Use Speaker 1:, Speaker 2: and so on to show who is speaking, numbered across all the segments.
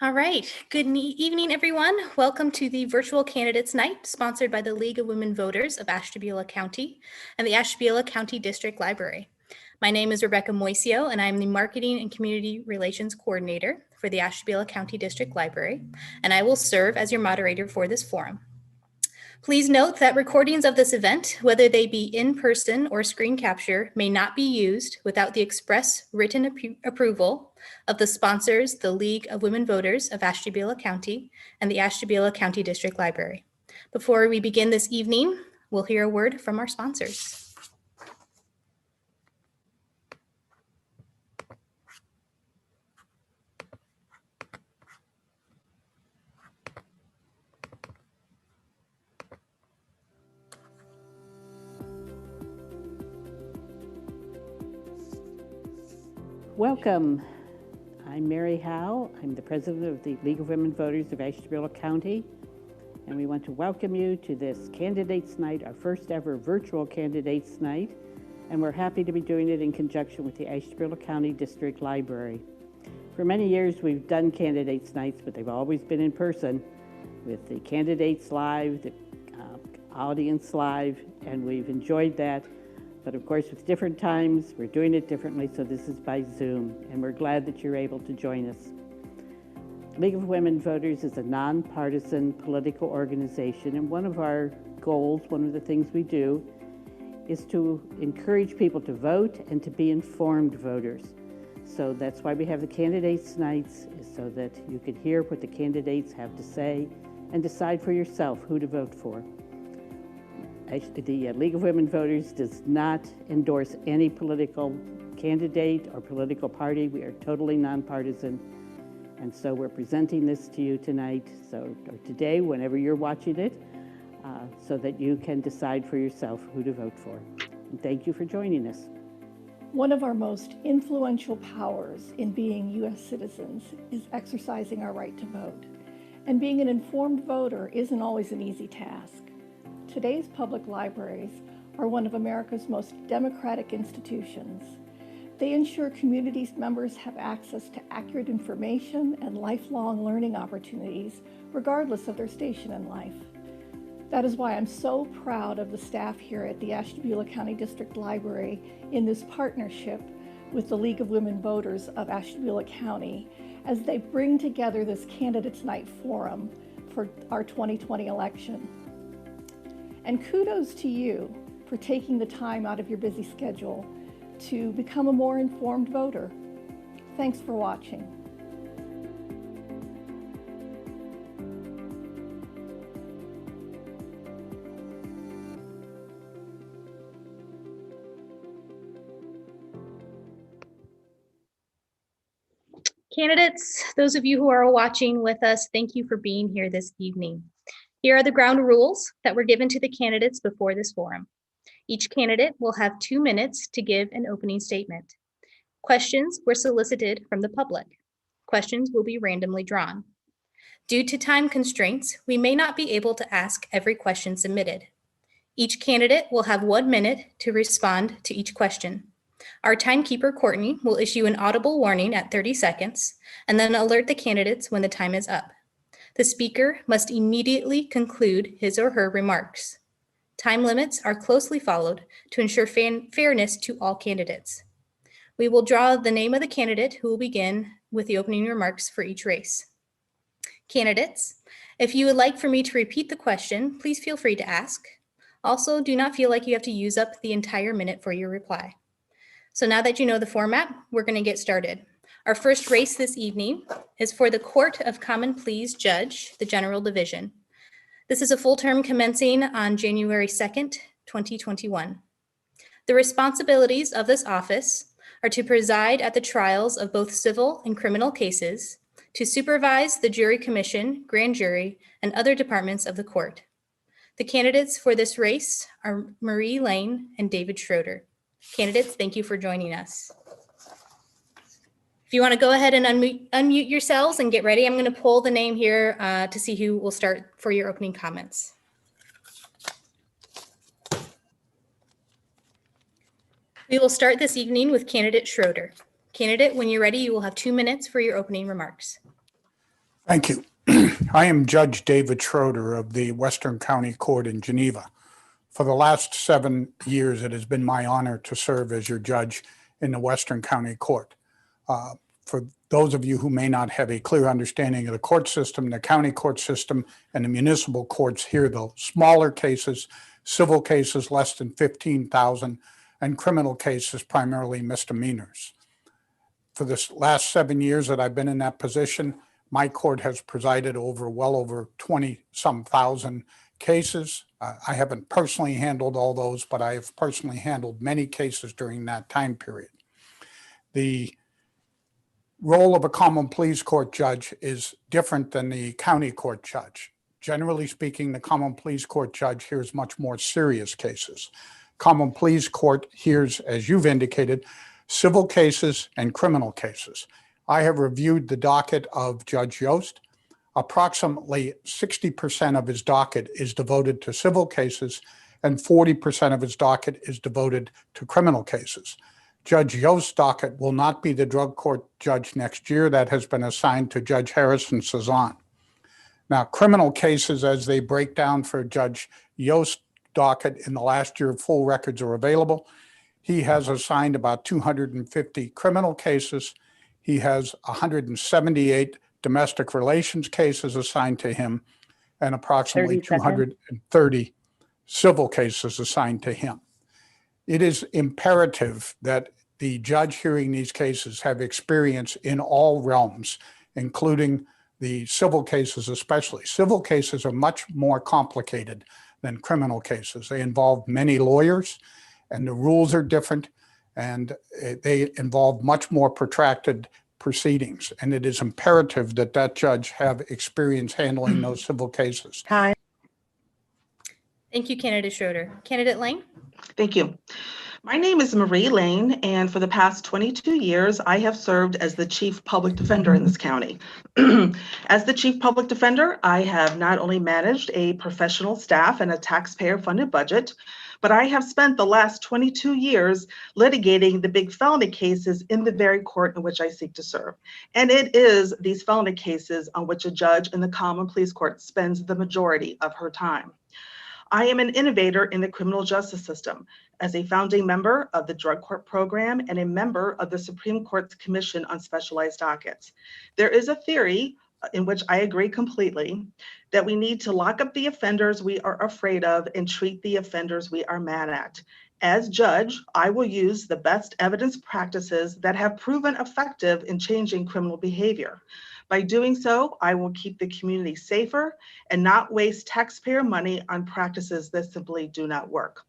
Speaker 1: All right, good evening, everyone. Welcome to the Virtual Candidates Night, sponsored by the League of Women Voters of Ashtabula County and the Ashtabula County District Library. My name is Rebecca Moisio, and I'm the Marketing and Community Relations Coordinator for the Ashtabula County District Library, and I will serve as your moderator for this forum. Please note that recordings of this event, whether they be in person or screen capture, may not be used without the express written approval of the sponsors, the League of Women Voters of Ashtabula County and the Ashtabula County District Library. Before we begin this evening, we'll hear a word from our sponsors.
Speaker 2: Welcome. I'm Mary Howe. I'm the president of the League of Women Voters of Ashtabula County, and we want to welcome you to this Candidates Night, our first ever virtual Candidates Night, and we're happy to be doing it in conjunction with the Ashtabula County District Library. For many years, we've done Candidates Nights, but they've always been in person with the candidates live, the audience live, and we've enjoyed that. But of course, with different times, we're doing it differently, so this is by Zoom, and we're glad that you're able to join us. League of Women Voters is a nonpartisan political organization, and one of our goals, one of the things we do, is to encourage people to vote and to be informed voters. So that's why we have the Candidates Nights, so that you can hear what the candidates have to say and decide for yourself who to vote for. The League of Women Voters does not endorse any political candidate or political party. We are totally nonpartisan. And so we're presenting this to you tonight, or today, whenever you're watching it, so that you can decide for yourself who to vote for. And thank you for joining us.
Speaker 3: One of our most influential powers in being U.S. citizens is exercising our right to vote. And being an informed voter isn't always an easy task. Today's public libraries are one of America's most democratic institutions. They ensure community members have access to accurate information and lifelong learning opportunities, regardless of their station in life. That is why I'm so proud of the staff here at the Ashtabula County District Library in this partnership with the League of Women Voters of Ashtabula County as they bring together this Candidates Night Forum for our 2020 election. And kudos to you for taking the time out of your busy schedule to become a more informed voter. Thanks for watching.
Speaker 1: Candidates, those of you who are watching with us, thank you for being here this evening. Here are the ground rules that were given to the candidates before this forum. Each candidate will have 2 minutes to give an opening statement. Questions were solicited from the public. Questions will be randomly drawn. Due to time constraints, we may not be able to ask every question submitted. Each candidate will have 1 minute to respond to each question. Our timekeeper, Courtney, will issue an audible warning at 30 seconds and then alert the candidates when the time is up. The speaker must immediately conclude his or her remarks. Time limits are closely followed to ensure fairness to all candidates. We will draw the name of the candidate who will begin with the opening remarks for each race. Candidates, if you would like for me to repeat the question, please feel free to ask. Also, do not feel like you have to use up the entire minute for your reply. So now that you know the format, we're going to get started. Our first race this evening is for the Court of Common Pleas Judge, the General Division. This is a full term commencing on January 2nd, 2021. The responsibilities of this office are to preside at the trials of both civil and criminal cases, to supervise the jury commission, grand jury, and other departments of the court. The candidates for this race are Marie Lane and David Schroeder. Candidates, thank you for joining us. If you want to go ahead and unmute yourselves and get ready, I'm going to pull the name here to see who will start for your opening comments. We will start this evening with candidate Schroeder. Candidate, when you're ready, you will have 2 minutes for your opening remarks.
Speaker 4: Thank you. I am Judge David Schroeder of the Western County Court in Geneva. For the last 7 years, it has been my honor to serve as your judge in the Western County Court. For those of you who may not have a clear understanding of the court system, the county court system and the municipal courts hear the smaller cases, civil cases less than 15,000, and criminal cases, primarily misdemeanors. For the last 7 years that I've been in that position, my court has presided over well over 20-some thousand cases. I haven't personally handled all those, but I have personally handled many cases during that time period. The role of a common pleas court judge is different than the county court judge. Generally speaking, the common pleas court judge hears much more serious cases. Common pleas court hears, as you've indicated, civil cases and criminal cases. I have reviewed the docket of Judge Yost. Approximately 60% of his docket is devoted to civil cases and 40% of his docket is devoted to criminal cases. Judge Yost's docket will not be the drug court judge next year. That has been assigned to Judge Harrison Cezanne. Now, criminal cases, as they break down for Judge Yost's docket in the last year, full records are available. He has assigned about 250 criminal cases. He has 178 domestic relations cases assigned to him and approximately 230 civil cases assigned to him. It is imperative that the judge hearing these cases have experience in all realms, including the civil cases especially. Civil cases are much more complicated than criminal cases. They involve many lawyers and the rules are different and they involve much more protracted proceedings. And it is imperative that that judge have experience handling those civil cases.
Speaker 1: Thank you, Candidate Schroeder. Candidate Lane?
Speaker 5: Thank you. My name is Marie Lane, and for the past 22 years, I have served as the Chief Public Defender in this county. As the Chief Public Defender, I have not only managed a professional staff and a taxpayer-funded budget, but I have spent the last 22 years litigating the big felony cases in the very court in which I seek to serve. And it is these felony cases on which a judge in the Common Pleas Court spends the majority of her time. I am an innovator in the criminal justice system as a founding member of the Drug Court Program and a member of the Supreme Court's Commission on Specialized Dockets. There is a theory in which I agree completely that we need to lock up the offenders we are afraid of and treat the offenders we are mad at. As judge, I will use the best evidence practices that have proven effective in changing criminal behavior. By doing so, I will keep the community safer and not waste taxpayer money on practices that simply do not work.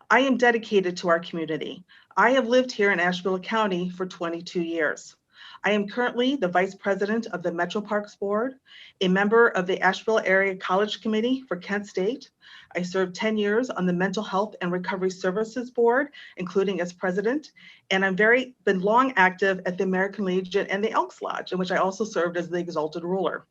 Speaker 5: I am dedicated to our community. I have lived here in Ashtabula County for 22 years. I am currently the Vice President of the Metro Parks Board, a member of the Ashtabula Area College Committee for Kent State. I served 10 years on the Mental Health and Recovery Services Board, including as president, and I've been long active at the American Legion and the Elks Lodge, in which I also served as the Exalted Ruler.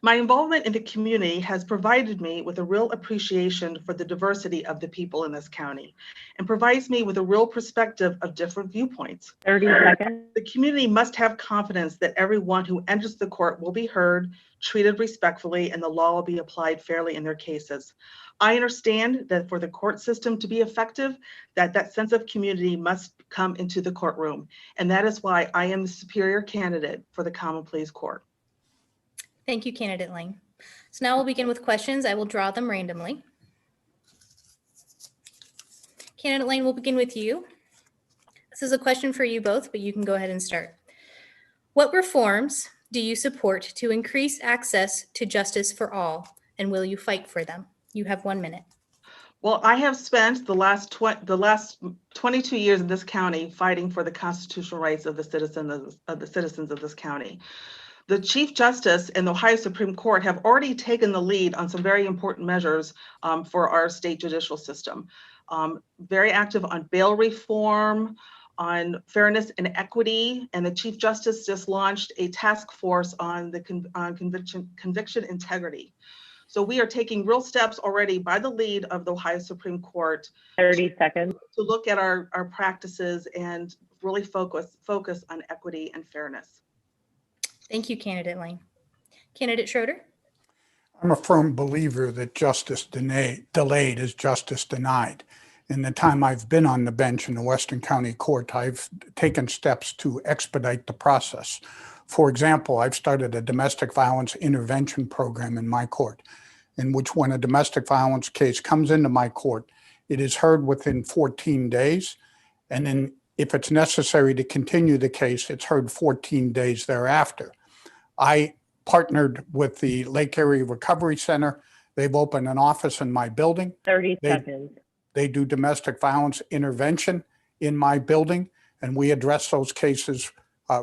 Speaker 5: My involvement in the community has provided me with a real appreciation for the diversity of the people in this county and provides me with a real perspective of different viewpoints.
Speaker 6: 30 seconds.
Speaker 5: The community must have confidence that everyone who enters the court will be heard, treated respectfully, and the law will be applied fairly in their cases. I understand that for the court system to be effective, that sense of community must come into the courtroom. And that is why I am the superior candidate for the Common Pleas Court.
Speaker 1: Thank you, Candidate Lane. So now we'll begin with questions. I will draw them randomly. Candidate Lane, we'll begin with you. This is a question for you both, but you can go ahead and start. What reforms do you support to increase access to justice for all, and will you fight for them? You have 1 minute.
Speaker 5: Well, I have spent the last 22 years in this county fighting for the constitutional rights of the citizens of this county. The Chief Justice and the Ohio Supreme Court have already taken the lead on some very important measures for our state judicial system. Very active on bail reform, on fairness and equity, and the Chief Justice just launched a task force on the conviction integrity. So we are taking real steps already by the lead of the Ohio Supreme Court
Speaker 6: 30 seconds.
Speaker 5: to look at our practices and really focus on equity and fairness.
Speaker 1: Thank you, Candidate Lane. Candidate Schroeder?
Speaker 4: I'm a firm believer that justice delayed is justice denied. In the time I've been on the bench in the Western County Court, I've taken steps to expedite the process. For example, I've started a domestic violence intervention program in my court, in which when a domestic violence case comes into my court, it is heard within 14 days. And then if it's necessary to continue the case, it's heard 14 days thereafter. I partnered with the Lake Area Recovery Center. They've opened an office in my building.
Speaker 6: 30 seconds.
Speaker 4: They do domestic violence intervention in my building, and we address those cases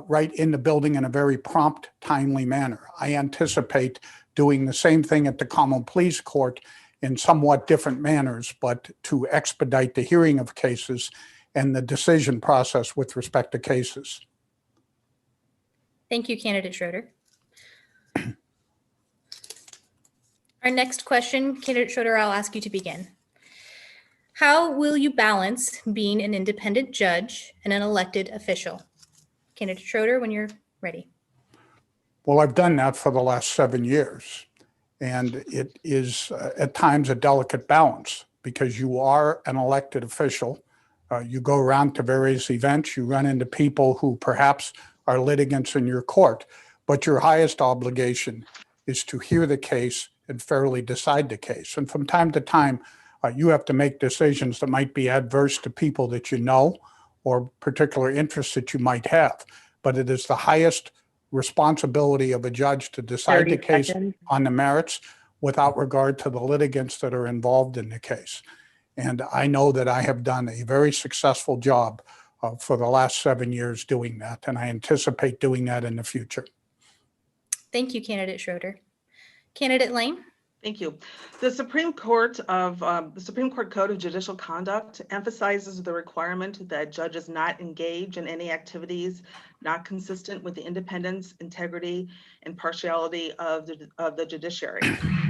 Speaker 4: right in the building in a very prompt, timely manner. I anticipate doing the same thing at the Common Pleas Court in somewhat different manners, but to expedite the hearing of cases and the decision process with respect to cases.
Speaker 1: Thank you, Candidate Schroeder. Our next question, Candidate Schroeder, I'll ask you to begin. How will you balance being an independent judge and an elected official? Candidate Schroeder, when you're ready.
Speaker 4: Well, I've done that for the last 7 years, and it is at times a delicate balance because you are an elected official. You go around to various events, you run into people who perhaps are litigants in your court, but your highest obligation is to hear the case and fairly decide the case. And from time to time, you have to make decisions that might be adverse to people that you know or particular interests that you might have. But it is the highest responsibility of a judge to decide the
Speaker 6: 30
Speaker 4: case
Speaker 6: seconds.
Speaker 4: on the merits without regard to the litigants that are involved in the case. And I know that I have done a very successful job for the last 7 years doing that, and I anticipate doing that in the future.
Speaker 1: Thank you, Candidate Schroeder. Candidate Lane?
Speaker 5: Thank you. The Supreme Court Code of Judicial Conduct emphasizes the requirement that judges not engage in any activities not consistent with the independence, integrity, and partiality of the judiciary.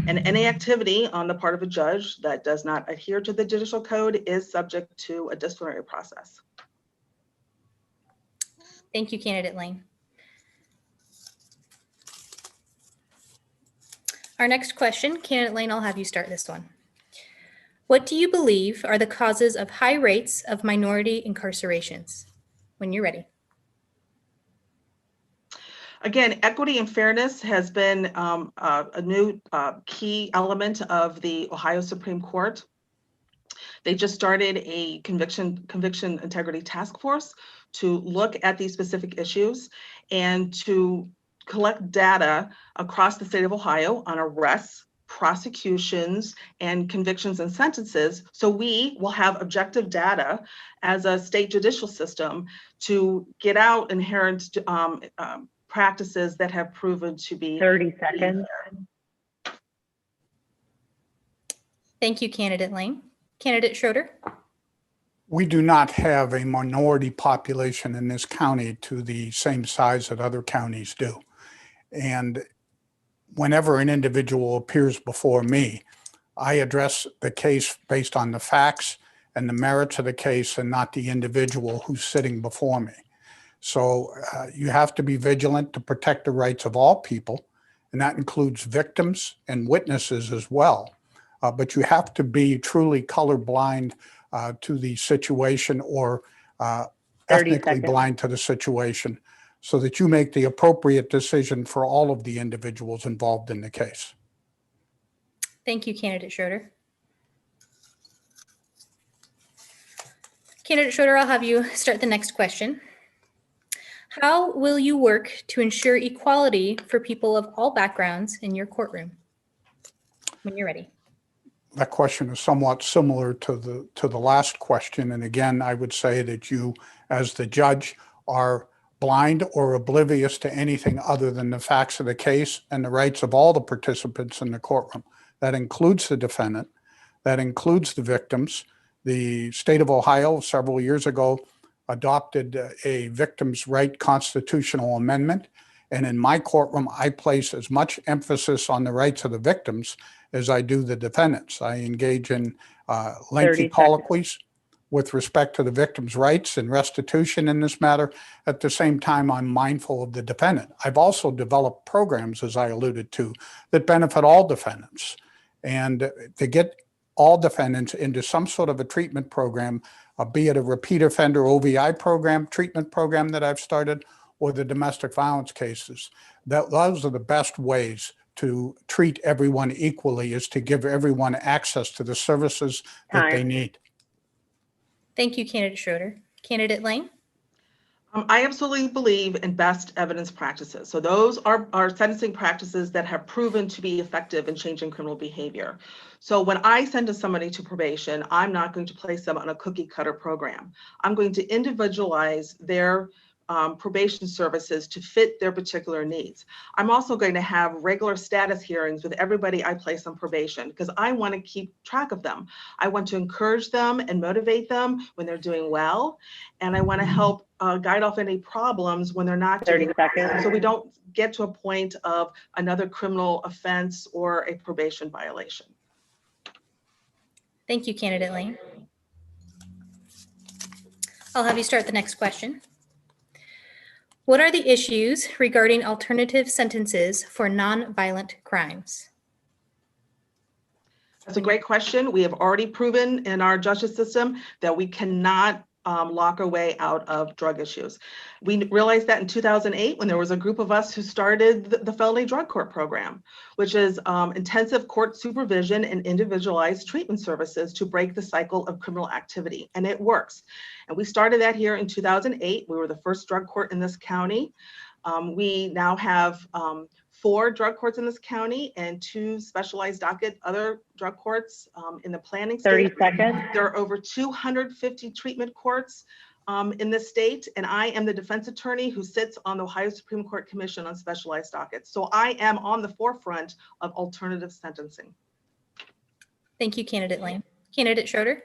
Speaker 5: And any activity on the part of a judge that does not adhere to the judicial code is subject to a disciplinary process.
Speaker 1: Thank you, Candidate Lane. Our next question, Candidate Lane, I'll have you start this one. What do you believe are the causes of high rates of minority incarcerations? When you're ready.
Speaker 5: Again, equity and fairness has been a new key element of the Ohio Supreme Court. They just started a conviction integrity task force to look at these specific issues and to collect data across the state of Ohio on arrests, prosecutions, and convictions and sentences. So we will have objective data as a state judicial system to get out inherent practices that have proven to be
Speaker 6: 30 seconds.
Speaker 1: Thank you, Candidate Lane. Candidate Schroeder?
Speaker 4: We do not have a minority population in this county to the same size that other counties do. And whenever an individual appears before me, I address the case based on the facts and the merits of the case and not the individual who's sitting before me. So you have to be vigilant to protect the rights of all people, and that includes victims and witnesses as well. But you have to be truly colorblind to the situation or
Speaker 6: 30
Speaker 4: ethnically
Speaker 6: seconds.
Speaker 4: blind to the situation so that you make the appropriate decision for all of the individuals involved in the case.
Speaker 1: Thank you, Candidate Schroeder. Candidate Schroeder, I'll have you start the next question. How will you work to ensure equality for people of all backgrounds in your courtroom? When you're ready.
Speaker 4: That question is somewhat similar to the last question. And again, I would say that you, as the judge, are blind or oblivious to anything other than the facts of the case and the rights of all the participants in the courtroom. That includes the defendant, that includes the victims. The state of Ohio several years ago adopted a victims' right constitutional amendment. And in my courtroom, I place as much emphasis on the rights of the victims as I do the defendants. I engage in lengthy
Speaker 6: 30 seconds.
Speaker 4: colloquies with respect to the victim's rights and restitution in this matter. At the same time, I'm mindful of the defendant. I've also developed programs, as I alluded to, that benefit all defendants. And to get all defendants into some sort of a treatment program, be it a repeat offender OVI program, treatment program that I've started, or the domestic violence cases, those are the best ways to treat everyone equally, is to give everyone access to the services that they need.
Speaker 1: Thank you, Candidate Schroeder. Candidate Lane?
Speaker 5: I absolutely believe in best evidence practices. So those are sentencing practices that have proven to be effective in changing criminal behavior. So when I send somebody to probation, I'm not going to place them on a cookie cutter program. I'm going to individualize their probation services to fit their particular needs. I'm also going to have regular status hearings with everybody I place on probation, because I want to keep track of them. I want to encourage them and motivate them when they're doing well. And I want to help guide off any problems when they're not doing
Speaker 6: 30 seconds.
Speaker 5: so we don't get to a point of another criminal offense or a probation violation.
Speaker 1: Thank you, Candidate Lane. I'll have you start the next question. What are the issues regarding alternative sentences for non-violent crimes?
Speaker 5: That's a great question. We have already proven in our justice system that we cannot lock our way out of drug issues. We realized that in 2008 when there was a group of us who started the felony drug court program, which is intensive court supervision and individualized treatment services to break the cycle of criminal activity, and it works. And we started that here in 2008. We were the first drug court in this county. We now have 4 drug courts in this county and 2 specialized docket other drug courts in the planning stage.
Speaker 6: 30 seconds.
Speaker 5: There are over 250 treatment courts in this state, and I am the defense attorney who sits on the Ohio Supreme Court Commission on Specialized Dockets. So I am on the forefront of alternative sentencing.
Speaker 1: Thank you, Candidate Lane. Candidate Schroeder?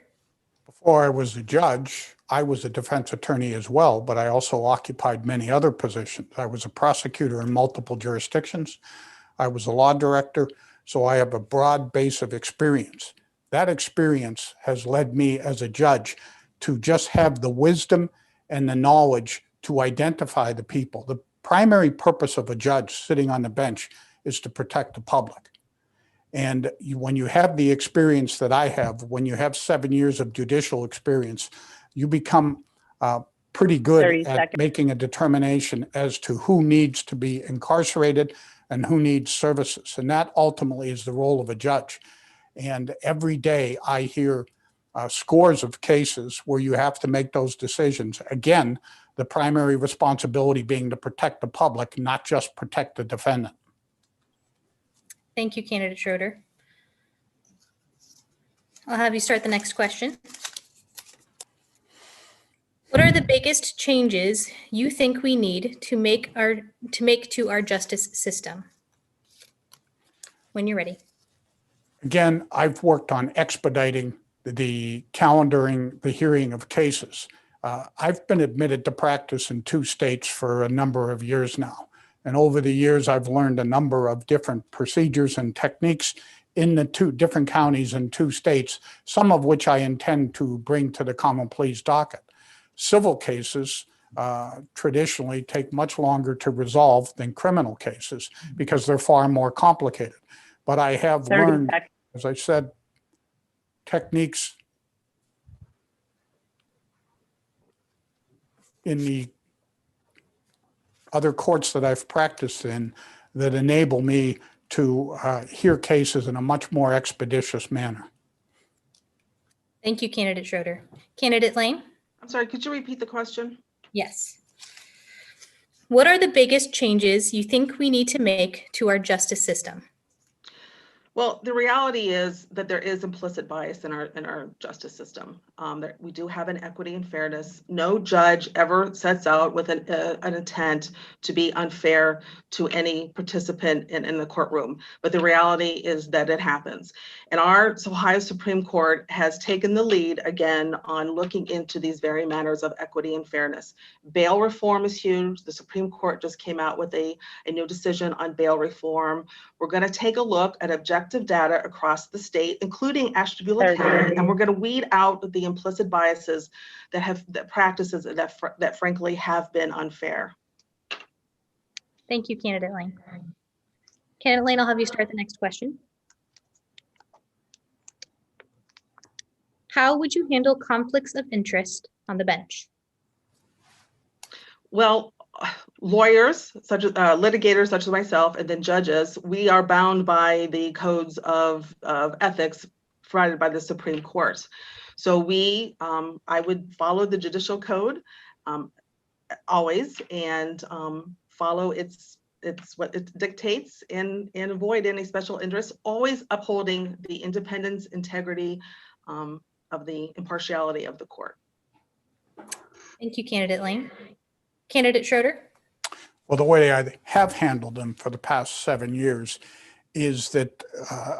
Speaker 4: Before I was a judge, I was a defense attorney as well, but I also occupied many other positions. I was a prosecutor in multiple jurisdictions. I was a law director, so I have a broad base of experience. That experience has led me as a judge to just have the wisdom and the knowledge to identify the people. The primary purpose of a judge sitting on the bench is to protect the public. And when you have the experience that I have, when you have 7 years of judicial experience, you become pretty good at making a determination as to who needs to be incarcerated and who needs services. And that ultimately is the role of a judge. And every day I hear scores of cases where you have to make those decisions. Again, the primary responsibility being to protect the public, not just protect the defendant.
Speaker 1: Thank you, Candidate Schroeder. I'll have you start the next question. What are the biggest changes you think we need to make to our justice system? When you're ready.
Speaker 4: Again, I've worked on expediting the calendaring, the hearing of cases. I've been admitted to practice in 2 states for a number of years now. And over the years, I've learned a number of different procedures and techniques in the 2 different counties in 2 states, some of which I intend to bring to the common pleas docket. Civil cases traditionally take much longer to resolve than criminal cases because they're far more complicated. But I have learned, as I said, techniques in the other courts that I've practiced in that enable me to hear cases in a much more expeditious manner.
Speaker 1: Thank you, Candidate Schroeder. Candidate Lane?
Speaker 5: I'm sorry, could you repeat the question?
Speaker 1: Yes. What are the biggest changes you think we need to make to our justice system?
Speaker 5: Well, the reality is that there is implicit bias in our justice system. That we do have an equity and fairness. No judge ever sets out with an intent to be unfair to any participant in the courtroom. But the reality is that it happens. And our Ohio Supreme Court has taken the lead again on looking into these very matters of equity and fairness. Bail reform is huge. The Supreme Court just came out with a new decision on bail reform. We're going to take a look at objective objective data across the state, including Ashtabula County, and we're going to weed out the implicit biases that practices that frankly have been unfair.
Speaker 1: Thank you, Candidate Lane. Candidate Lane, I'll have you start the next question. How would you handle conflicts of interest on the bench?
Speaker 5: Well, lawyers, such as litigators such as myself, and then judges, we are bound by the codes of ethics provided by the Supreme Court. So I would follow the judicial code always, and follow its what it dictates, and avoid any special interests, always upholding the independence, integrity, of the impartiality of the court.
Speaker 1: Thank you, Candidate Lane. Candidate Schroeder?
Speaker 4: Well, the way I have handled them for the past 7 years is that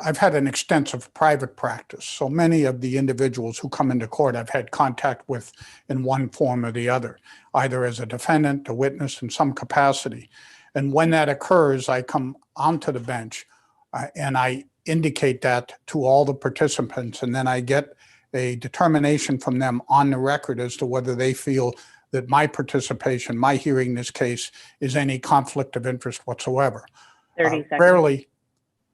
Speaker 4: I've had an extensive private practice. So many of the individuals who come into court I've had contact with in one form or the other, either as a defendant, a witness in some capacity. And when that occurs, I come onto the bench and I indicate that to all the participants, and then I get a determination from them on the record as to whether they feel that my participation, my hearing this case, is any conflict of interest whatsoever.
Speaker 6: 30 seconds.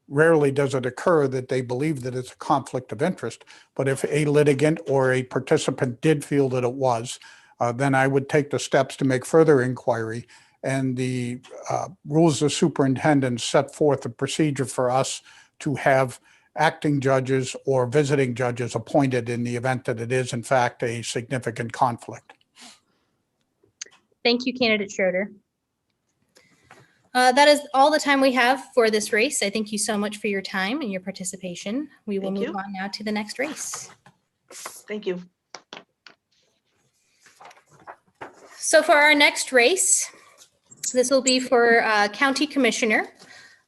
Speaker 4: Rarely does it occur that they believe that it's a conflict of interest, but if a litigant or a participant did feel that it was, then I would take the steps to make further inquiry. And the rules of superintendents set forth a procedure for us to have acting judges or visiting judges appointed in the event that it is in fact a significant conflict.
Speaker 1: Thank you, Candidate Schroeder. That is all the time we have for this race. I thank you so much for your time and your participation. We will move on now to the next race.
Speaker 5: Thank you.
Speaker 1: So for our next race, this will be for County Commissioner,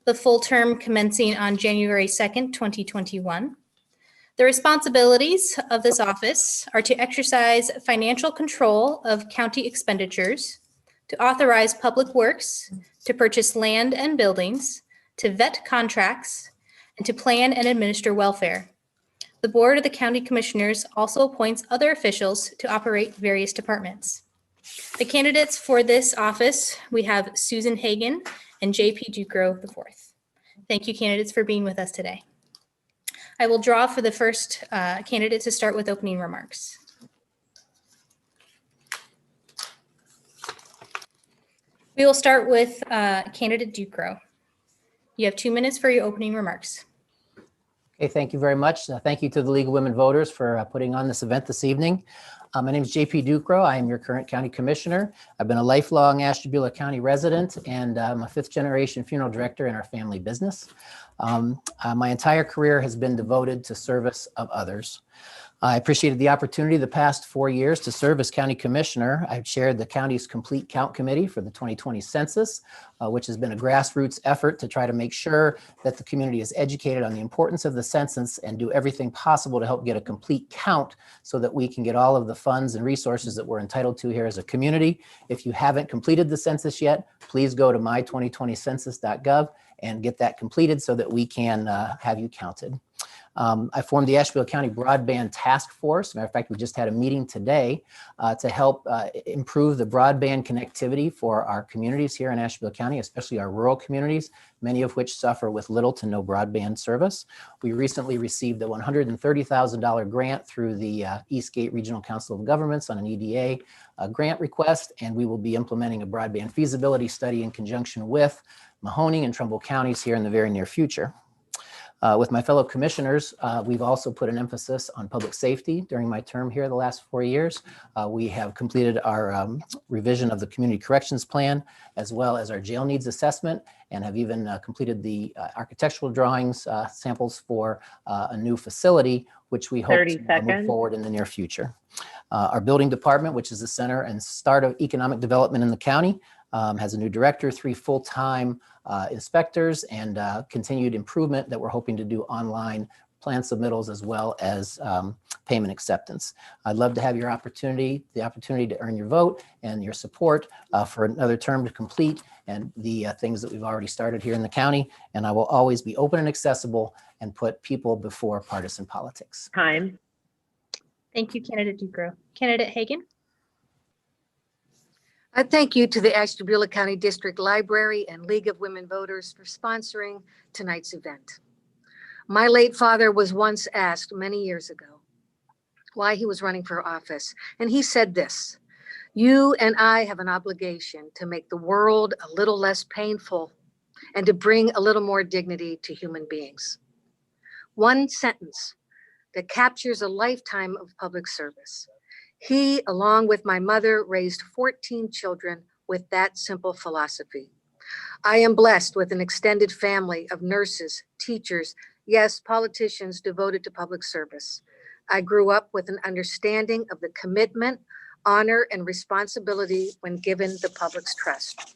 Speaker 1: the full term commencing on January 2nd, 2021. The responsibilities of this office are to exercise financial control of county expenditures, to authorize public works, to purchase land and buildings, to vet contracts, and to plan and administer welfare. The Board of the County Commissioners also appoints other officials to operate various departments. The candidates for this office, we have Susan Hagan and J.P. Ducro IV. Thank you, candidates, for being with us today. I will draw for the first candidate to start with opening remarks. We will start with candidate Ducro. You have 2 minutes for your opening remarks.
Speaker 7: Okay, thank you very much. Thank you to the League of Women Voters for putting on this event this evening. My name is JP Ducro. I am your current county commissioner. I've been a lifelong Ashtabula County resident, and I'm a 5th generation funeral director in our family business. My entire career has been devoted to service of others. I appreciated the opportunity the past 4 years to serve as county commissioner. I've chaired the county's complete count committee for the 2020 census, which has been a grassroots effort to try to make sure that the community is educated on the importance of the census and do everything possible to help get a complete count so that we can get all of the funds and resources that we're entitled to here as a community. If you haven't completed the census yet, please go to my2020census.gov and get that completed so that we can have you counted. I formed the Ashtabula County Broadband Task Force. Matter of fact, we just had a meeting today to help improve the broadband connectivity for our communities here in Ashtabula County, especially our rural communities, many of which suffer with little to no broadband service. We recently received a $130,000 grant through the Eastgate Regional Council of Governments on an EDA grant request, and we will be implementing a broadband feasibility study in conjunction with Mahoning and Trumbull counties here in the very near future. With my fellow commissioners, we've also put an emphasis on public safety during my term here the last 4 years. We have completed our revision of the community corrections plan, as well as our jail needs assessment, and have even completed the architectural drawings samples for a new facility, which we hope to move forward in the near future. Our building department, which is the center and start of economic development in the county, has a new director, 3 full-time inspectors, and continued improvement that we're hoping to do online plan submittals as well as payment acceptance. I'd love to have the opportunity to earn your vote and your support for another term to complete and the things that we've already started here in the county. And I will always be open and accessible and put people before partisan politics.
Speaker 6: Time.
Speaker 1: Thank you, Candidate Ducro. Candidate Hagan?
Speaker 8: Thank you to the Ashtabula County District Library and League of Women Voters for sponsoring tonight's event. My late father was once asked many years ago why he was running for office, and he said this: "You and I have an obligation to make the world a little less painful and to bring a little more dignity to human beings." One sentence that captures a lifetime of public service. He, along with my mother, raised 14 children with that simple philosophy. I am blessed with an extended family of nurses, teachers, yes, politicians devoted to public service. I grew up with an understanding of the commitment, honor, and responsibility when given the public's trust.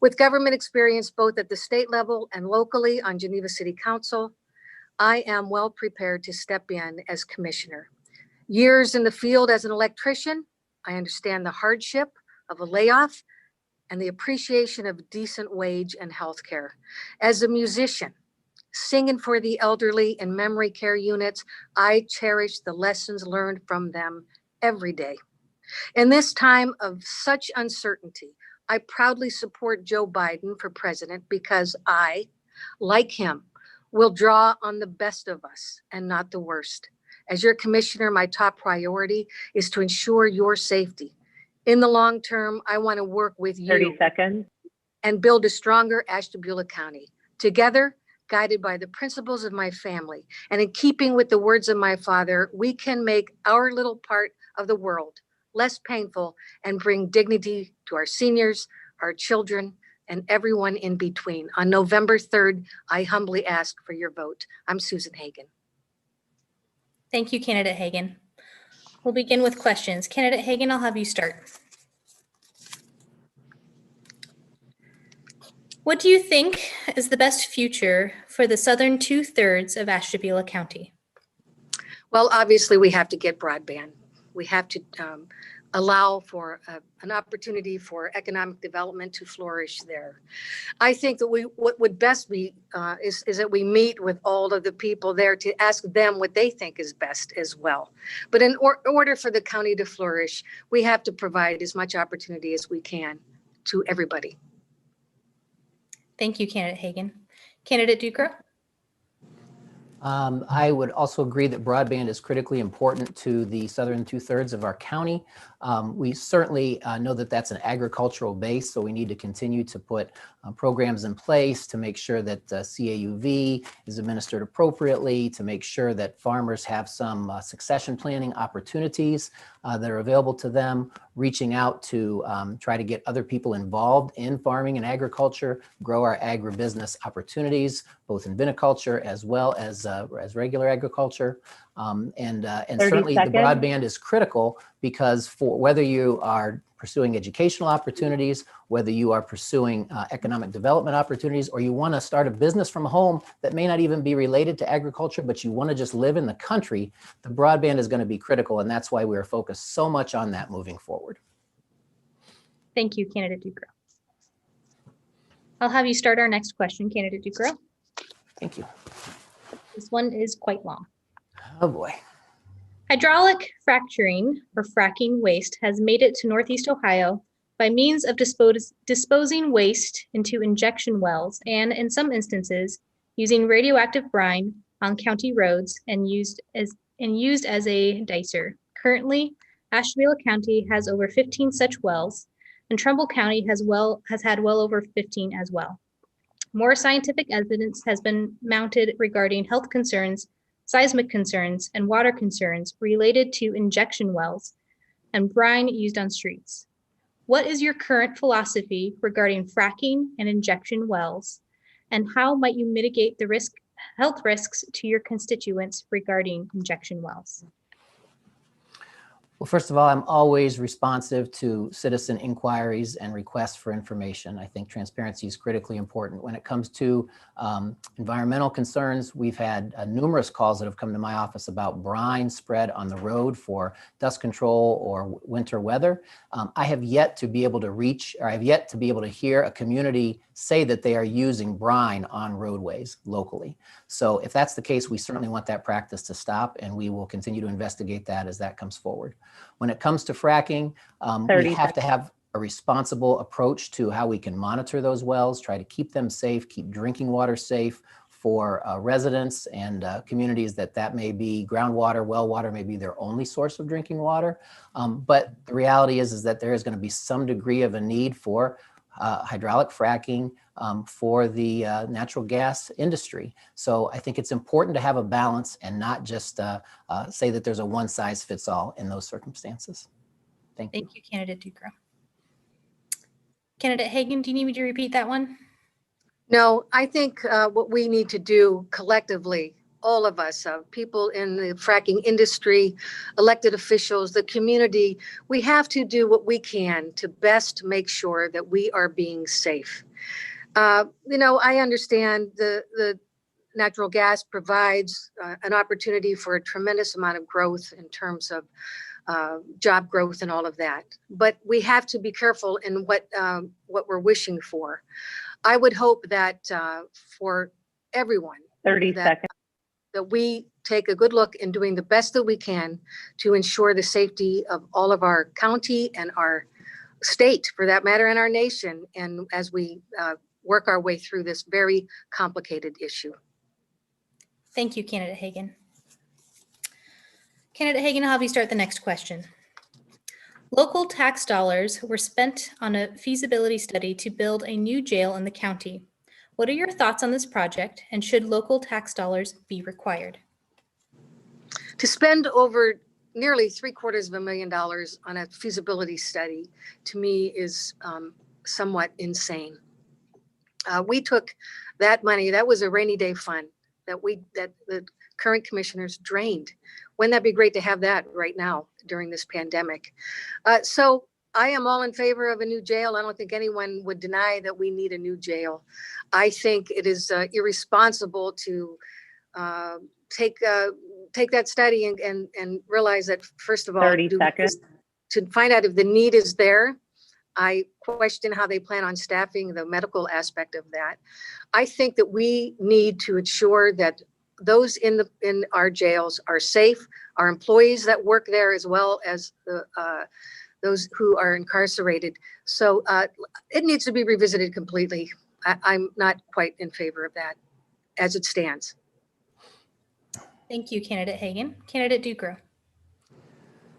Speaker 8: With government experience both at the state level and locally on Geneva City Council, I am well prepared to step in as commissioner. Years in the field as an electrician, I understand the hardship of a layoff and the appreciation of decent wage and health care. As a musician, singing for the elderly in memory care units, I cherish the lessons learned from them every day. In this time of such uncertainty, I proudly support Joe Biden for president because I, like him, will draw on the best of us and not the worst. As your commissioner, my top priority is to ensure your safety. In the long term, I want to work with you
Speaker 6: 30 seconds.
Speaker 8: and build a stronger Ashtabula County. Together, guided by the principles of my family, and in keeping with the words of my father, we can make our little part of the world less painful and bring dignity to our seniors, our children, and everyone in between. On November 3rd, I humbly ask for your vote. I'm Susan Hagan.
Speaker 1: Thank you, Candidate Hagan. We'll begin with questions. Candidate Hagan, I'll have you start. What do you think is the best future for the southern 2/3 of Ashtabula County?
Speaker 8: Well, obviously, we have to get broadband. We have to allow for an opportunity for economic development to flourish there. I think that what would best be is that we meet with all of the people there to ask them what they think is best as well. But in order for the county to flourish, we have to provide as much opportunity as we can to everybody.
Speaker 1: Thank you, Candidate Hagan. Candidate Ducro?
Speaker 7: I would also agree that broadband is critically important to the southern 2/3 of our county. We certainly know that that's an agricultural base, so we need to continue to put programs in place to make sure that CAUV is administered appropriately, to make sure that farmers have some succession planning opportunities that are available to them, reaching out to try to get other people involved in farming and agriculture, grow our agribusiness opportunities, both in viniculture as well as regular agriculture. And certainly
Speaker 6: seconds.
Speaker 7: the broadband is critical because for whether you are pursuing educational opportunities, whether you are pursuing economic development opportunities, or you want to start a business from home that may not even be related to agriculture, but you want to just live in the country, the broadband is going to be critical. And that's why we're focused so much on that moving forward.
Speaker 1: Thank you, Candidate Ducro. I'll have you start our next question, Candidate Ducro.
Speaker 7: Thank you.
Speaker 1: This one is quite long.
Speaker 7: Oh boy.
Speaker 1: Hydraulic fracturing or fracking waste has made it to Northeast Ohio by means of disposing waste into injection wells and, in some instances, using radioactive brine on county roads and used as a dicer. Currently, Ashtabula County has over 15 such wells, and Trumbull County has had well over 15 as well. More scientific evidence has been mounted regarding health concerns, seismic concerns, and water concerns related to injection wells and brine used on streets. What is your current philosophy regarding fracking and injection wells, and how might you mitigate the health risks to your constituents regarding injection wells?
Speaker 7: Well, first of all, I'm always responsive to citizen inquiries and requests for information. I think transparency is critically important. When it comes to environmental concerns, we've had numerous calls that have come to my office about brine spread on the road for dust control or winter weather. I have yet to be able to reach, or I have yet to be able to hear a community say that they are using brine on roadways locally. So if that's the case, we certainly want that practice to stop, and we will continue to investigate that as that comes forward. When it comes to fracking, we have to have a responsible approach to how we can monitor those wells, try to keep them safe, keep drinking water safe for residents and communities that may be groundwater, well water may be their only source of drinking water. But the reality is that there is going to be some degree of a need for hydraulic fracking for the natural gas industry. So I think it's important to have a balance and not just say that there's a one size fits all in those circumstances. Thank you.
Speaker 1: Thank you, Candidate Ducro. Candidate Hagan, do you need me to repeat that one?
Speaker 8: No, I think what we need to do collectively, all of us, people in the fracking industry, elected officials, the community, we have to do what we can to best make sure that we are being safe. I understand the natural gas provides an opportunity for a tremendous amount of growth in terms of job growth and all of that. But we have to be careful in what we're wishing for. I would hope that for everyone,
Speaker 6: 30 seconds.
Speaker 8: That we take a good look in doing the best that we can to ensure the safety of all of our county and our state, for that matter, and our nation, and as we work our way through this very complicated issue.
Speaker 1: Thank you, Candidate Hagan. Candidate Hagan, I'll have you start the next question. Local tax dollars were spent on a feasibility study to build a new jail in the county. What are your thoughts on this project, and should local tax dollars be required?
Speaker 8: To spend over nearly $750,000 on a feasibility study, to me, is somewhat insane. We took that money, that was a rainy day fund that the current commissioners drained. Wouldn't that be great to have that right now during this pandemic? So I am all in favor of a new jail. I don't think anyone would deny that we need a new jail. I think it is irresponsible to take that study and realize that, first of all,
Speaker 6: 30 seconds.
Speaker 8: To find out if the need is there. I question how they plan on staffing the medical aspect of that. I think that we need to ensure that those in our jails are safe, our employees that work there, as well as those who are incarcerated. So it needs to be revisited completely. I'm not quite in favor of that as it stands.
Speaker 1: Thank you, Candidate Hagan. Candidate Ducro.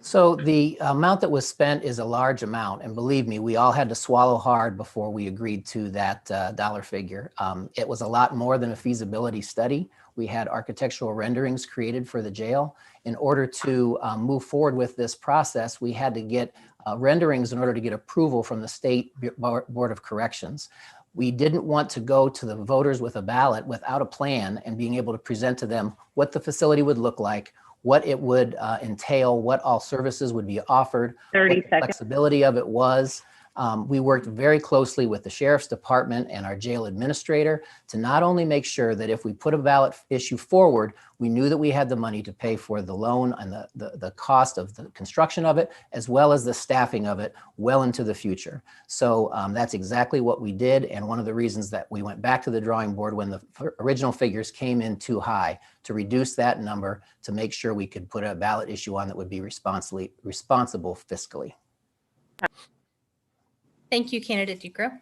Speaker 7: So the amount that was spent is a large amount, and believe me, we all had to swallow hard before we agreed to that dollar figure. It was a lot more than a feasibility study. We had architectural renderings created for the jail. In order to move forward with this process, we had to get renderings in order to get approval from the State Board of Corrections. We didn't want to go to the voters with a ballot without a plan and being able to present to them what the facility would look like, what it would entail, what all services would be offered,
Speaker 6: 30
Speaker 7: what the
Speaker 6: seconds.
Speaker 7: flexibility of it was. We worked very closely with the Sheriff's Department and our jail administrator to not only make sure that if we put a ballot issue forward, we knew that we had the money to pay for the loan and the cost of the construction of it, as well as the staffing of it well into the future. So that's exactly what we did. And one of the reasons that we went back to the drawing board when the original figures came in too high, to reduce that number to make sure we could put a ballot issue on that would be responsible fiscally.
Speaker 1: Thank you, Candidate Ducro.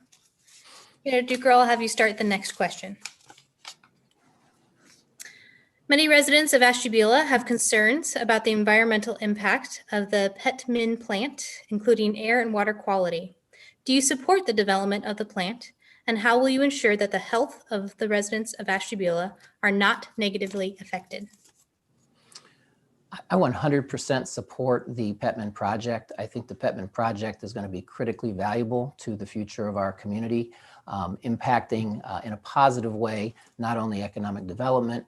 Speaker 1: Candidate Ducro, I'll have you start the next question. Many residents of Ashtabula have concerns about the environmental impact of the pet min plant, including air and water quality. Do you support the development of the plant, and how will you ensure that the health of the residents of Ashtabula are not negatively affected?
Speaker 7: I 100% support the Petman project. I think the Petman project is going to be critically valuable to the future of our community, impacting in a positive way, not only economic development,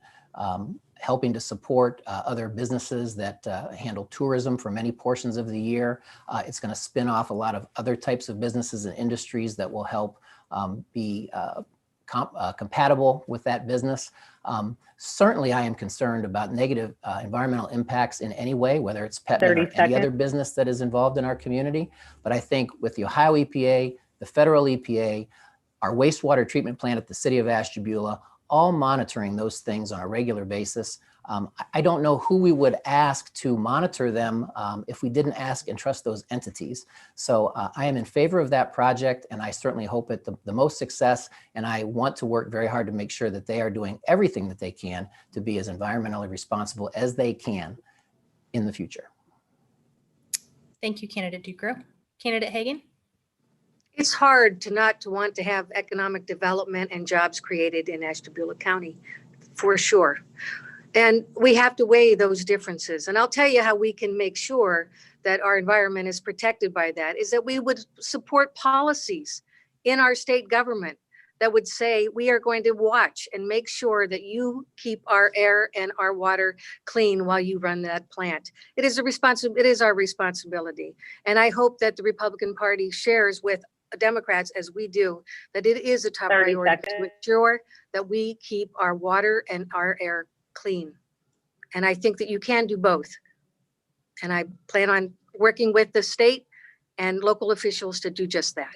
Speaker 7: helping to support other businesses that handle tourism for many portions of the year. It's going to spin off a lot of other types of businesses and industries that will help be compatible with that business. Certainly, I am concerned about negative environmental impacts in any way, whether it's Petman or any other business that is involved in our community. But I think with the Ohio EPA, the federal EPA, our wastewater treatment plant at the city of Ashtabula, all monitoring those things on a regular basis. I don't know who we would ask to monitor them if we didn't ask and trust those entities. So I am in favor of that project, and I certainly hope it the most success. And I want to work very hard to make sure that they are doing everything that they can to be as environmentally responsible as they can in the future.
Speaker 1: Thank you, Candidate Ducro. Candidate Hagan?
Speaker 8: It's hard to not to want to have economic development and jobs created in Ashtabula County, for sure. And we have to weigh those differences. And I'll tell you how we can make sure that our environment is protected by that, is that we would support policies in our state government that would say, we are going to watch and make sure that you keep our air and our water clean while you run that plant. It is our responsibility. And I hope that the Republican Party shares with Democrats, as we do, that it is a top priority to ensure that we keep our water and our air clean. And I think that you can do both. And I plan on working with the state and local officials to do just that.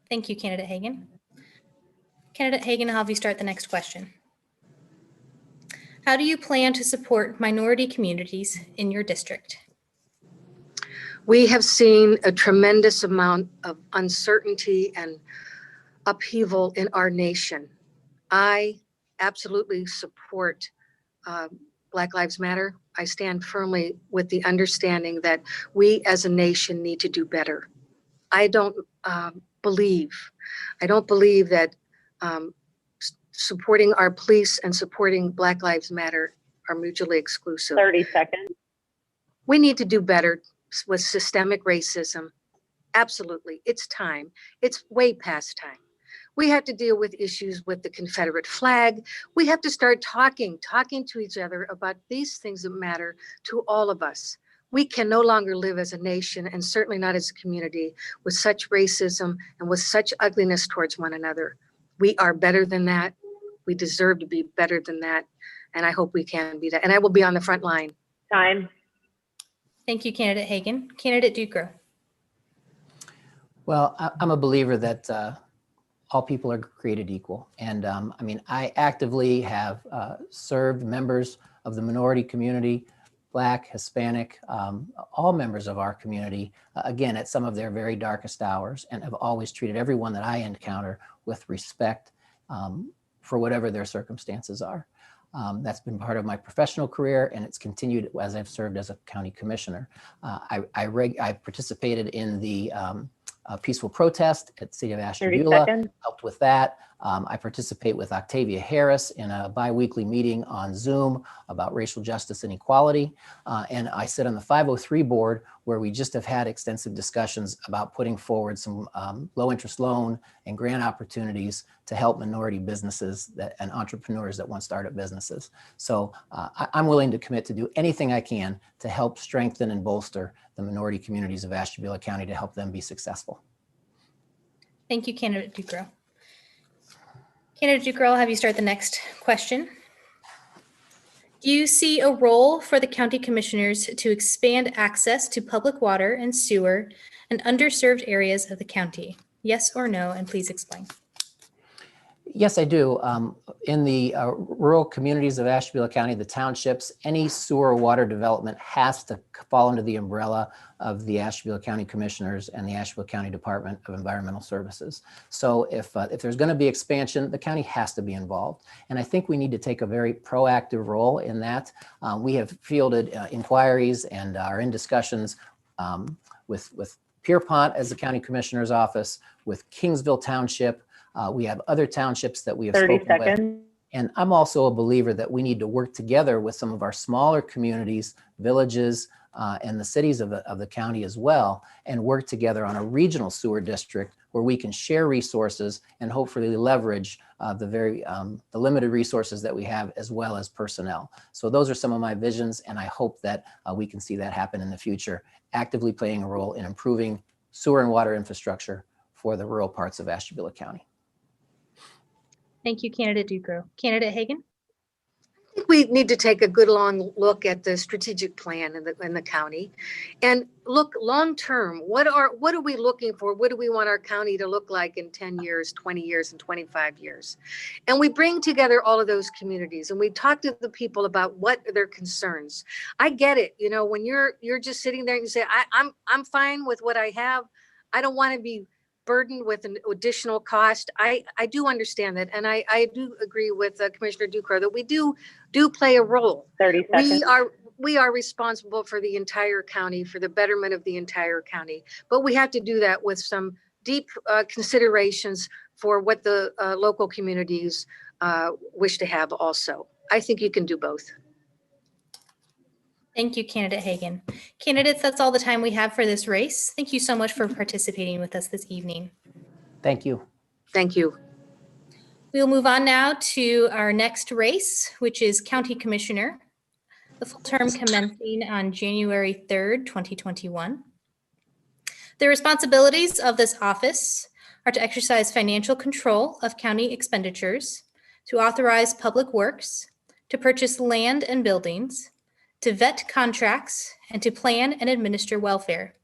Speaker 1: Thank you, Candidate Hagan. Candidate Hagan, I'll have you start the next question. How do you plan to support minority communities in your district?
Speaker 8: We have seen a tremendous amount of uncertainty and upheaval in our nation. I absolutely support Black Lives Matter. I stand firmly with the understanding that we as a nation need to do better. I don't believe that supporting our police and supporting Black Lives Matter are mutually exclusive.
Speaker 6: 30 seconds.
Speaker 8: We need to do better with systemic racism. Absolutely. It's time. It's way past time. We have to deal with issues with the Confederate flag. We have to start talking to each other about these things that matter to all of us. We can no longer live as a nation, and certainly not as a community, with such racism and with such ugliness towards one another. We are better than that. We deserve to be better than that. And I hope we can be that. And I will be on the front line.
Speaker 6: Time.
Speaker 1: Thank you, Candidate Hagan. Candidate Ducro.
Speaker 7: Well, I'm a believer that all people are created equal. And I mean, I actively have served members of the minority community, Black, Hispanic, all members of our community, again, at some of their very darkest hours, and have always treated everyone that I encounter with respect for whatever their circumstances are. That's been part of my professional career, and it's continued as I've served as a county commissioner. I participated in the peaceful protest at the city of Ashtabula, helped with that. I participate with Octavia Harris in a bi-weekly meeting on Zoom about racial justice and equality. And I sit on the 503 board, where we just have had extensive discussions about putting forward some low interest loan and grant opportunities to help minority businesses and entrepreneurs that want startup businesses. So I'm willing to commit to do anything I can to help strengthen and bolster the minority communities of Ashtabula County to help them be successful.
Speaker 1: Thank you, Candidate Ducro. Candidate Ducro, I'll have you start the next question. Do you see a role for the county commissioners to expand access to public water and sewer in underserved areas of the county? Yes or no, and please explain.
Speaker 7: Yes, I do. In the rural communities of Ashtabula County, the townships, any sewer or water development has to fall under the umbrella of the Ashtabula County Commissioners and the Ashtabula County Department of Environmental Services. So if there's going to be expansion, the county has to be involved. And I think we need to take a very proactive role in that. We have fielded inquiries and are in discussions with Pierpont as the County Commissioner's office, with Kingsville Township. We have other townships that we have spoken with And I'm also a believer that we need to work together with some of our smaller communities, villages, and the cities of the county as well, and work together on a regional sewer district where we can share resources and hopefully leverage the limited resources that we have, as well as personnel. So those are some of my visions, and I hope that we can see that happen in the future, actively playing a role in improving sewer and water infrastructure for the rural parts of Ashtabula County.
Speaker 1: Thank you, Candidate Ducro. Candidate Hagan?
Speaker 8: I think we need to take a good long look at the strategic plan in the county and look long term. What are we looking for? What do we want our county to look like in 10 years, 20 years, and 25 years? And we bring together all of those communities and we talk to the people about what are their concerns. I get it. You know, when you're just sitting there and you say, I'm fine with what I have. I don't want to be burdened with an additional cost. I do understand that. And I do agree with Commissioner Ducro that we do play a role.
Speaker 6: 30 seconds.
Speaker 8: We are responsible for the entire county, for the betterment of the entire county. But we have to do that with some deep considerations for what the local communities wish to have also. I think you can do both.
Speaker 1: Thank you, Candidate Hagan. Candidates, that's all the time we have for this race. Thank you so much for participating with us this evening.
Speaker 7: Thank you.
Speaker 8: Thank you.
Speaker 1: We'll move on now to our next race, which is County Commissioner, the full term commencing on January 3rd, 2021. The responsibilities of this office are to exercise financial control of county expenditures, to authorize public works, to purchase land and buildings, to vet contracts, and to plan and administer welfare.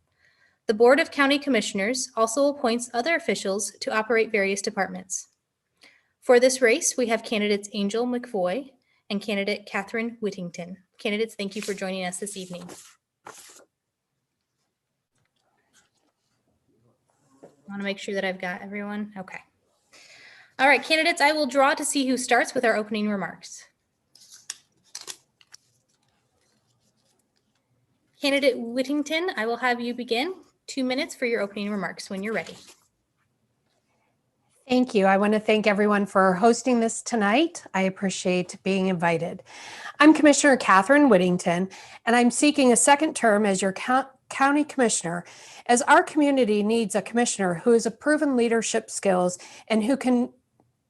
Speaker 1: The Board of County Commissioners also appoints other officials to operate various departments. For this race, we have candidates Angel McVoy and candidate Kathryn Whittington. Candidates, thank you for joining us this evening. I want to make sure that I've got everyone. Okay. All right, candidates, I will draw to see who starts with our opening remarks. Candidate Whittington, I will have you begin. 2 minutes for your opening remarks when you're ready.
Speaker 6: Thank you. I want to thank everyone for hosting this tonight. I appreciate being invited. I'm Commissioner Kathryn Whittington, and I'm seeking a second term as your county commissioner, as our community needs a commissioner who has a proven leadership skills and who can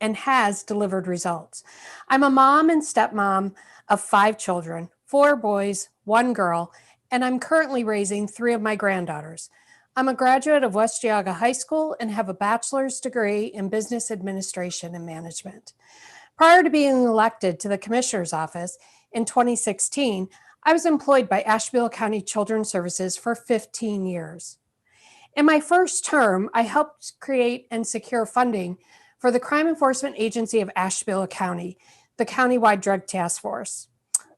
Speaker 6: and has delivered results. I'm a mom and stepmom of 5 children, 4 boys, 1 girl, and I'm currently raising 3 of my granddaughters. I'm a graduate of West Geauga High School and have a bachelor's degree in business administration and management. Prior to being elected to the commissioner's office in 2016, I was employed by Ashtabula County Children's Services for 15 years. In my first term, I helped create and secure funding for the Crime Enforcement Agency of Ashtabula County, the countywide drug task force.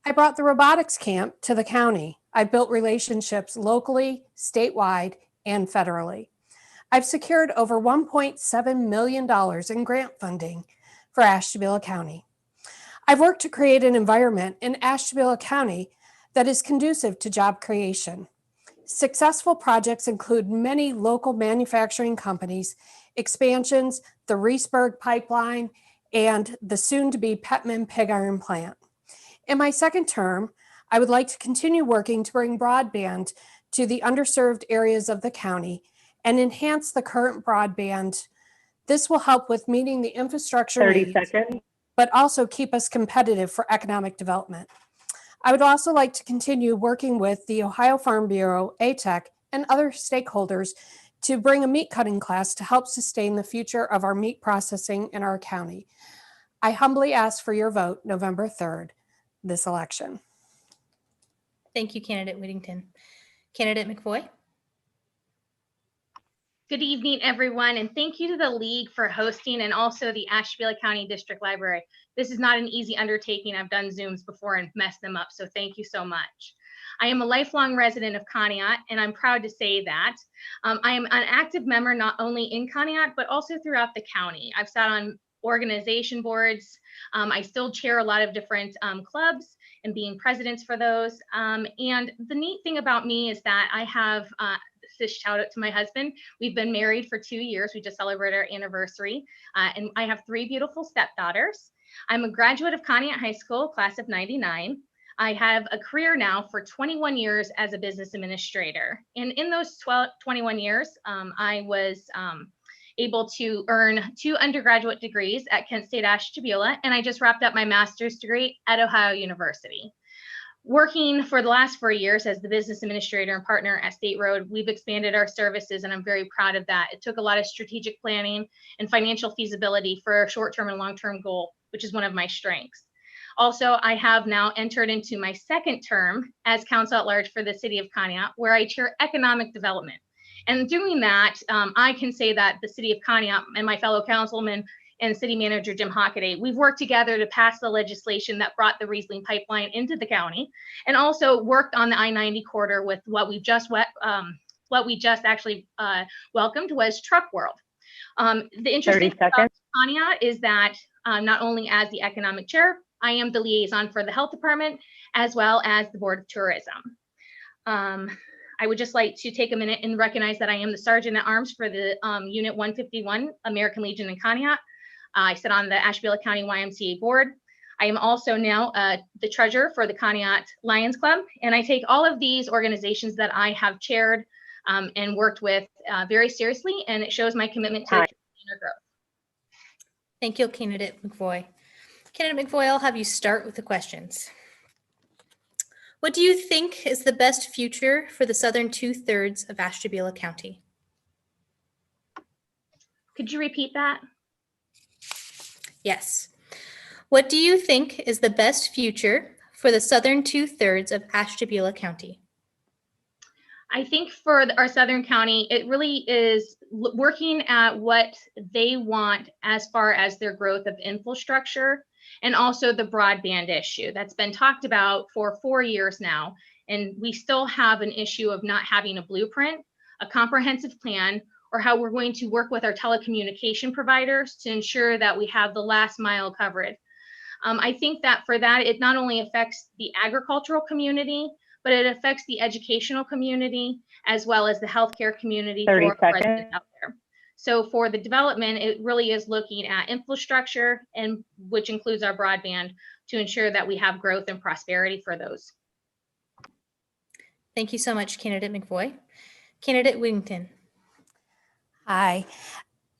Speaker 6: I brought the robotics camp to the county. I built relationships locally, statewide, and federally. I've secured over $1.7 million in grant funding for Ashtabula County. I've worked to create an environment in Ashtabula County that is conducive to job creation. Successful projects include many local manufacturing companies, expansions, the Reesburg pipeline, and the soon-to-be Petman pig iron plant. In my second term, I would like to continue working to bring broadband to the underserved areas of the county and enhance the current broadband. This will help with meeting the infrastructure
Speaker 9: 30
Speaker 6: needs,
Speaker 9: seconds.
Speaker 6: but also keep us competitive for economic development. I would also like to continue working with the Ohio Farm Bureau, ATEC, and other stakeholders to bring a meat cutting class to help sustain the future of our meat processing in our county. I humbly ask for your vote November 3rd, this election.
Speaker 1: Thank you, Candidate Whittington. Candidate McVoy.
Speaker 10: Good evening, everyone, and thank you to the League for hosting and also the Ashtabula County District Library. This is not an easy undertaking. I've done Zooms before and messed them up, so thank you so much. I am a lifelong resident of Conneaut, and I'm proud to say that. I am an active member not only in Conneaut, but also throughout the county. I've sat on organization boards. I still chair a lot of different clubs and being presidents for those. And the neat thing about me is that I have this shout out to my husband. We've been married for 2 years. We just celebrated our anniversary. And I have 3 beautiful stepdaughters. I'm a graduate of Conneaut High School, class of 99. I have a career now for 21 years as a business administrator. And in those 21 years, I was able to earn 2 undergraduate degrees at Kent State Ashtabula, and I just wrapped up my master's degree at Ohio University. Working for the last 4 years as the business administrator and partner at State Road, we've expanded our services, and I'm very proud of that. It took a lot of strategic planning and financial feasibility for a short-term and long-term goal, which is one of my strengths. Also, I have now entered into my second term as council at large for the city of Conneaut, where I chair economic development. And doing that, I can say that the city of Conneaut and my fellow councilman and city manager Jim Hockaday, we've worked together to pass the legislation that brought the Riesling pipeline into the county, and also worked on the I-90 corridor with what we just actually welcomed was Truck World. The interesting thing about Conneaut is that not only as the economic chair, I am the liaison for the health department as well as the board of tourism. I would just like to take a minute and recognize that I am the sergeant at arms for the Unit 151 American Legion in Conneaut. I sit on the Ashtabula County YMCA board. I am also now the treasurer for the Conneaut Lions Club, and I take all of these organizations that I have chaired and worked with very seriously, and it shows my commitment to inner growth.
Speaker 1: Thank you, Candidate McVoy. Candidate McVoy, I'll have you start with the questions. What do you think is the best future for the southern 2/3 of Ashtabula County?
Speaker 10: Could you repeat that?
Speaker 1: Yes. What do you think is the best future for the southern 2/3 of Ashtabula County?
Speaker 10: I think for our southern county, it really is working at what they want as far as their growth of infrastructure and also the broadband issue that's been talked about for 4 years now. And we still have an issue of not having a blueprint, a comprehensive plan, or how we're going to work with our telecommunication providers to ensure that we have the last mile coverage. I think that for that, it not only affects the agricultural community, but it affects the educational community as well as the healthcare community for residents out there. So for the development, it really is looking at infrastructure, and which includes our broadband, to ensure that we have growth and prosperity for those.
Speaker 1: Thank you so much, Candidate McVoy. Candidate Whittington.
Speaker 6: Hi.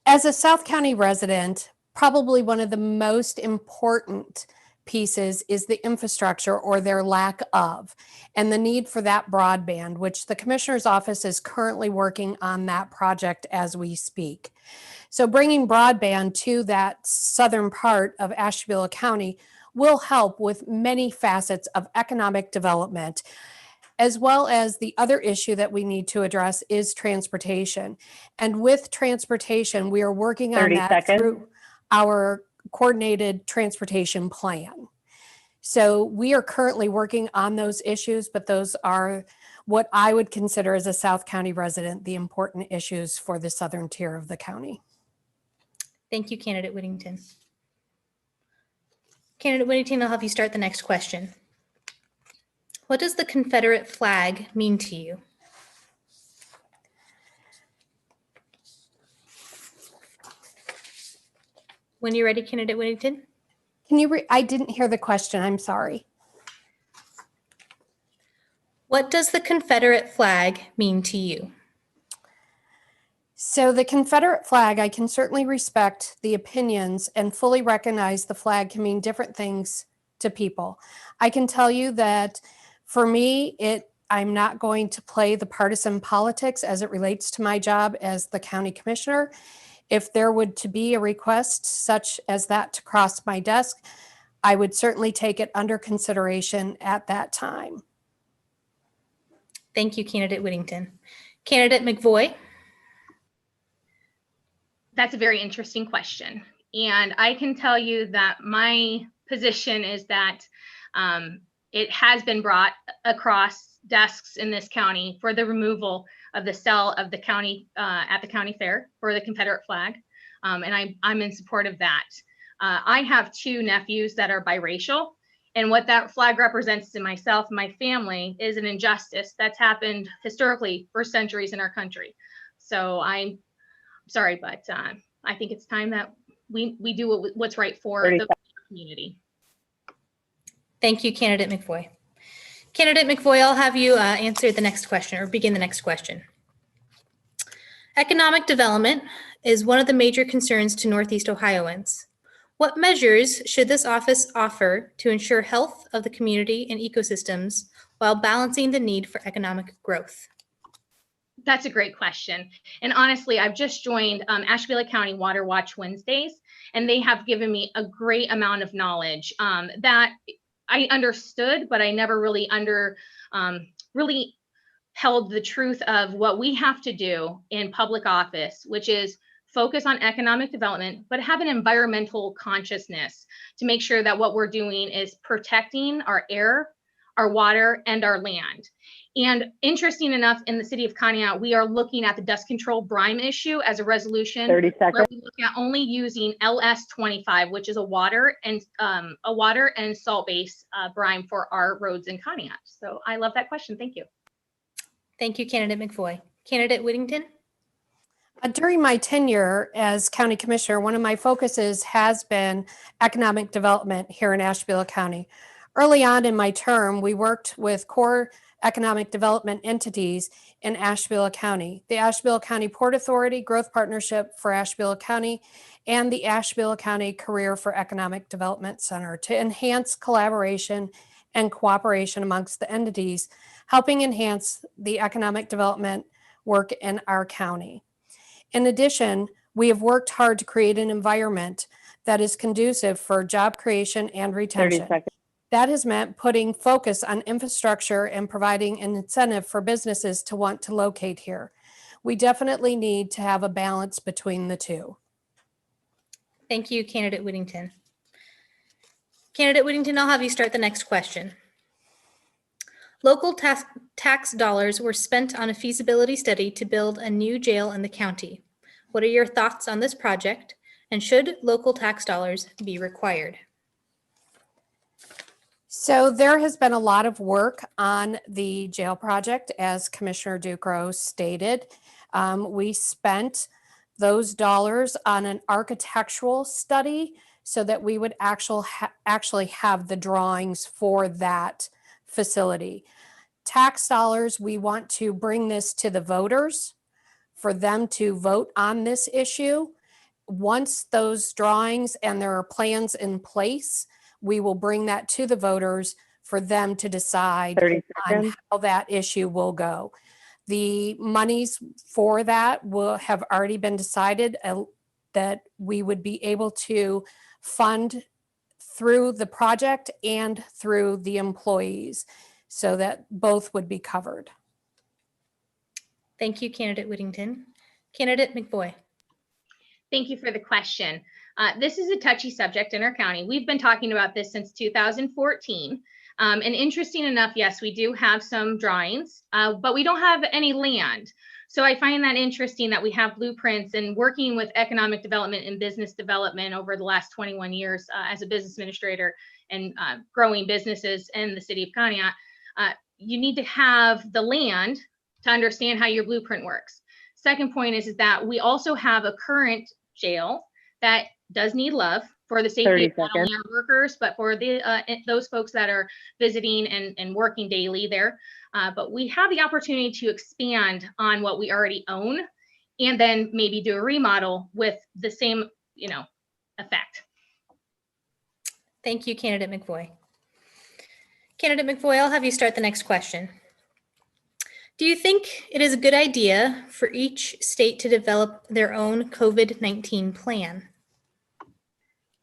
Speaker 6: As a South County resident, probably one of the most important pieces is the infrastructure or their lack of, and the need for that broadband, which the Commissioner's Office is currently working on that project as we speak. So bringing broadband to that southern part of Ashtabula County will help with many facets of economic development, as well as the other issue that we need to address is transportation. And with transportation, we are working on that through our coordinated transportation plan. So we are currently working on those issues, but those are what I would consider as a South County resident, the important issues for the southern tier of the county.
Speaker 1: Thank you, Candidate Whittington. Candidate Whittington, I'll have you start the next question. What does the Confederate flag mean to you? When you're ready, Candidate Whittington.
Speaker 6: Can you I didn't hear the question, I'm sorry.
Speaker 1: What does the Confederate flag mean to you?
Speaker 6: So the Confederate flag, I can certainly respect the opinions and fully recognize the flag can mean different things to people. I can tell you that for me, I'm not going to play the partisan politics as it relates to my job as the county commissioner. If there would to be a request such as that to cross my desk, I would certainly take it under consideration at that time.
Speaker 1: Thank you, Candidate Whittington. Candidate McVoy.
Speaker 10: That's a very interesting question. And I can tell you that my position is that it has been brought across desks in this county for the removal of the sale of the county at the county fair for the Confederate flag. And I'm in support of that. I have 2 nephews that are biracial, and what that flag represents to myself and my family is an injustice that's happened historically for centuries in our country. So I'm sorry, but I think it's time that we do what's right for the community.
Speaker 1: Thank you, Candidate McVoy. Candidate McVoy, I'll have you answer the next question or begin the next question. Economic development is one of the major concerns to Northeast Ohioans. What measures should this office offer to ensure health of the community and ecosystems while balancing the need for economic growth?
Speaker 10: That's a great question. And honestly, I've just joined Ashtabula County Water Watch Wednesdays, and they have given me a great amount of knowledge that I understood, but I never really really held the truth of what we have to do in public office, which is focus on economic development, but have an environmental consciousness to make sure that what we're doing is protecting our air, our water, and our land. And interesting enough, in the city of Conneaut, we are looking at the dust control brine issue as a resolution
Speaker 2: 30 seconds.
Speaker 10: where we look at only using LS25, which is a water and salt-based brine for our roads in Conneaut. So I love that question. Thank you.
Speaker 1: Thank you, Candidate McVoy. Candidate Whittington?
Speaker 6: During my tenure as county commissioner, one of my focuses has been economic development here in Ashtabula County. Early on in my term, we worked with core economic development entities in Ashtabula County, the Ashtabula County Port Authority Growth Partnership for Ashtabula County, and the Ashtabula County Career for Economic Development Center to enhance collaboration and cooperation amongst the entities, helping enhance the economic development work in our county. In addition, we have worked hard to create an environment that is conducive for job creation and retention.
Speaker 2: 30 seconds.
Speaker 6: That has meant putting focus on infrastructure and providing an incentive for businesses to want to locate here. We definitely need to have a balance between the two.
Speaker 1: Thank you, Candidate Whittington. Candidate Whittington, I'll have you start the next question. Local tax dollars were spent on a feasibility study to build a new jail in the county. What are your thoughts on this project, and should local tax dollars be required?
Speaker 6: So there has been a lot of work on the jail project, as Commissioner Ducro stated. We spent those dollars on an architectural study so that we would actually have the drawings for that facility. Tax dollars, we want to bring this to the voters for them to vote on this issue. Once those drawings and there are plans in place, we will bring that to the voters for them to decide on how that issue will go. The monies for that will have already been decided that we would be able to fund through the project and through the employees, so that both would be covered.
Speaker 1: Thank you, Candidate Whittington. Candidate McVoy.
Speaker 10: Thank you for the question. This is a touchy subject in our county. We've been talking about this since 2014. And interesting enough, yes, we do have some drawings, but we don't have any land. So I find that interesting that we have blueprints, and working with economic development and business development over the last 21 years as a business administrator and growing businesses in the city of Conneaut, you need to have the land to understand how your blueprint works. Second point is that we also have a current jail that does need love for the safety of not only our workers, but for the those folks that are visiting and working daily there. But we have the opportunity to expand on what we already own, and then maybe do a remodel with the same, effect.
Speaker 1: Thank you, Candidate McVoy. Candidate McVoy, I'll have you start the next question. Do you think it is a good idea for each state to develop their own COVID-19 plan?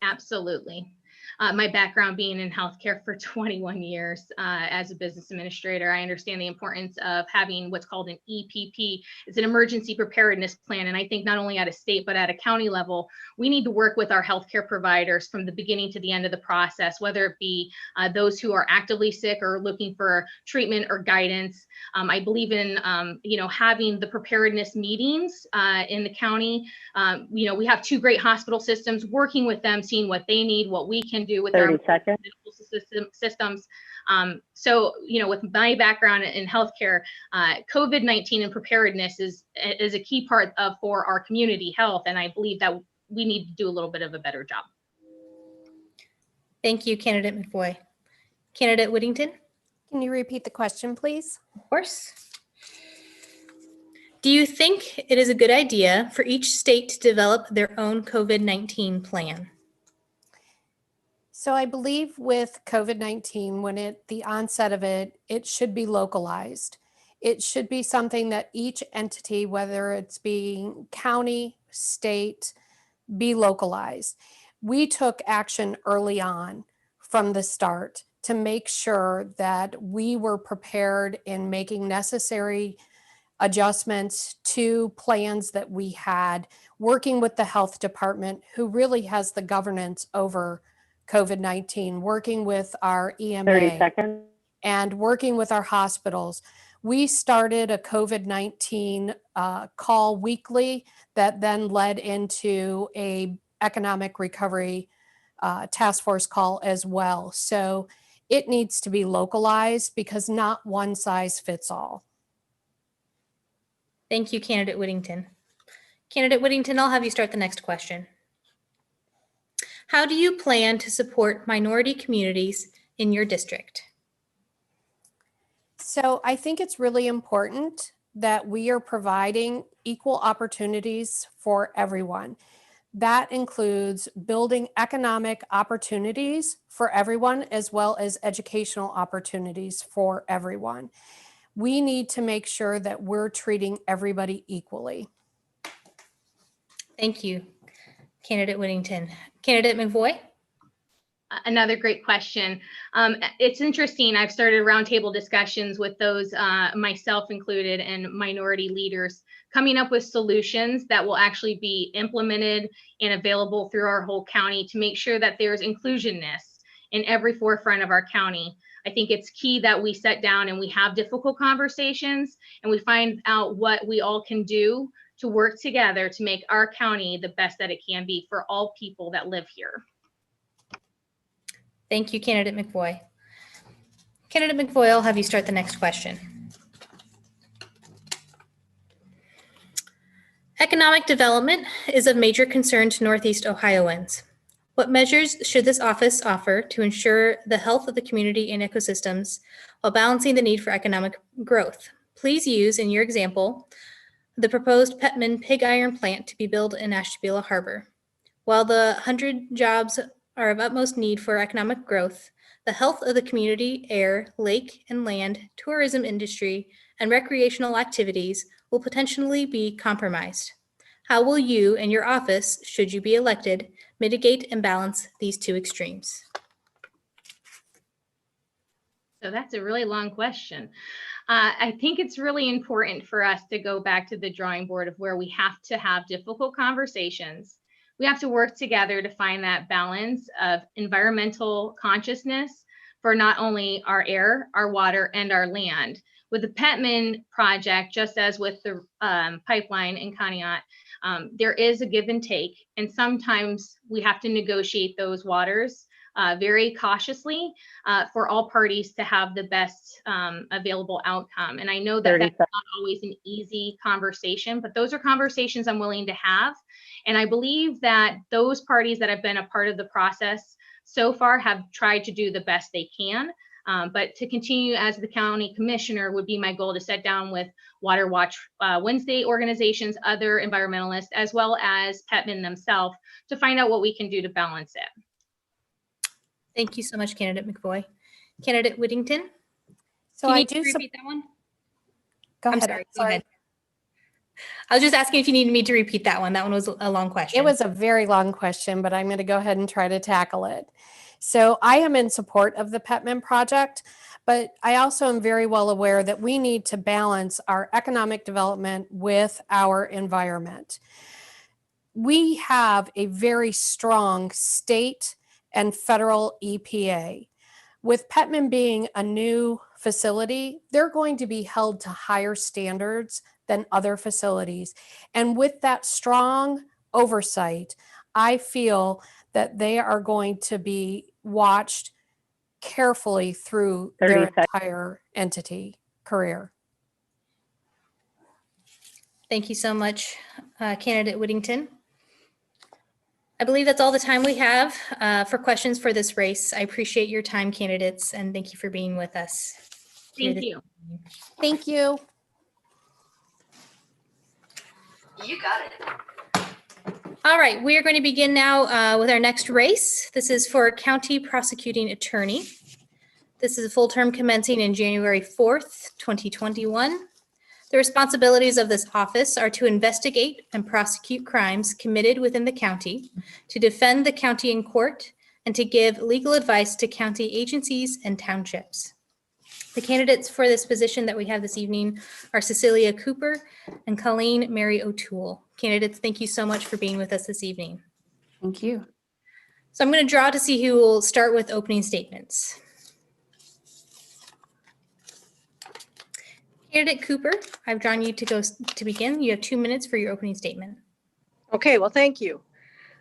Speaker 10: Absolutely. My background being in healthcare for 21 years as a business administrator, I understand the importance of having what's called an EPP. It's an emergency preparedness plan. And I think not only at a state, but at a county level, we need to work with our healthcare providers from the beginning to the end of the process, whether it be those who are actively sick or looking for treatment or guidance. I believe in, having the preparedness meetings in the county. We have two great hospital systems, working with them, seeing what they need, what we can do with our medical systems. So, with my background in healthcare, COVID-19 and preparedness is a key part for our community health. And I believe that we need to do a little bit of a better job.
Speaker 1: Thank you, Candidate McVoy. Candidate Whittington,
Speaker 6: Can you repeat the question, please?
Speaker 1: of course. Do you think it is a good idea for each state to develop their own COVID-19 plan?
Speaker 6: So I believe with COVID-19, when the onset of it, it should be localized. It should be something that each entity, whether it's being county, state, be localized. We took action early on from the start to make sure that we were prepared in making necessary adjustments to plans that we had, working with the health department, who really has the governance over COVID-19, working with our EMA
Speaker 2: 30 seconds.
Speaker 6: and working with our hospitals. We started a COVID-19 call weekly that then led into a economic recovery task force call as well. So it needs to be localized because not one size fits all.
Speaker 1: Thank you, Candidate Whittington. Candidate Whittington, I'll have you start the next question. How do you plan to support minority communities in your district?
Speaker 6: So I think it's really important that we are providing equal opportunities for everyone. That includes building economic opportunities for everyone, as well as educational opportunities for everyone. We need to make sure that we're treating everybody equally.
Speaker 1: Thank you, Candidate Whittington. Candidate McVoy?
Speaker 10: Another great question. It's interesting. I've started roundtable discussions with those, myself included, and minority leaders, coming up with solutions that will actually be implemented and available through our whole county to make sure that there's inclusionness in every forefront of our county. I think it's key that we sit down and we have difficult conversations and we find out what we all can do to work together to make our county the best that it can be for all people that live here.
Speaker 1: Thank you, Candidate McVoy. Candidate McVoy, I'll have you start the next question. Economic development is of major concern to Northeast Ohioans. What measures should this office offer to ensure the health of the community and ecosystems while balancing the need for economic growth? Please use, in your example, the proposed Petman pig iron plant to be built in Ashtabula Harbor. While the 100 jobs are of utmost need for economic growth, the health of the community, air, lake and land, tourism industry, and recreational activities will potentially be compromised. How will you and your office, should you be elected, mitigate and balance these two extremes?
Speaker 10: So that's a really long question. I think it's really important for us to go back to the drawing board of where we have to have difficult conversations. We have to work together to find that balance of environmental consciousness for not only our air, our water, and our land. With the Petman project, just as with the pipeline in Conneaut, there is a give and take, and sometimes we have to negotiate those waters very cautiously for all parties to have the best available outcome. And I know that that's not always an easy conversation, but those are conversations I'm willing to have. And I believe that those parties that have been a part of the process so far have tried to do the best they can. But to continue as the county commissioner would be my goal, to sit down with Water Watch Wednesday organizations, other environmentalists, as well as Petman themselves, to find out what we can do to balance it.
Speaker 1: Thank you so much, Candidate McVoy. Candidate Whittington?
Speaker 6: So
Speaker 1: Do you
Speaker 6: I
Speaker 1: need
Speaker 6: do
Speaker 1: to repeat that one?
Speaker 6: Go
Speaker 1: I'm
Speaker 6: ahead.
Speaker 1: sorry, go ahead. I was just asking if you needed me to repeat that one. That one was a long question.
Speaker 6: It was a very long question, but I'm going to go ahead and try to tackle it. So I am in support of the Petman project, but I also am very well aware that we need to balance our economic development with our environment. We have a very strong state and federal EPA. With Petman being a new facility, they're going to be held to higher standards than other facilities. And with that strong oversight, I feel that they are going to be watched carefully through their entire entity career.
Speaker 1: Thank you so much, Candidate Whittington. I believe that's all the time we have for questions for this race. I appreciate your time, candidates, and thank you for being with us. here
Speaker 10: Thank
Speaker 1: this
Speaker 10: you.
Speaker 1: evening.
Speaker 6: Thank you.
Speaker 8: You got it.
Speaker 1: All right, we are going to begin now with our next race. This is for County Prosecuting Attorney. This is a full term commencing in January 4th, 2021. The responsibilities of this office are to investigate and prosecute crimes committed within the county, to defend the county in court, and to give legal advice to county agencies and townships. The candidates for this position that we have this evening are Cecilia Cooper and Colleen Mary O'Toole. Candidates, thank you so much for being with us this evening.
Speaker 9: Thank you.
Speaker 1: So I'm going to draw to see who will start with opening statements. Candidate Cooper, I've drawn you to begin. You have 2 minutes for your opening statement.
Speaker 11: Okay, well, thank you.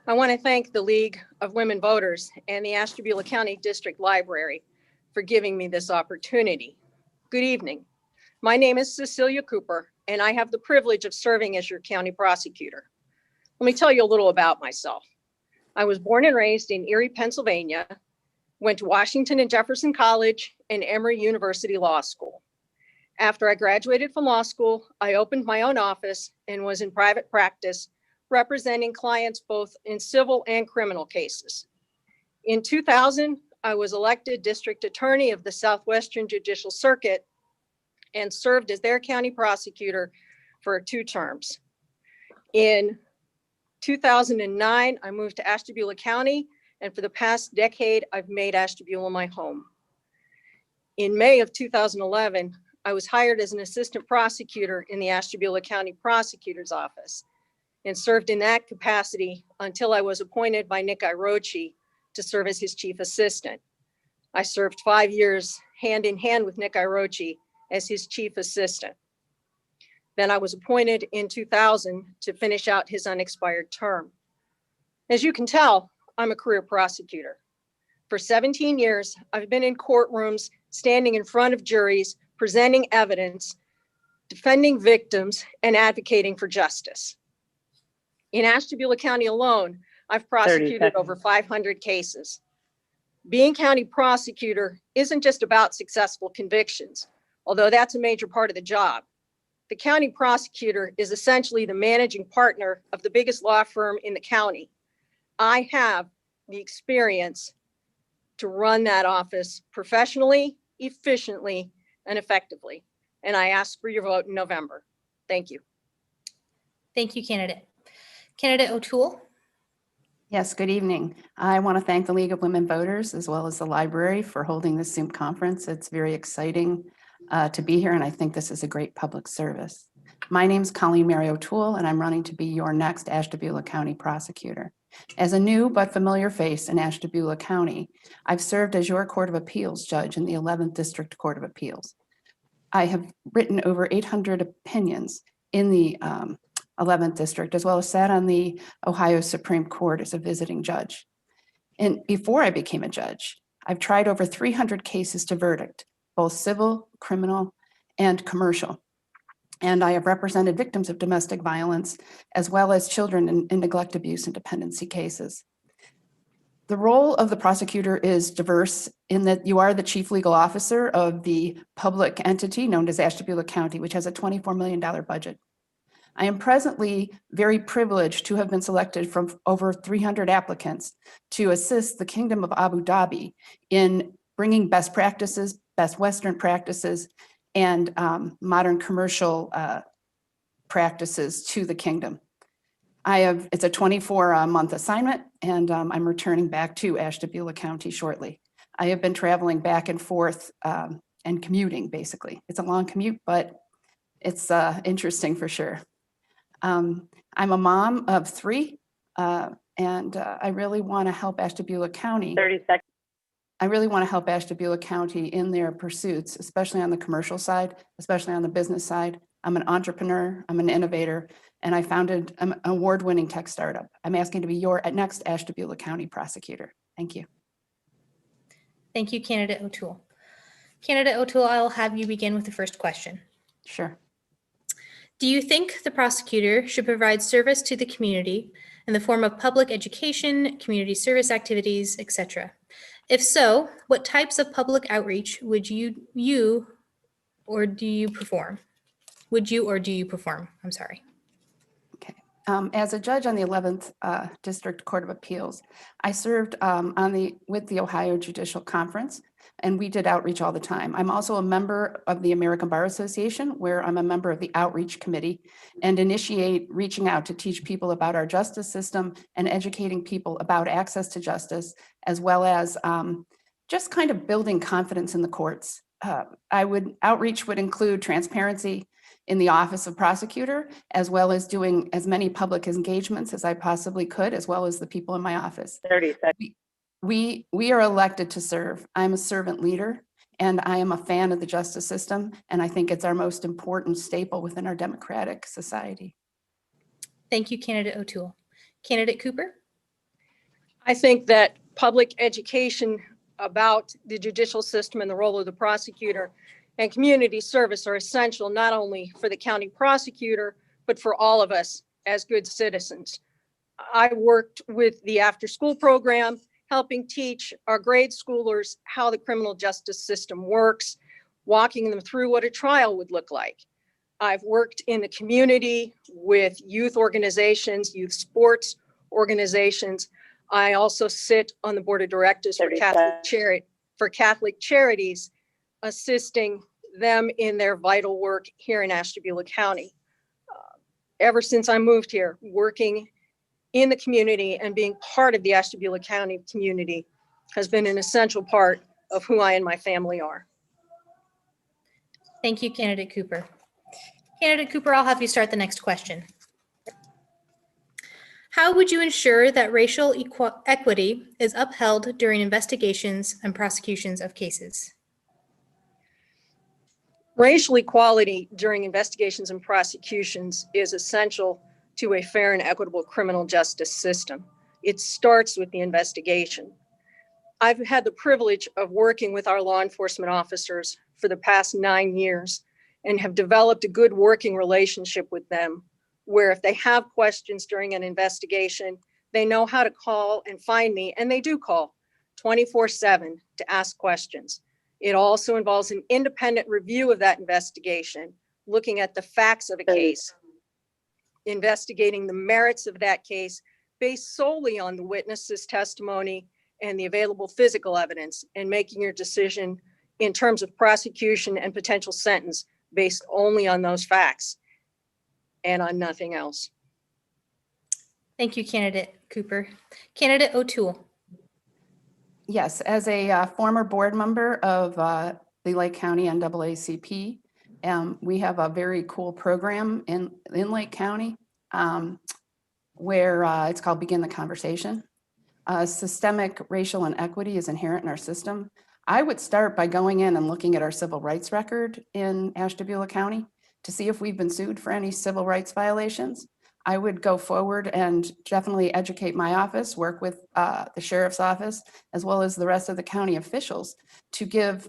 Speaker 11: I want to thank the League of Women Voters and the Ashtabula County District Library for giving me this opportunity. Good evening. My name is Cecilia Cooper, and I have the privilege of serving as your county prosecutor. Let me tell you a little about myself. I was born and raised in Erie, Pennsylvania, went to Washington and Jefferson College and Emory University Law School. After I graduated from law school, I opened my own office and was in private practice, representing clients both in civil and criminal cases. In 2000, I was elected district attorney of the Southwestern Judicial Circuit and served as their county prosecutor for 2 terms. In 2009, I moved to Ashtabula County, and for the past decade, I've made Ashtabula my home. In May of 2011, I was hired as an assistant prosecutor in the Ashtabula County Prosecutor's Office and served in that capacity until I was appointed by Nick Irochi to serve as his chief assistant. I served 5 years hand in hand with Nick Irochi as his chief assistant. Then I was appointed in 2000 to finish out his unexpired term. As you can tell, I'm a career prosecutor. For 17 years, I've been in courtrooms, standing in front of juries, presenting evidence, defending victims, and advocating for justice. In Ashtabula County alone, I've prosecuted over 500 cases. Being county prosecutor isn't just about successful convictions, although that's a major part of the job. The county prosecutor is essentially the managing partner of the biggest law firm in the county. I have the experience to run that office professionally, efficiently, and effectively. And I ask for your vote in November. Thank you.
Speaker 1: Thank you, candidate. Candidate O'Toole.
Speaker 9: Yes, good evening. I want to thank the League of Women Voters as well as the library for holding this Zoom conference. It's very exciting to be here, and I think this is a great public service. My name is Colleen Mary O'Toole, and I'm running to be your next Ashtabula County prosecutor. As a new but familiar face in Ashtabula County, I've served as your Court of Appeals judge in the 11th District Court of Appeals. I have written over 800 opinions in the 11th District, as well as sat on the Ohio Supreme Court as a visiting judge. And before I became a judge, I've tried over 300 cases to verdict, both civil, criminal, and commercial. And I have represented victims of domestic violence, as well as children in neglect, abuse, and dependency cases. The role of the prosecutor is diverse in that you are the chief legal officer of the public entity known as Ashtabula County, which has a $24 million budget. I am presently very privileged to have been selected from over 300 applicants to assist the Kingdom of Abu Dhabi in bringing best practices, best Western practices, and modern commercial practices to the kingdom. It's a 24-month assignment, and I'm returning back to Ashtabula County shortly. I have been traveling back and forth and commuting, basically. It's a long commute, but it's interesting for sure. I'm a mom of 3, and I really want to help Ashtabula County. 30 seconds. I really want to help Ashtabula County in their pursuits, especially on the commercial side, especially on the business side. I'm an entrepreneur, I'm an innovator, and I founded an award-winning tech startup. I'm asking to be your next Ashtabula County prosecutor. Thank you.
Speaker 1: Thank you, Candidate O'Toole. Candidate O'Toole, I'll have you begin with the first question.
Speaker 9: Sure.
Speaker 1: Do you think the prosecutor should provide service to the community in the form of public education, community service activities, etc.? If so, what types of public outreach would you or do you perform? I'm sorry.
Speaker 9: Okay. As a judge on the 11th District Court of Appeals, I served with the Ohio Judicial Conference, and we did outreach all the time. I'm also a member of the American Bar Association, where I'm a member of the Outreach Committee, and initiate reaching out to teach people about our justice system and educating people about access to justice, as well as just kind of building confidence in the courts. Outreach would include transparency in the office of prosecutor, as well as doing as many public engagements as I possibly could, as well as the people in my office.
Speaker 2: 30 seconds.
Speaker 9: We are elected to serve. I'm a servant leader, and I am a fan of the justice system, and I think it's our most important staple within our democratic society.
Speaker 1: Thank you, Candidate O'Toole. Candidate Cooper?
Speaker 11: I think that public education about the judicial system and the role of the prosecutor and community service are essential not only for the county prosecutor, but for all of us as good citizens. I worked with the after-school program, helping teach our grade schoolers how the criminal justice system works, walking them through what a trial would look like. I've worked in the community with youth organizations, youth sports organizations. I also sit on the board of directors for Catholic Charities, assisting them in their vital work here in Ashtabula County. Ever since I moved here, working in the community and being part of the Ashtabula County community has been an essential part of who I and my family are.
Speaker 1: Thank you, Candidate Cooper. Candidate Cooper, I'll have you start the next question. How would you ensure that racial equity is upheld during investigations and prosecutions of cases?
Speaker 11: Racial equality during investigations and prosecutions is essential to a fair and equitable criminal justice system. It starts with the investigation. I've had the privilege of working with our law enforcement officers for the past 9 years and have developed a good working relationship with them, where if they have questions during an investigation, they know how to call and find me, and they do call 24/7 to ask questions. It also involves an independent review of that investigation, looking at the facts of a case, investigating the merits of that case based solely on the witness's testimony and the available physical evidence, and making your decision in terms of prosecution and potential sentence based only on those facts and on nothing else.
Speaker 1: Thank you, Candidate Cooper. Candidate O'Toole.
Speaker 9: Yes, as a former board member of the Lake County NAACP, we have a very cool program in Lake County where it's called Begin the Conversation. Systemic racial inequity is inherent in our system. I would start by going in and looking at our civil rights record in Ashtabula County to see if we've been sued for any civil rights violations. I would go forward and definitely educate my office, work with the sheriff's office, as well as the rest of the county officials to give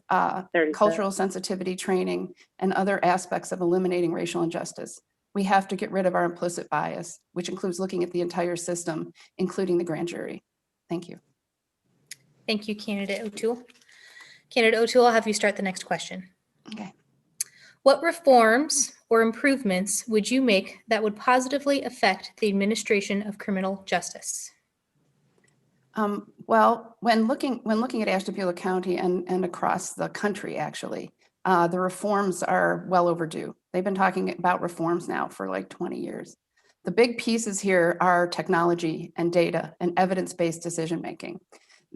Speaker 9: cultural sensitivity training and other aspects of eliminating racial injustice. We have to get rid of our implicit bias, which includes looking at the entire system, including the grand jury. Thank you.
Speaker 1: Thank you, Candidate O'Toole. Candidate O'Toole, I'll have you start the next question.
Speaker 9: Okay.
Speaker 1: What reforms or improvements would you make that would positively affect the administration of criminal justice?
Speaker 9: Well, when looking at Ashtabula County and across the country, actually, the reforms are well overdue. They've been talking about reforms now for like 20 years. The big pieces here are technology and data and evidence-based decision-making.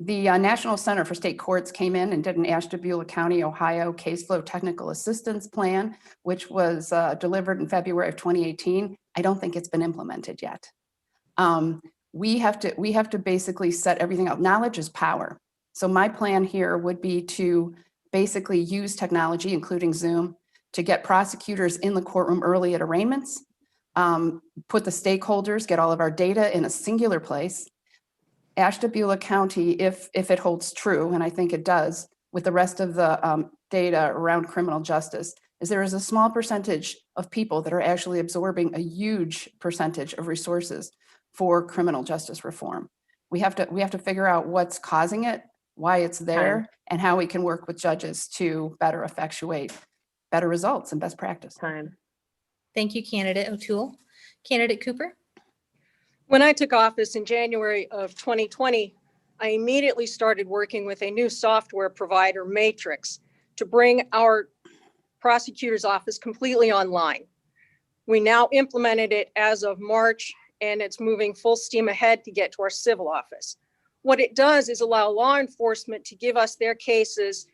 Speaker 9: The National Center for State Courts came in and did an Ashtabula County, Ohio caseflow technical assistance plan, which was delivered in February of 2018. I don't think it's been implemented yet. We have to basically set everything up. Knowledge is power. So my plan here would be to basically use technology, including Zoom, to get prosecutors in the courtroom early at arraignments, put the stakeholders, get all of our data in a singular place. Ashtabula County, if it holds true, and I think it does, with the rest of the data around criminal justice, is there is a small percentage of people that are actually absorbing a huge percentage of resources for criminal justice reform. We have to figure out what's causing it, why it's there, and how we can work with judges to better effectuate better results and best practice.
Speaker 1: Thank you, Candidate O'Toole. Candidate Cooper?
Speaker 11: When I took office in January of 2020, I immediately started working with a new software provider, Matrix, to bring our prosecutor's office completely online. We now implemented it as of March, and it's moving full steam ahead to get to our civil office. What it does is allow law enforcement to give us their cases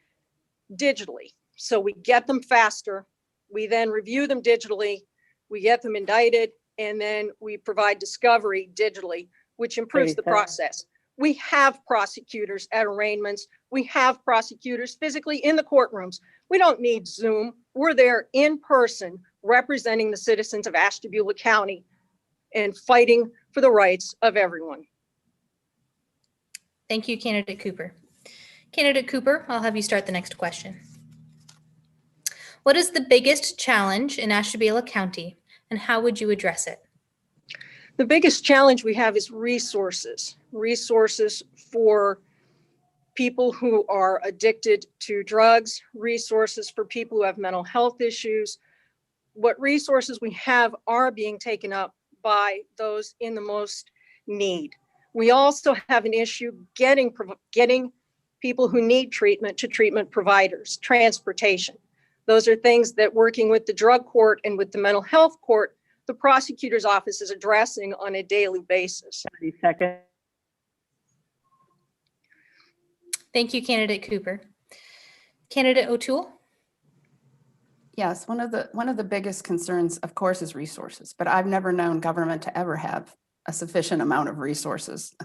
Speaker 11: digitally. So we get them faster, we then review them digitally, we get them indicted, and then we provide discovery digitally, which improves the process. We have prosecutors at arraignments. We have prosecutors physically in the courtrooms. We don't need Zoom. We're there in person representing the citizens of Ashtabula County and fighting for the rights of everyone.
Speaker 1: Thank you, Candidate Cooper. Candidate Cooper, I'll have you start the next question. What is the biggest challenge in Ashtabula County, and how would you address it?
Speaker 11: The biggest challenge we have is resources for people who are addicted to drugs, resources for people who have mental health issues. What resources we have are being taken up by those in the most need. We also have an issue getting people who need treatment to treatment providers, transportation. Those are things that working with the drug court and with the mental health court, the prosecutor's office is addressing on a daily basis.
Speaker 2: 30 seconds.
Speaker 1: Thank you, Candidate Cooper. Candidate O'Toole?
Speaker 9: Yes, one of the biggest concerns, of course, is resources, but I've never known government to ever have a sufficient amount of resources.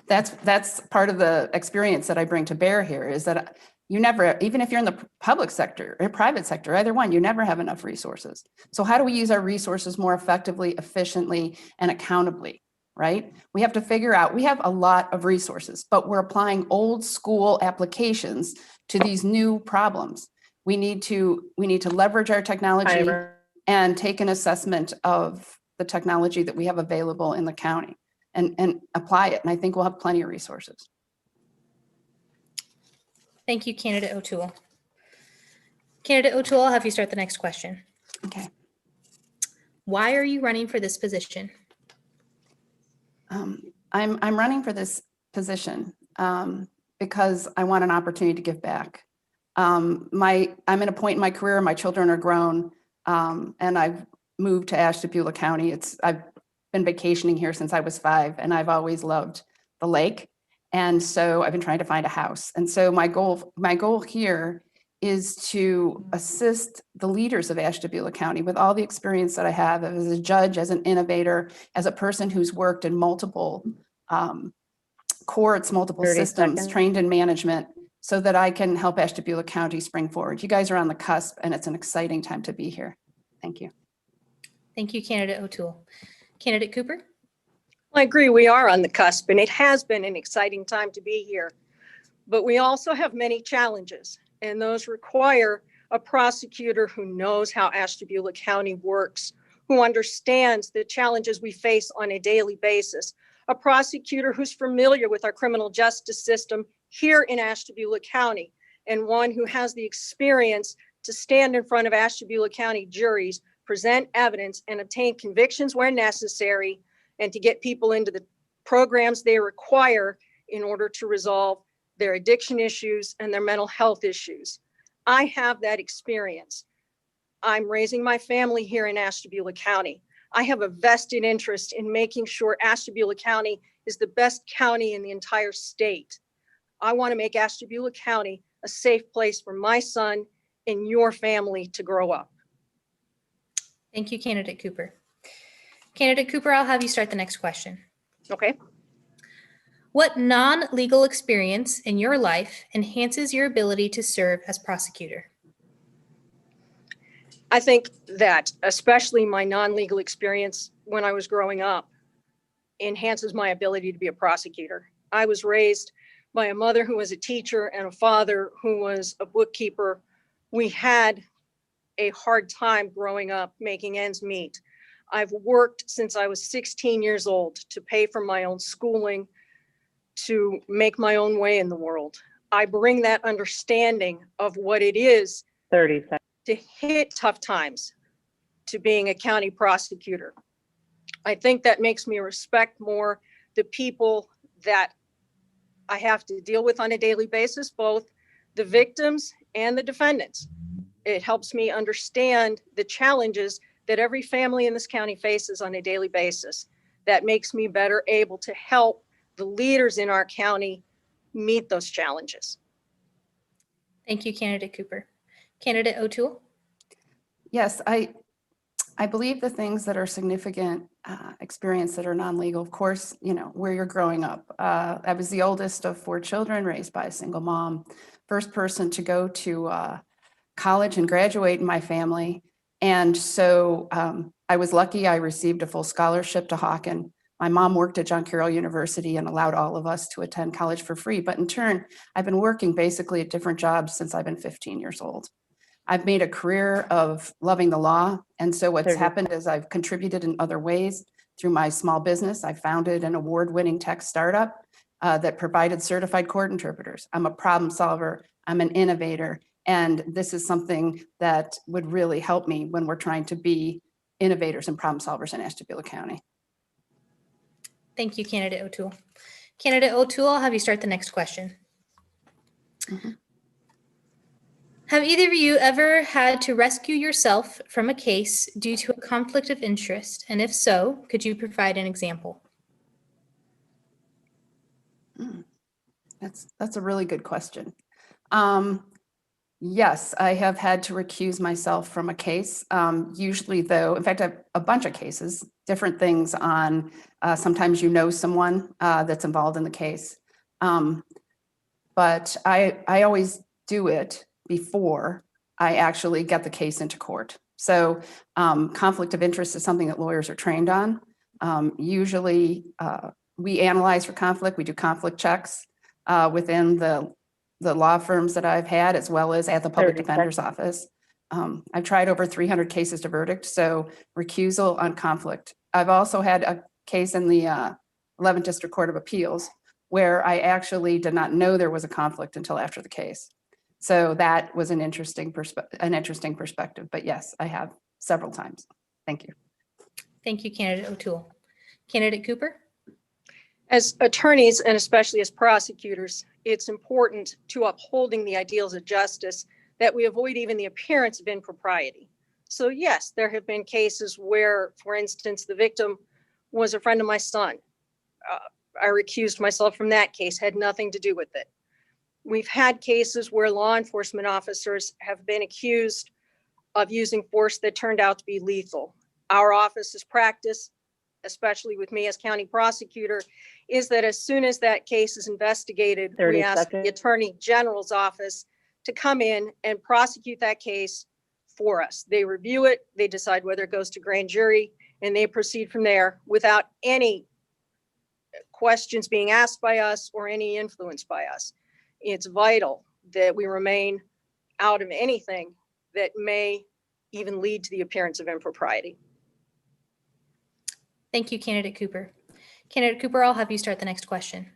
Speaker 9: That's part of the experience that I bring to bear here, is that you never, even if you're in the public sector or private sector, either one, you never have enough resources. So how do we use our resources more effectively, efficiently, and accountably, right? We have to figure out, we have a lot of resources, but we're applying old school applications to these new problems. We need to leverage our technology and take an assessment of the technology that we have available in the county and apply it. And I think we'll have plenty of resources.
Speaker 1: Thank you, Candidate O'Toole. Candidate O'Toole, I'll have you start the next question.
Speaker 9: Okay.
Speaker 1: Why are you running for this position?
Speaker 9: I'm running for this position because I want an opportunity to give back. I'm at a point in my career, my children are grown, and I've moved to Ashtabula County. I've been vacationing here since I was 5, and I've always loved the lake. And so I've been trying to find a house. And so my goal here is to assist the leaders of Ashtabula County with all the experience that I have as a judge, as an innovator, as a person who's worked in multiple courts, multiple systems, trained in management, so that I can help Ashtabula County spring forward. You guys are on the cusp, and it's an exciting time to be here. Thank you.
Speaker 1: Thank you, Candidate O'Toole. Candidate Cooper?
Speaker 11: I agree, we are on the cusp, and it has been an exciting time to be here. But we also have many challenges, and those require a prosecutor who knows how Ashtabula County works, who understands the challenges we face on a daily basis, a prosecutor who's familiar with our criminal justice system here in Ashtabula County, and one who has the experience to stand in front of Ashtabula County juries, present evidence, and obtain convictions where necessary, and to get people into the programs they require in order to resolve their addiction issues and their mental health issues. I have that experience. I'm raising my family here in Ashtabula County. I have a vested interest in making sure Ashtabula County is the best county in the entire state. I want to make Ashtabula County a safe place for my son and your family to grow up.
Speaker 1: Thank you, Candidate Cooper. Candidate Cooper, I'll have you start the next question.
Speaker 11: Okay.
Speaker 1: What non-legal experience in your life enhances your ability to serve as prosecutor?
Speaker 11: I think that especially my non-legal experience when I was growing up enhances my ability to be a prosecutor. I was raised by a mother who was a teacher and a father who was a bookkeeper. We had a hard time growing up making ends meet. I've worked since I was 16 years old to pay for my own schooling, to make my own way in the world. I bring that understanding of what it is
Speaker 12: 30 seconds.
Speaker 11: to hit tough times to being a county prosecutor. I think that makes me respect more the people that I have to deal with on a daily basis, both the victims and the defendants. It helps me understand the challenges that every family in this county faces on a daily basis. That makes me better able to help the leaders in our county meet those challenges.
Speaker 1: Thank you, Candidate Cooper. Candidate O'Toole?
Speaker 9: Yes, I believe the things that are significant experience that are non-legal, of course, you know, where you're growing up. I was the oldest of 4 children raised by a single mom, first person to go to college and graduate in my family. And so I was lucky I received a full scholarship to Hawken. My mom worked at John Carroll University and allowed all of us to attend college for free. But in turn, I've been working basically at different jobs since I've been 15 years old. I've made a career of loving the law. And so what's happened is I've contributed in other ways through my small business. I founded an award-winning tech startup that provided certified court interpreters. I'm a problem solver. I'm an innovator. And this is something that would really help me when we're trying to be innovators and problem solvers in Ashtabula County.
Speaker 1: Thank you, Candidate O'Toole. Candidate O'Toole, I'll have you start the next question. Have either of you ever had to rescue yourself from a case due to a conflict of interest? And if so, could you provide an example?
Speaker 9: That's a really good question. Yes, I have had to recuse myself from a case. Usually though, in fact, I have a bunch of cases, different things on, sometimes you know someone that's involved in the case. But I always do it before I actually get the case into court. So conflict of interest is something that lawyers are trained on. Usually we analyze for conflict, we do conflict checks within the law firms that I've had, as well as at the public defender's office. I've tried over 300 cases to verdict, so recusal on conflict. I've also had a case in the 11th District Court of Appeals where I actually did not know there was a conflict until after the case. So that was an interesting perspective, but yes, I have several times. Thank you.
Speaker 1: Thank you, Candidate O'Toole. Candidate Cooper?
Speaker 11: As attorneys, and especially as prosecutors, it's important to upholding the ideals of justice that we avoid even the appearance of impropriety. So yes, there have been cases where, for instance, the victim was a friend of my son. I recused myself from that case, had nothing to do with it. We've had cases where law enforcement officers have been accused of using force that turned out to be lethal. Our office's practice, especially with me as county prosecutor, is that as soon as that case is investigated, we ask the Attorney General's office to come in and prosecute that case for us. They review it, they decide whether it goes to grand jury, and they proceed from there without any questions being asked by us or any influence by us. It's vital that we remain out of anything that may even lead to the appearance of impropriety.
Speaker 1: Thank you, Candidate Cooper. Candidate Cooper, I'll have you start the next question.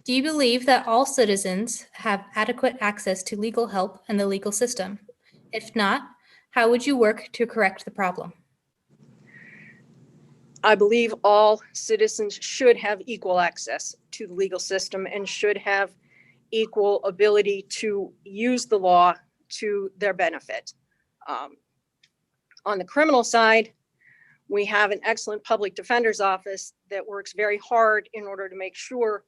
Speaker 1: Do you believe that all citizens have adequate access to legal help in the legal system? If not, how would you work to correct the problem?
Speaker 11: I believe all citizens should have equal access to the legal system and should have equal ability to use the law to their benefit. On the criminal side, we have an excellent public defender's office that works very hard in order to make sure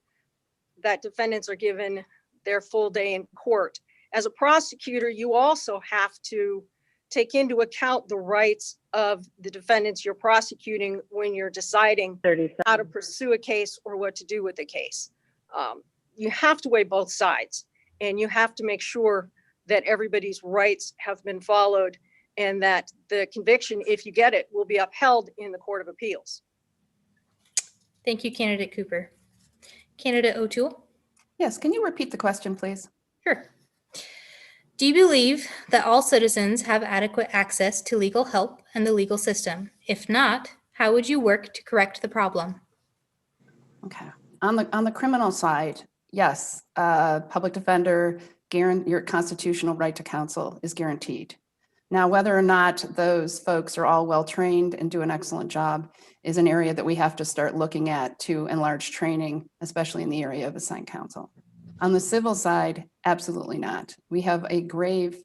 Speaker 11: that defendants are given their full day in court. As a prosecutor, you also have to take into account the rights of the defendants you're prosecuting when you're deciding how to pursue a case or what to do with the case. You have to weigh both sides, and you have to make sure that everybody's rights have been followed and that the conviction, if you get it, will be upheld in the Court of Appeals.
Speaker 1: Thank you, Candidate Cooper. Candidate O'Toole?
Speaker 9: Yes, can you repeat the question, please?
Speaker 1: Sure. Do you believe that all citizens have adequate access to legal help in the legal system? If not, how would you work to correct the problem?
Speaker 9: Okay. On the criminal side, yes, public defender, your constitutional right to counsel is guaranteed. Now, whether or not those folks are all well-trained and do an excellent job is an area that we have to start looking at to enlarge training, especially in the area of assigned counsel. On the civil side, absolutely not. We have a grave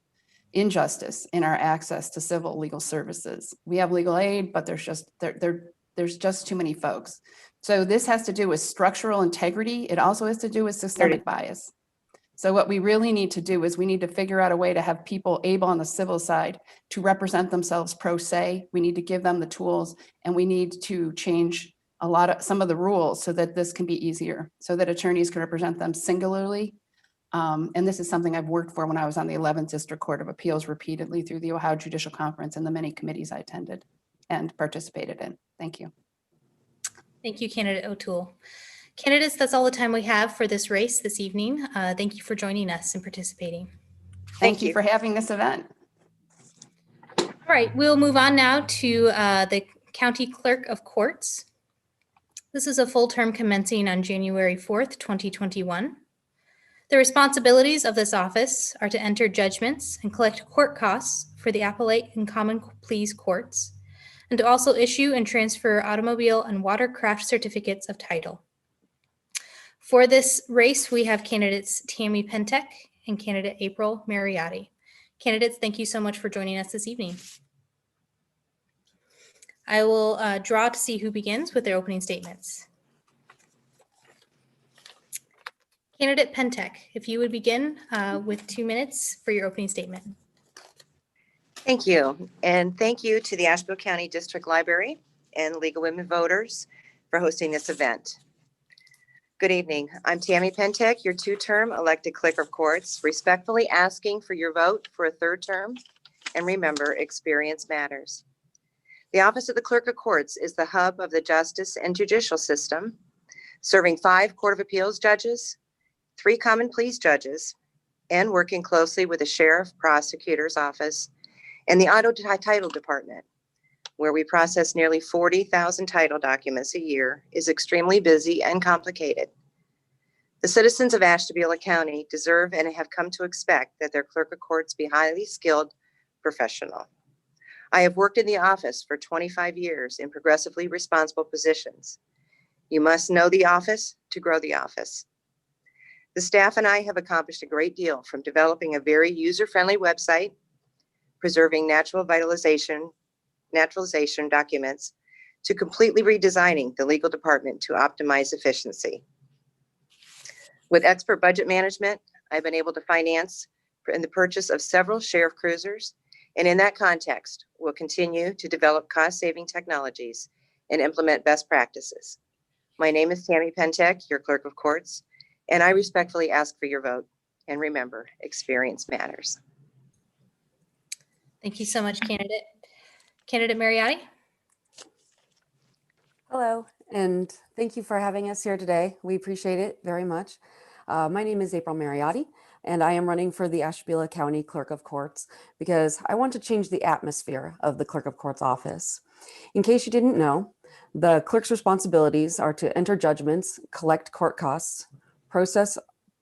Speaker 9: injustice in our access to civil legal services. We have legal aid, but there's just too many folks. So this has to do with structural integrity. It also has to do with systemic bias. So what we really need to do is we need to figure out a way to have people able on the civil side to represent themselves pro se. We need to give them the tools, and we need to change some of the rules so that this can be easier, so that attorneys can represent them singularly. And this is something I've worked for when I was on the 11th District Court of Appeals repeatedly through the Ohio Judicial Conference and the many committees I attended and participated in. Thank you.
Speaker 1: Thank you, Candidate O'Toole. Candidates, that's all the time we have for this race this evening. Thank you for joining us and participating.
Speaker 9: Thank you for having this event.
Speaker 1: All right, we'll move on now to the County Clerk of Courts. This is a full term commencing on January 4th, 2021. The responsibilities of this office are to enter judgments and collect court costs for the appellate and common pleas courts, and to also issue and transfer automobile and watercraft certificates of title. For this race, we have candidates Tammy Pentek and candidate April Mariotti. Candidates, thank you so much for joining us this evening. I will draw to see who begins with their opening statements. Candidate Pentek, if you would begin with 2 minutes for your opening statement.
Speaker 12: Thank you. And thank you to the Ashtabula County District Library and League of Women Voters for hosting this event. Good evening. I'm Tammy Pentek, your 2-term elected Clerk of Courts, respectfully asking for your vote for a 3rd term. And remember, experience matters. The Office of the Clerk of Courts is the hub of the justice and judicial system, serving 5 Court of Appeals judges, 3 common pleas judges, and working closely with the Sheriff Prosecutor's Office and the Auto Title Department, where we process nearly 40,000 title documents a year, is extremely busy and complicated. The citizens of Ashtabula County deserve and have come to expect that their clerk of courts be highly skilled professional. I have worked in the office for 25 years in progressively responsible positions. You must know the office to grow the office. The staff and I have accomplished a great deal, from developing a very user-friendly website, preserving naturalization documents, to completely redesigning the legal department to optimize efficiency. With expert budget management, I've been able to finance in the purchase of several sheriff cruisers, and in that context, we'll continue to develop cost-saving technologies and implement best practices. My name is Tammy Pentek, your Clerk of Courts, and I respectfully ask for your vote. And remember, experience matters.
Speaker 1: Thank you so much, candidate. Candidate Mariotti.
Speaker 13: Hello, and thank you for having us here today. We appreciate it very much. My name is April Mariotti, and I am running for the Ashtabula County Clerk of Courts because I want to change the atmosphere of the Clerk of Courts office. In case you didn't know, the clerk's responsibilities are to enter judgments, collect court costs, process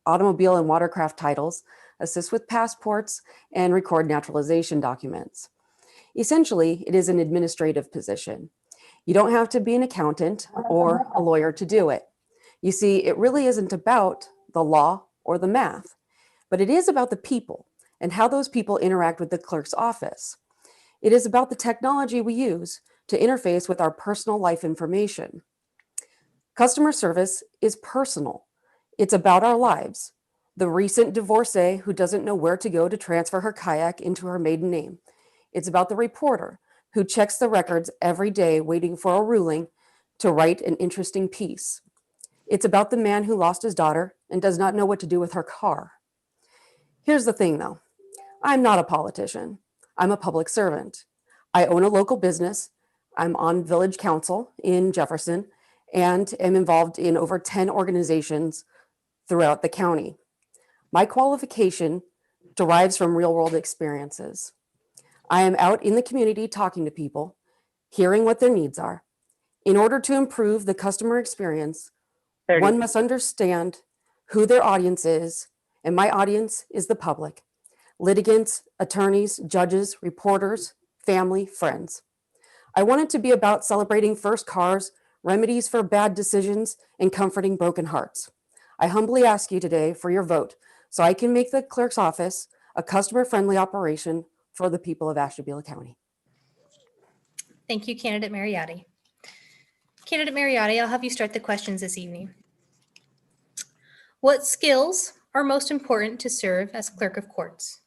Speaker 13: automobile and watercraft titles, assist with passports, and record naturalization documents. Essentially, it is an administrative position. You don't have to be an accountant or a lawyer to do it. You see, it really isn't about the law or the math, but it is about the people and how those people interact with the clerk's office. It is about the technology we use to interface with our personal life information. Customer service is personal. It's about our lives. The recent divorcee who doesn't know where to go to transfer her kayak into her maiden name. It's about the reporter who checks the records every day waiting for a ruling to write an interesting piece. It's about the man who lost his daughter and does not know what to do with her car. Here's the thing though, I'm not a politician. I'm a public servant. I own a local business. I'm on village council in Jefferson and am involved in over 10 organizations throughout the county. My qualification derives from real world experiences. I am out in the community talking to people, hearing what their needs are. In order to improve the customer experience, one must understand who their audience is, and my audience is the public: litigants, attorneys, judges, reporters, family, friends. I want it to be about celebrating first cars, remedies for bad decisions, and comforting broken hearts. I humbly ask you today for your vote so I can make the clerk's office a customer-friendly operation for the people of Ashtabula County.
Speaker 1: Thank you, Candidate Mariotti. Candidate Mariotti, I'll have you start the questions this evening. What skills are most important to serve as clerk of courts?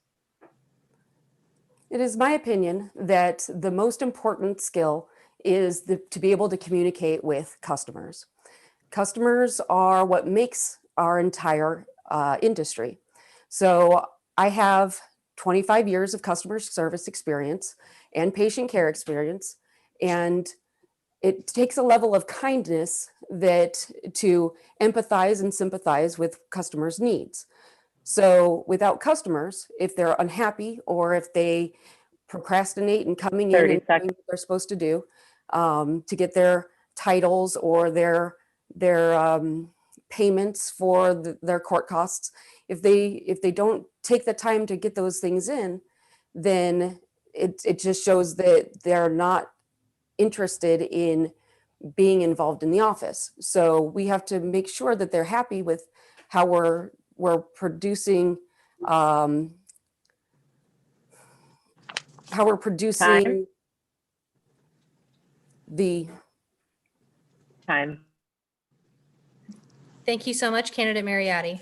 Speaker 13: It is my opinion that the most important skill is to be able to communicate with customers. Customers are what makes our entire industry. So I have 25 years of customer service experience and patient care experience, and it takes a level of kindness to empathize and sympathize with customers' needs. So without customers, if they're unhappy or if they procrastinate in coming in and doing what they're supposed to do to get their titles or their payments for their court costs, if they don't take the time to get those things in, then it just shows that they're not interested in being involved in the office. So we have to make sure that they're happy with how we're producing the
Speaker 14: time.
Speaker 1: Thank you so much, Candidate Mariotti.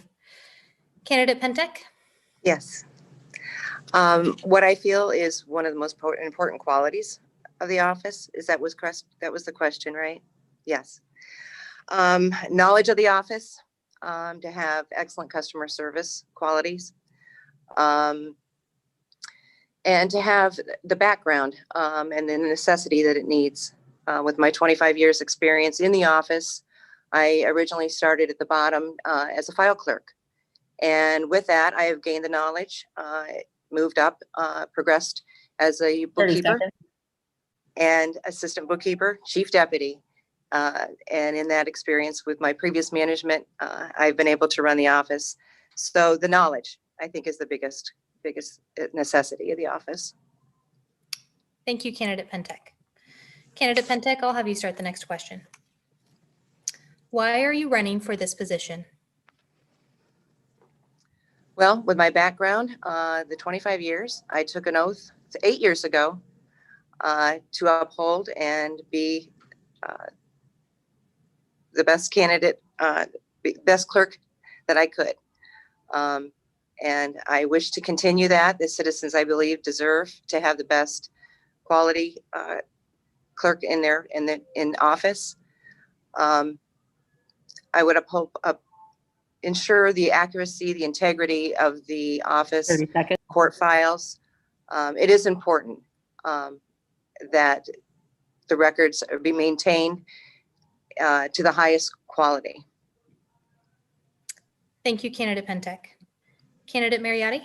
Speaker 1: Candidate Pentek?
Speaker 12: Yes. What I feel is one of the most important qualities of the office is that was the question, right? Yes. Knowledge of the office, to have excellent customer service qualities, and to have the background and the necessity that it needs. With my 25 years experience in the office, I originally started at the bottom as a file clerk. And with that, I have gained the knowledge, moved up, progressed as a bookkeeper and assistant bookkeeper, chief deputy. And in that experience with my previous management, I've been able to run the office. So the knowledge, I think, is the biggest necessity of the office.
Speaker 1: Thank you, Candidate Pentek. Candidate Pentek, I'll have you start the next question. Why are you running for this position?
Speaker 12: Well, with my background, the 25 years, I took an oath 8 years ago to uphold and be the best candidate, best clerk that I could. And I wish to continue that. The citizens, I believe, deserve to have the best quality clerk in office. I would ensure the accuracy, the integrity of the office court files. It is important that the records be maintained to the highest quality.
Speaker 1: Thank you, Candidate Pentek. Candidate Mariotti?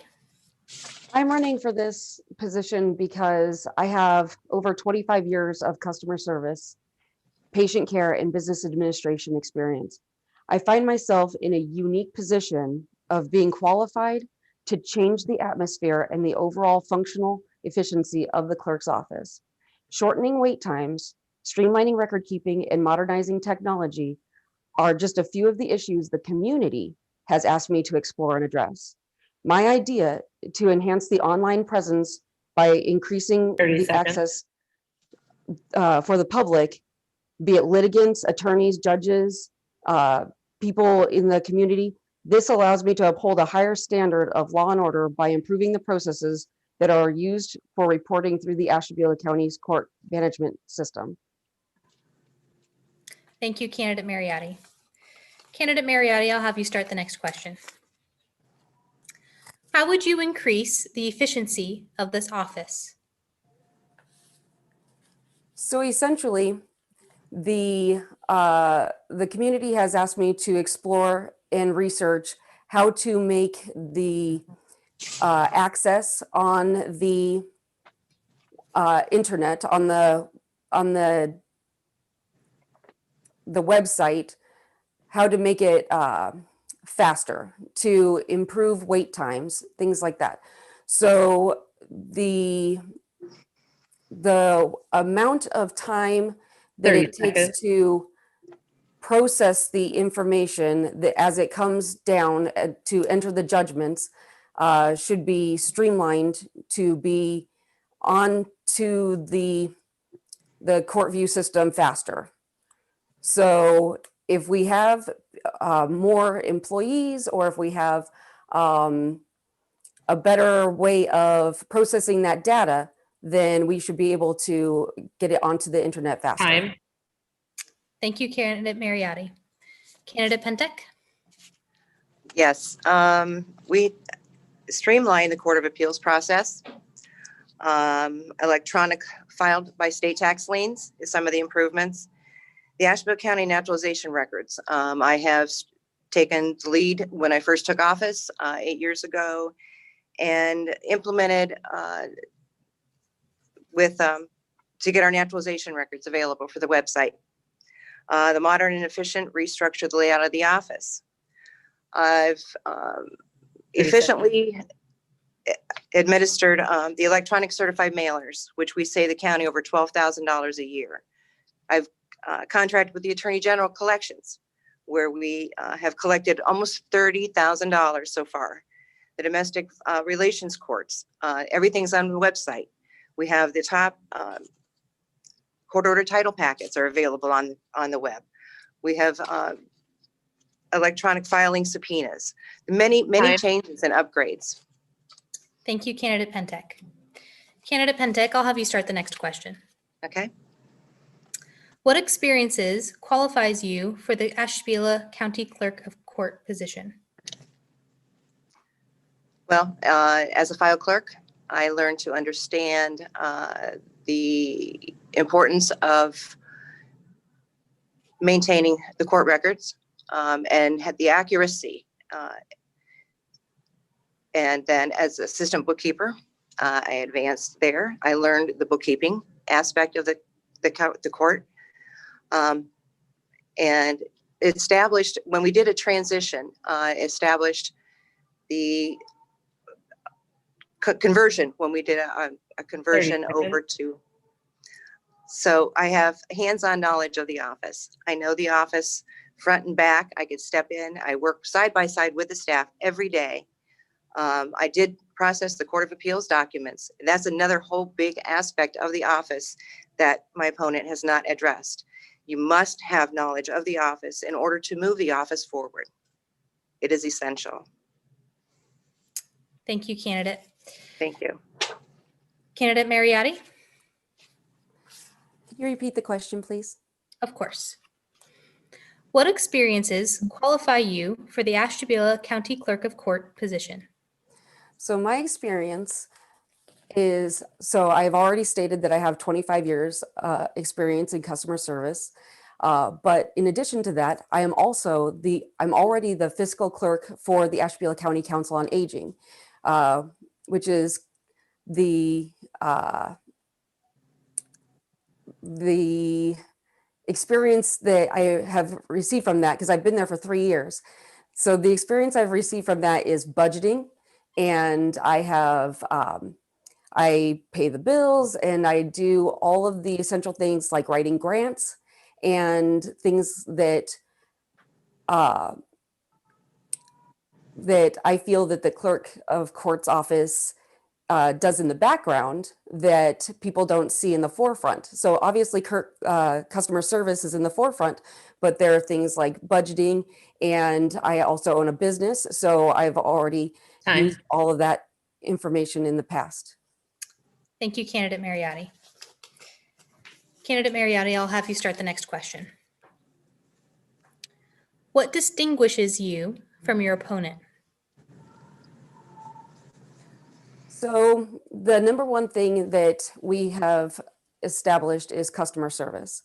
Speaker 13: I'm running for this position because I have over 25 years of customer service, patient care, and business administration experience. I find myself in a unique position of being qualified to change the atmosphere and the overall functional efficiency of the clerk's office. Shortening wait times, streamlining record keeping, and modernizing technology are just a few of the issues the community has asked me to explore and address. My idea to enhance the online presence by increasing the access for the public, be it litigants, attorneys, judges, people in the community, this allows me to uphold a higher standard of law and order by improving the processes that are used for reporting through the Ashtabula County's court management system.
Speaker 1: Thank you, Candidate Mariotti. Candidate Mariotti, I'll have you start the next question. How would you increase the efficiency of this office?
Speaker 13: So essentially, the community has asked me to explore and research how to make the access on the internet, on the website how to make it faster, to improve wait times, things like that. So the amount of time that
Speaker 14: 30
Speaker 13: it takes
Speaker 14: seconds.
Speaker 13: to process the information that as it comes down to enter the judgments should be streamlined to be on to the court view system faster. So if we have more employees, or if we have a better way of processing that data, then we should be able to get it onto the internet faster.
Speaker 14: Time.
Speaker 1: Thank you, Candidate Mariotti. Candidate Pentek?
Speaker 12: Yes, we streamlined the Court of Appeals process. Electronic filed by state tax liens is some of the improvements. The Ashtabula County naturalization records. I have taken the lead when I first took office 8 years ago, and implemented to get our naturalization records available for the website. The modern and efficient restructure the layout of the office. I've efficiently administered the electronic certified mailers, which we save the county over $12,000 a year. I've contracted with the Attorney General Collections, where we have collected almost $30,000 so far. The domestic relations courts, everything's on the website. We have the top court order title packets are available on the web. We have electronic filing subpoenas, many changes and upgrades.
Speaker 1: Thank you, Candidate Pentek. Candidate Pentek, I'll have you start the next question.
Speaker 12: Okay.
Speaker 1: What experiences qualifies you for the Ashtabula County Clerk of Court position?
Speaker 12: Well, as a file clerk, I learned to understand the importance of maintaining the court records and had the accuracy. And then as assistant bookkeeper, I advanced there. I learned the bookkeeping aspect of the court. And established, when we did a transition, established the conversion, when we did a conversion over to. So I have hands-on knowledge of the office. I know the office front and back. I could step in. I work side by side with the staff every day. I did process the Court of Appeals documents. That's another whole big aspect of the office that my opponent has not addressed. You must have knowledge of the office in order to move the office forward. It is essential.
Speaker 1: Thank you, candidate.
Speaker 12: Thank you.
Speaker 1: Candidate Mariotti?
Speaker 13: Can you repeat the question, please?
Speaker 1: Of course. What experiences qualify you for the Ashtabula County Clerk of Court position?
Speaker 13: So my experience is, so I've already stated that I have 25 years experience in customer service. But in addition to that, I'm already the fiscal clerk for the Ashtabula County Council on Aging, which is the experience that I have received from that, because I've been there for 3 years. So the experience I've received from that is budgeting, and I pay the bills, and I do all of the essential things like writing grants and things that that I feel that the clerk of court's office does in the background that people don't see in the forefront. So obviously customer service is in the forefront, but there are things like budgeting, and I also own a business. So I've already used all of that information in the past.
Speaker 1: Thank you, Candidate Mariotti. Candidate Mariotti, I'll have you start the next question. What distinguishes you from your opponent?
Speaker 13: So the number one thing that we have established is customer service.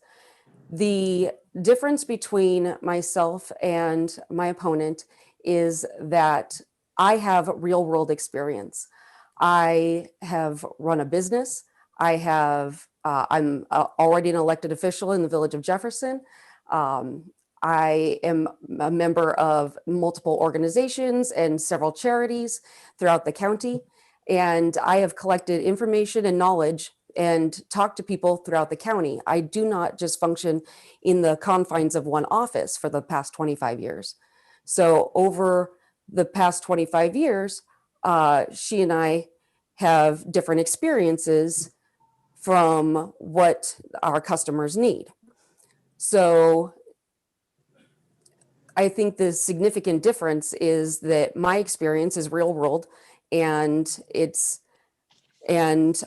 Speaker 13: The difference between myself and my opponent is that I have real world experience. I have run a business. I have I'm already an elected official in the village of Jefferson. I am a member of multiple organizations and several charities throughout the county. And I have collected information and knowledge and talked to people throughout the county. I do not just function in the confines of one office for the past 25 years. So over the past 25 years, she and I have different experiences from what our customers need. So I think the significant difference is that my experience is real world, and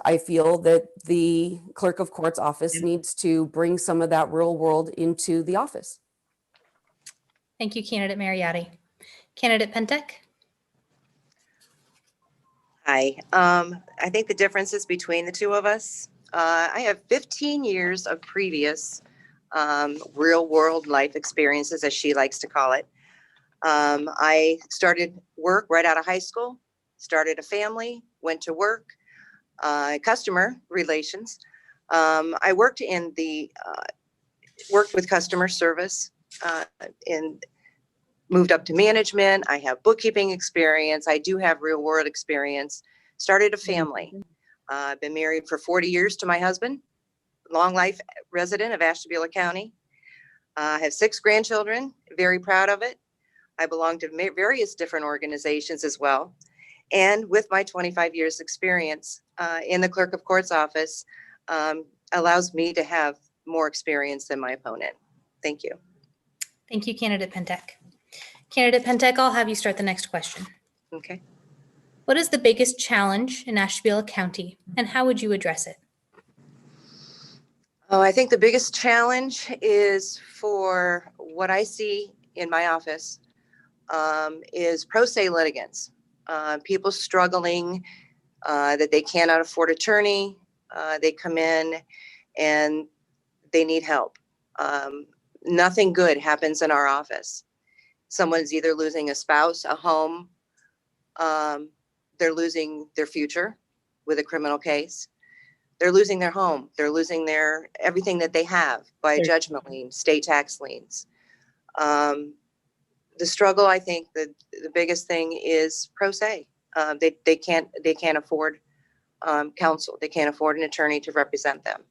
Speaker 13: I feel that the clerk of court's office needs to bring some of that real world into the office.
Speaker 1: Thank you, Candidate Mariotti. Candidate Pentek?
Speaker 12: Hi. I think the differences between the two of us, I have 15 years of previous real world life experiences, as she likes to call it. I started work right out of high school, started a family, went to work, customer relations. I worked in the worked with customer service and moved up to management. I have bookkeeping experience. I do have real world experience. Started a family. I've been married for 40 years to my husband, long life resident of Ashtabula County. I have 6 grandchildren, very proud of it. I belong to various different organizations as well. And with my 25 years experience in the clerk of court's office, allows me to have more experience than my opponent. Thank you.
Speaker 1: Thank you, Candidate Pentek. Candidate Pentek, I'll have you start the next question.
Speaker 12: Okay.
Speaker 1: What is the biggest challenge in Ashtabula County, and how would you address it?
Speaker 12: Oh, I think the biggest challenge is, for what I see in my office, is pro se litigants, people struggling, that they cannot afford attorney. They come in and they need help. Nothing good happens in our office. Someone's either losing a spouse, a home, they're losing their future with a criminal case. They're losing their home. They're losing their everything that they have by a judgment lien, state tax liens. The struggle, I think, the biggest thing is pro se. They can't afford counsel. They can't afford an attorney to represent them.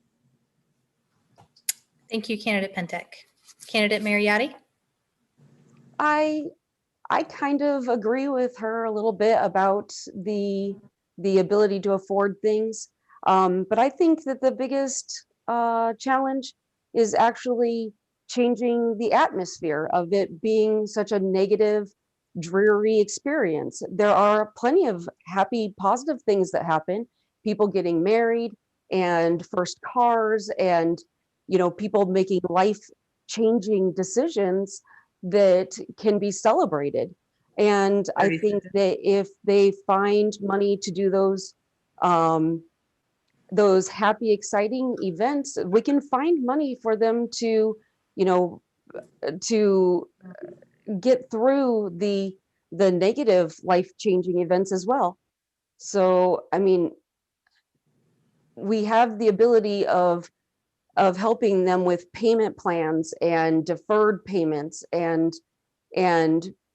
Speaker 1: Thank you, Candidate Pentek. Candidate Mariotti?
Speaker 13: I kind of agree with her a little bit about the ability to afford things. But I think that the biggest challenge is actually changing the atmosphere of it being such a negative, dreary experience. There are plenty of happy, positive things that happen. People getting married and first cars and, people making life-changing decisions that can be celebrated. And I think that if they find money to do those happy, exciting events, we can find money for them to, to get through the negative life-changing events as well. So, I mean, we have the ability of helping them with payment plans and deferred payments and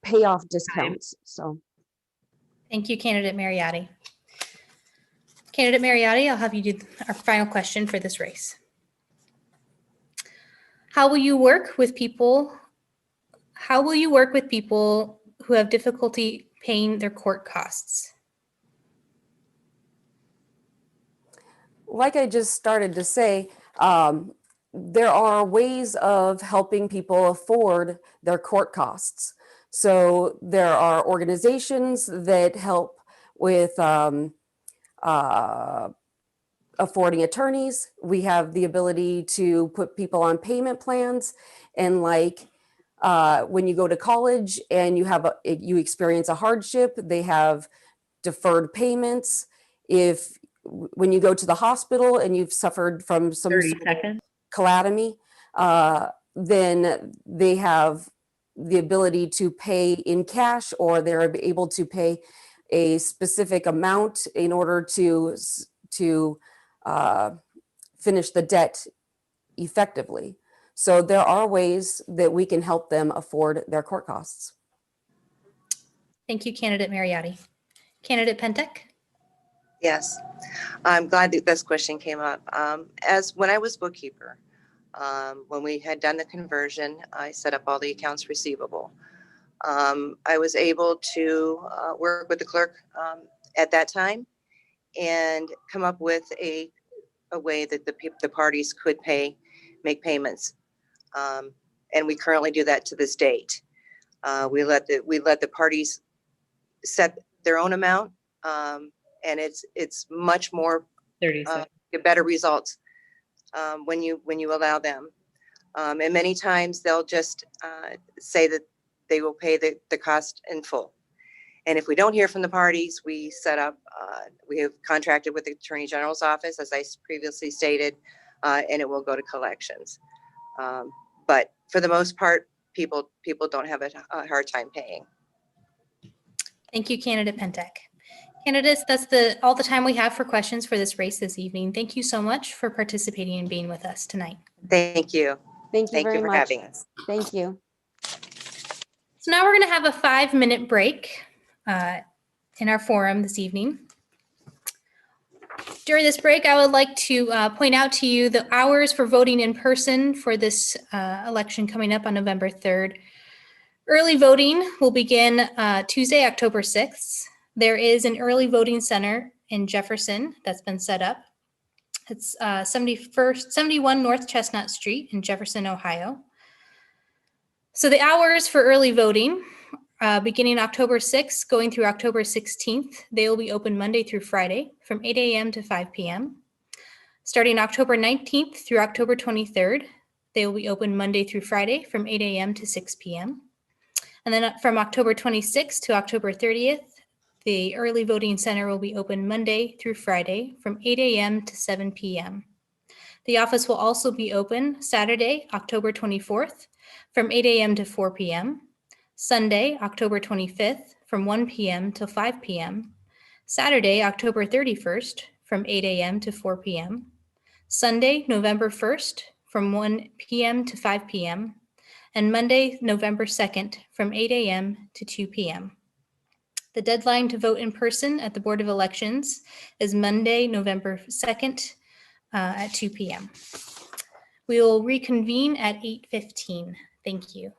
Speaker 13: payoff discounts. So
Speaker 1: Thank you, Candidate Mariotti. Candidate Mariotti, I'll have you do our final question for this race. How will you work with people who have difficulty paying their court costs?
Speaker 13: like I just started to say, there are ways of helping people afford their court costs. So there are organizations that help with affording attorneys. We have the ability to put people on payment plans, and when you go to college and you experience a hardship, they have deferred payments. When you go to the hospital and you've suffered from some
Speaker 14: 30 seconds.
Speaker 13: calamity, then they have the ability to pay in cash, or they're able to pay a specific amount in order to finish the debt effectively. So there are ways that we can help them afford their court costs.
Speaker 1: Thank you, Candidate Mariotti. Candidate Pentek?
Speaker 12: Yes, I'm glad that this question came up. As when I was bookkeeper, when we had done the conversion, I set up all the accounts receivable. I was able to work with the clerk at that time and come up with a way that the parties could make payments. And we currently do that to this date. We let the parties set their own amount, and it's much more
Speaker 14: 30 seconds.
Speaker 12: better results when you allow them. And many times they'll just say that they will pay the cost in full. And if we don't hear from the parties, we set up, we have contracted with the Attorney General's office, as I previously stated, and it will go to collections. But for the most part, people don't have a hard time paying.
Speaker 1: Thank you, Candidate Pentek. Candidates, that's all the time we have for questions for this race this evening. Thank you so much for participating and being with us tonight.
Speaker 12: Thank you.
Speaker 13: Thank you very
Speaker 12: for
Speaker 13: much.
Speaker 12: having us.
Speaker 13: Thank you.
Speaker 1: So now we're going to have a 5-minute break in our forum this evening. During this break, I would like to point out to you the hours for voting in person for this election coming up on November 3rd. Early voting will begin Tuesday, October 6th. There is an early voting center in Jefferson that's been set up. It's 71 North Chestnut Street in Jefferson, Ohio. So the hours for early voting, beginning October 6th, going through October 16th, they will be open Monday through Friday from 8 a.m. to 5 p.m. Starting October 19th through October 23rd, they will be open Monday through Friday from 8 a.m. to 6 p.m. And then from October 26th to October 30th, the early voting center will be open Monday through Friday from 8 a.m. to 7 p.m. The office will also be open Saturday, October 24th from 8 a.m. to 4 p.m., Sunday, October 25th from 1 p.m. to 5 p.m., Saturday, October 31st from 8 a.m. to 4 p.m., Sunday, November 1st from 1 p.m. to 5 p.m., and Monday, November 2nd from 8 a.m. to 2 p.m. The deadline to vote in person at the Board of Elections is Monday, November 2nd at 2 p.m. We will reconvene at 8:15. Thank you.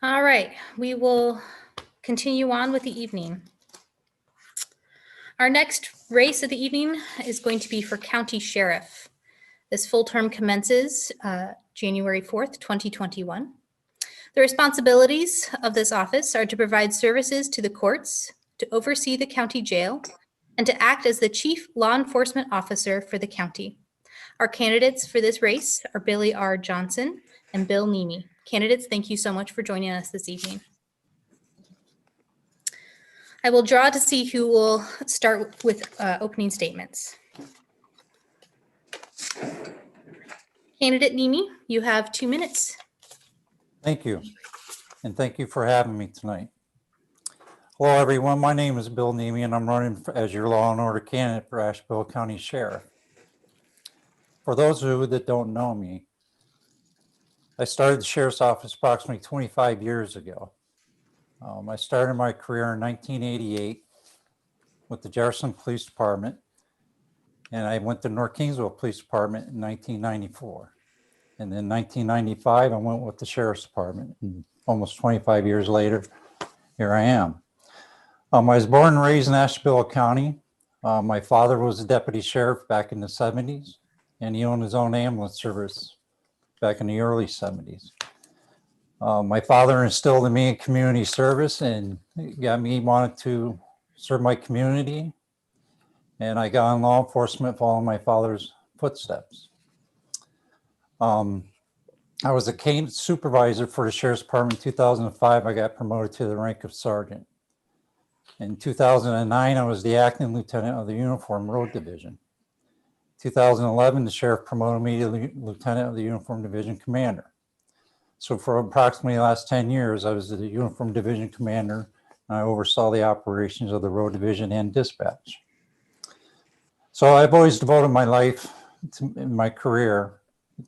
Speaker 1: All right, we will continue on with the evening. Our next race of the evening is going to be for county sheriff. This full term commences January 4th, 2021. The responsibilities of this office are to provide services to the courts, to oversee the county jail, and to act as the chief law enforcement officer for the county. Our candidates for this race are Billy R. Johnson and Bill Nemi. Candidates, thank you so much for joining us this evening. I will draw to see who will start with opening statements. Candidate Nemi, you have 2 minutes.
Speaker 15: Thank you. And thank you for having me tonight. Hello, everyone. My name is Bill Nemi, and I'm running as your law and order candidate for Ashtabula County Sheriff. For those of you that don't know me, I started the sheriff's office approximately 25 years ago. I started my career in 1988 with the Jefferson Police Department, and I went to North Kingsville Police Department in 1994. And then 1995, I went with the Sheriff's Department. And almost 25 years later, here I am. I was born and raised in Ashtabula County. My father was a deputy sheriff back in the 70s, and he owned his own ambulance service back in the early 70s. My father instilled in me in community service and got me wanted to serve my community. And I got in law enforcement following my father's footsteps. I was a cane supervisor for the Sheriff's Department in 2005. I got promoted to the rank of sergeant. In 2009, I was the acting lieutenant of the Uniform Road Division. 2011, the sheriff promoted me to the lieutenant of the Uniform Division commander. So for approximately the last 10 years, I was the Uniform Division commander, and I oversaw the operations of the road division and dispatch. So I've always devoted my life in my career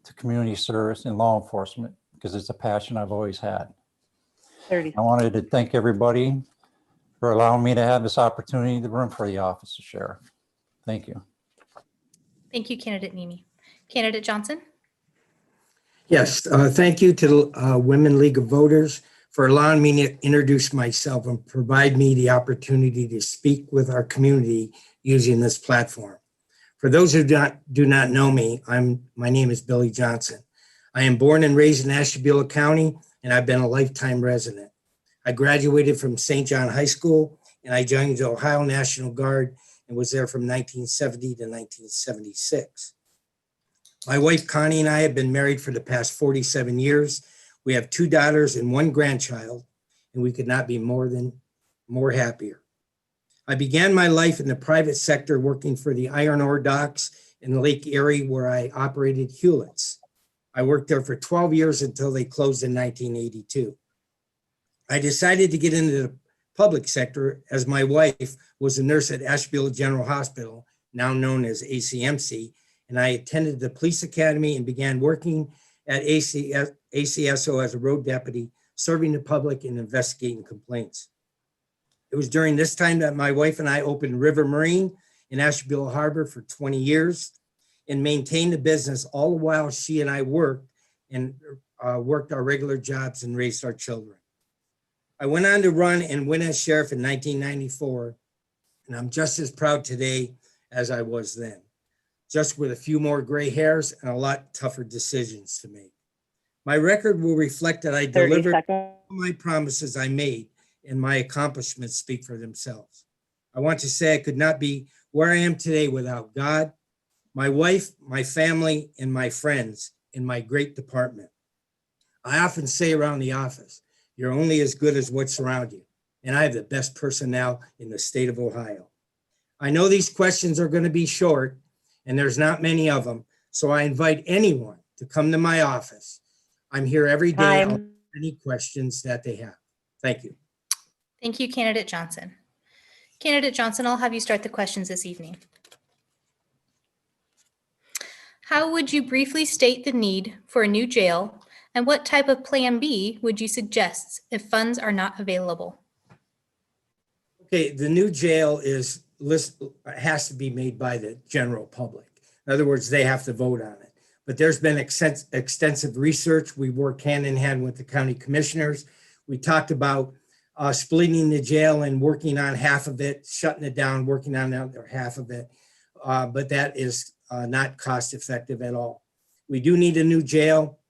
Speaker 15: to community service and law enforcement because it's a passion I've always had.
Speaker 14: 30.
Speaker 15: I wanted to thank everybody for allowing me to have this opportunity to run for the office of sheriff. Thank you.
Speaker 1: Thank you, Candidate Nemi. Candidate Johnson?
Speaker 16: Yes, thank you to the Women League of Voters for allowing me to introduce myself and provide me the opportunity to speak with our community using this platform. For those who do not know me, my name is Billy Johnson. I am born and raised in Ashtabula County, and I've been a lifetime resident. I graduated from St. John High School, and I joined the Ohio National Guard and was there from 1970 to 1976. My wife, Connie, and I have been married for the past 47 years. We have 2 daughters and 1 grandchild, and we could not be more happier. I began my life in the private sector working for the iron ore docks in Lake Erie, where I operated Hewlett's. I worked there for 12 years until they closed in 1982. I decided to get into the public sector as my wife was a nurse at Ashtabula General Hospital, now known as ACMC, and I attended the police academy and began working at ACSO as a road deputy, serving the public and investigating complaints. It was during this time that my wife and I opened River Marine in Ashtabula Harbor for 20 years and maintained the business all the while she and I worked our regular jobs and raised our children. I went on to run and win as sheriff in 1994, and I'm just as proud today as I was then, just with a few more gray hairs and a lot tougher decisions to make. My record will reflect that I delivered all my promises I made, and my accomplishments speak for themselves. I want to say I could not be where I am today without God, my wife, my family, and my friends in my great department. I often say around the office, you're only as good as what's around you, and I have the best personnel in the state of Ohio. I know these questions are going to be short, and there's not many of them, so I invite anyone to come to my office. I'm here every day. I'll answer any questions that they have. Thank you.
Speaker 1: Thank you, Candidate Johnson. Candidate Johnson, I'll have you start the questions this evening. How would you briefly state the need for a new jail, and what type of Plan B would you suggest if funds are not available?
Speaker 16: Okay, the new jail has to be made by the general public. In other words, they have to vote on it. But there's been extensive research. We work hand in hand with the county commissioners. We talked about splitting the jail and working on half of it, shutting it down, working on the other half of it. But that is not cost effective at all. We do need a new jail.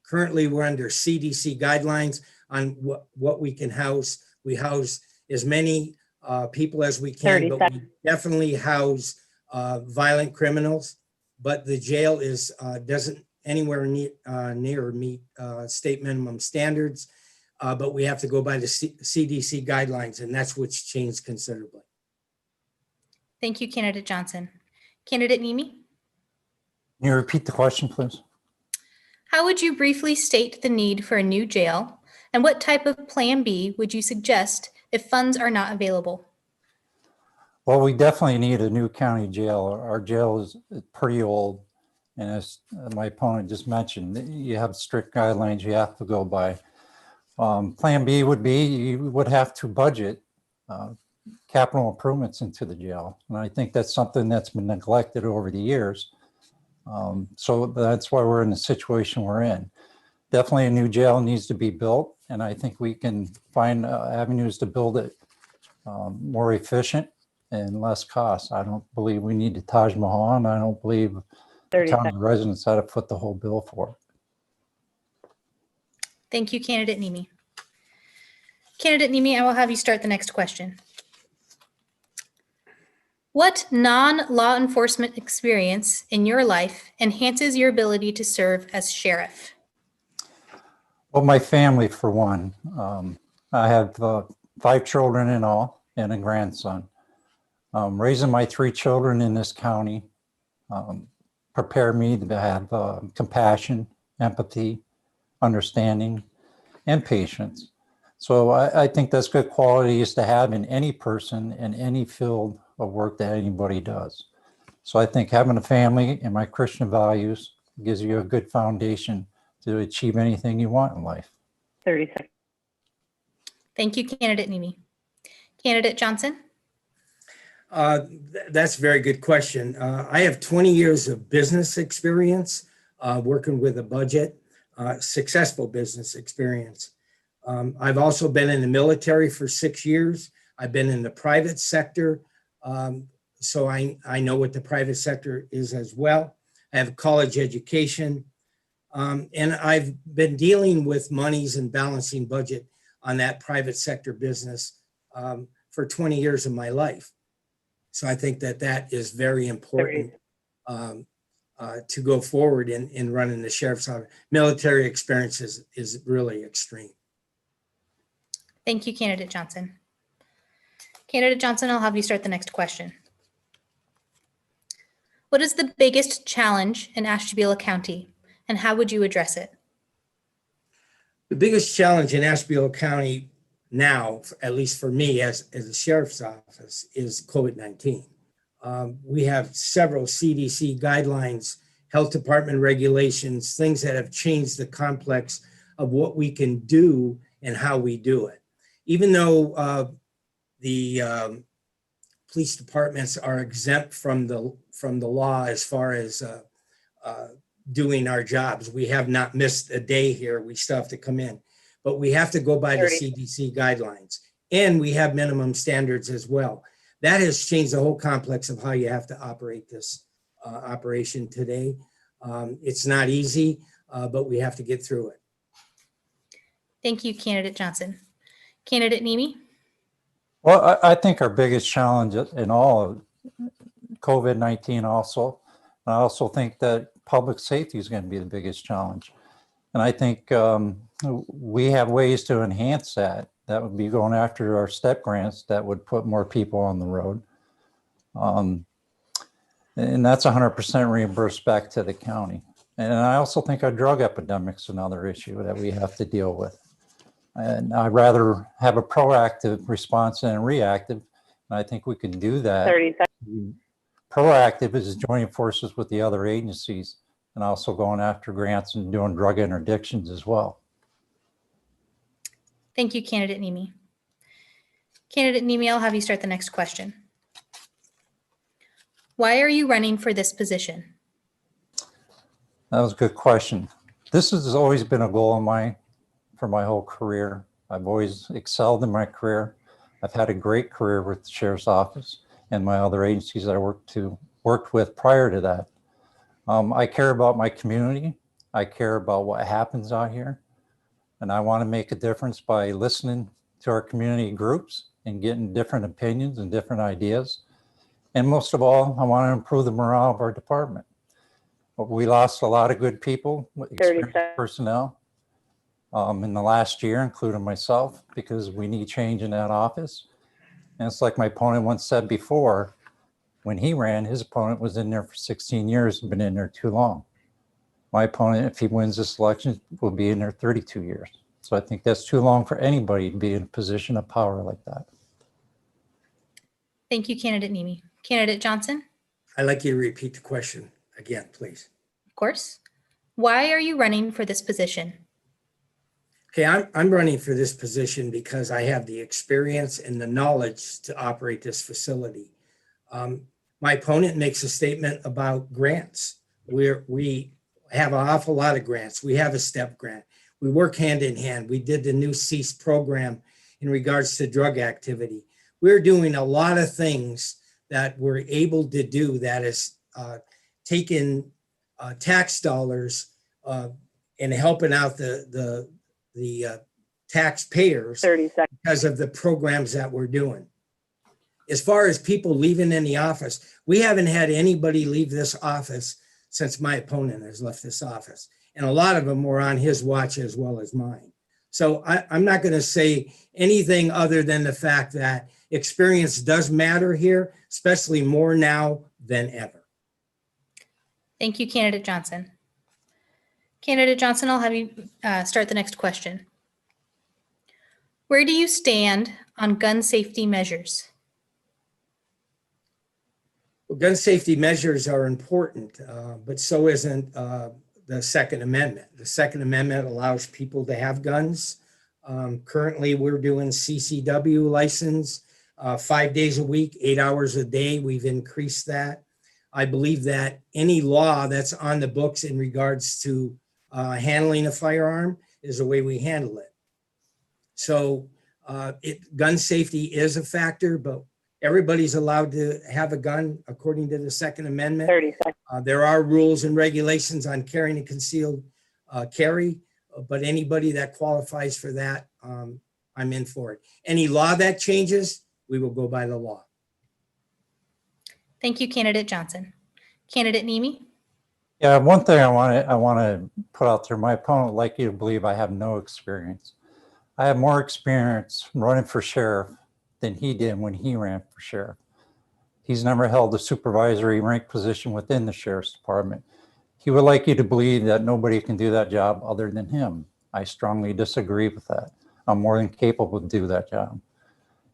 Speaker 16: Currently, we're under CDC guidelines on what we can house. We house as many people as we can, but we definitely house violent criminals. But the jail is doesn't anywhere near meet state minimum standards. But we have to go by the CDC guidelines, and that's what's changed considerably.
Speaker 1: Thank you, Candidate Johnson. Candidate Nemi,
Speaker 15: Can you repeat the question, please?
Speaker 1: how would you briefly state the need for a new jail, and what type of Plan B would you suggest if funds are not available?
Speaker 15: Well, we definitely need a new county jail. Our jail is pretty old. And as my opponent just mentioned, you have strict guidelines you have to go by. Plan B would be you would have to budget capital improvements into the jail. And I think that's something that's been neglected over the years. So that's why we're in the situation we're in. Definitely a new jail needs to be built. And I think we can find avenues to build it more efficient and less cost. I don't believe we need the Taj Mahal, and I don't believe the town residents had to foot the whole bill for it.
Speaker 1: Thank you, Candidate Nemi. Candidate Nemi, I will have you start the next question. What non-law enforcement experience in your life enhances your ability to serve as sheriff?
Speaker 15: Well, my family, for one. I have 5 children in all and a grandson. Raising my 3 children in this county prepared me to have compassion, empathy, understanding, and patience. So I think that's good qualities to have in any person in any field of work that anybody does. So I think having a family and my Christian values gives you a good foundation to achieve anything you want in life.
Speaker 14: 30 seconds.
Speaker 1: Thank you, Candidate Nemi. Candidate Johnson?
Speaker 16: That's a very good question. I have 20 years of business experience working with a budget, successful business experience. I've also been in the military for 6 years. I've been in the private sector, so I know what the private sector is as well. I have a college education, and I've been dealing with monies and balancing budget on that private sector business for 20 years of my life. So I think that that is very important to go forward in running the sheriff's office. Military experience is really extreme.
Speaker 1: Thank you, Candidate Johnson. Candidate Johnson, I'll have you start the next question. What is the biggest challenge in Ashtabula County, and how would you address it?
Speaker 16: The biggest challenge in Ashtabula County now, at least for me as a sheriff's office, is COVID-19. We have several CDC guidelines, health department regulations, things that have changed the complex of what we can do and how we do it. Even though the police departments are exempt from the law as far as doing our jobs, we have not missed a day here. We still have to come in, but we have to go by the CDC guidelines, and we have minimum standards as well. That has changed the whole complex of how you have to operate this operation today. It's not easy, but we have to get through it.
Speaker 1: Thank you, Candidate Johnson. Candidate Nemi?
Speaker 15: Well, I think our biggest challenge in all of COVID-19 also, I also think that public safety is going to be the biggest challenge. And I think we have ways to enhance that. That would be going after our STEP grants that would put more people on the road. And that's 100% reimbursed back to the county. And I also think our drug epidemic's another issue that we have to deal with. And I'd rather have a proactive response than a reactive. And I think we can do that.
Speaker 14: 30 seconds.
Speaker 15: Proactive is joining forces with the other agencies and also going after grants and doing drug interdictions as well.
Speaker 1: Thank you, Candidate Nemi. Candidate Nemi, I'll have you start the next question. Why are you running for this position?
Speaker 15: That was a good question. This has always been a goal of mine for my whole career. I've always excelled in my career. I've had a great career with the Sheriff's Office and my other agencies I worked with prior to that. I care about my community. I care about what happens out here. And I want to make a difference by listening to our community groups and getting different opinions and different ideas. And most of all, I want to improve the morale of our department. We lost a lot of good people, experienced personnel in the last year, including myself, because we need change in that office. And it's like my opponent once said before, when he ran, his opponent was in there for 16 years and been in there too long. My opponent, if he wins this election, will be in there 32 years. So I think that's too long for anybody to be in a position of power like that.
Speaker 1: Thank you, Candidate Nemi. Candidate Johnson?
Speaker 16: I'd like you to repeat the question again, please.
Speaker 1: Of course. Why are you running for this position?
Speaker 16: Okay, I'm running for this position because I have the experience and the knowledge to operate this facility. My opponent makes a statement about grants. We have an awful lot of grants. We have a STEP grant. We work hand in hand. We did the new CEASE program in regards to drug activity. We're doing a lot of things that we're able to do that is taking tax dollars and helping out the taxpayers because of the programs that we're doing. As far as people leaving in the office, we haven't had anybody leave this office since my opponent has left this office. And a lot of them were on his watch as well as mine. So I'm not going to say anything other than the fact that experience does matter here, especially more now than ever.
Speaker 1: Thank you, Candidate Johnson. Candidate Johnson, I'll have you start the next question. Where do you stand on gun safety measures?
Speaker 16: Well, gun safety measures are important, but so isn't the Second Amendment. The Second Amendment allows people to have guns. Currently, we're doing CCW license 5 days a week, 8 hours a day. We've increased that. I believe that any law that's on the books in regards to handling a firearm is the way we handle it. So gun safety is a factor, but everybody's allowed to have a gun according to the Second Amendment.
Speaker 14: 30 seconds.
Speaker 16: There are rules and regulations on carrying a concealed carry, but anybody that qualifies for that, I'm in for it. Any law that changes, we will go by the law.
Speaker 1: Thank you, Candidate Johnson. Candidate Nemi?
Speaker 15: Yeah, one thing I want to put out there, my opponent would like you to believe I have no experience. I have more experience running for sheriff than he did when he ran for sheriff. He's never held a supervisory rank position within the sheriff's department. He would like you to believe that nobody can do that job other than him. I strongly disagree with that. I'm more than capable to do that job.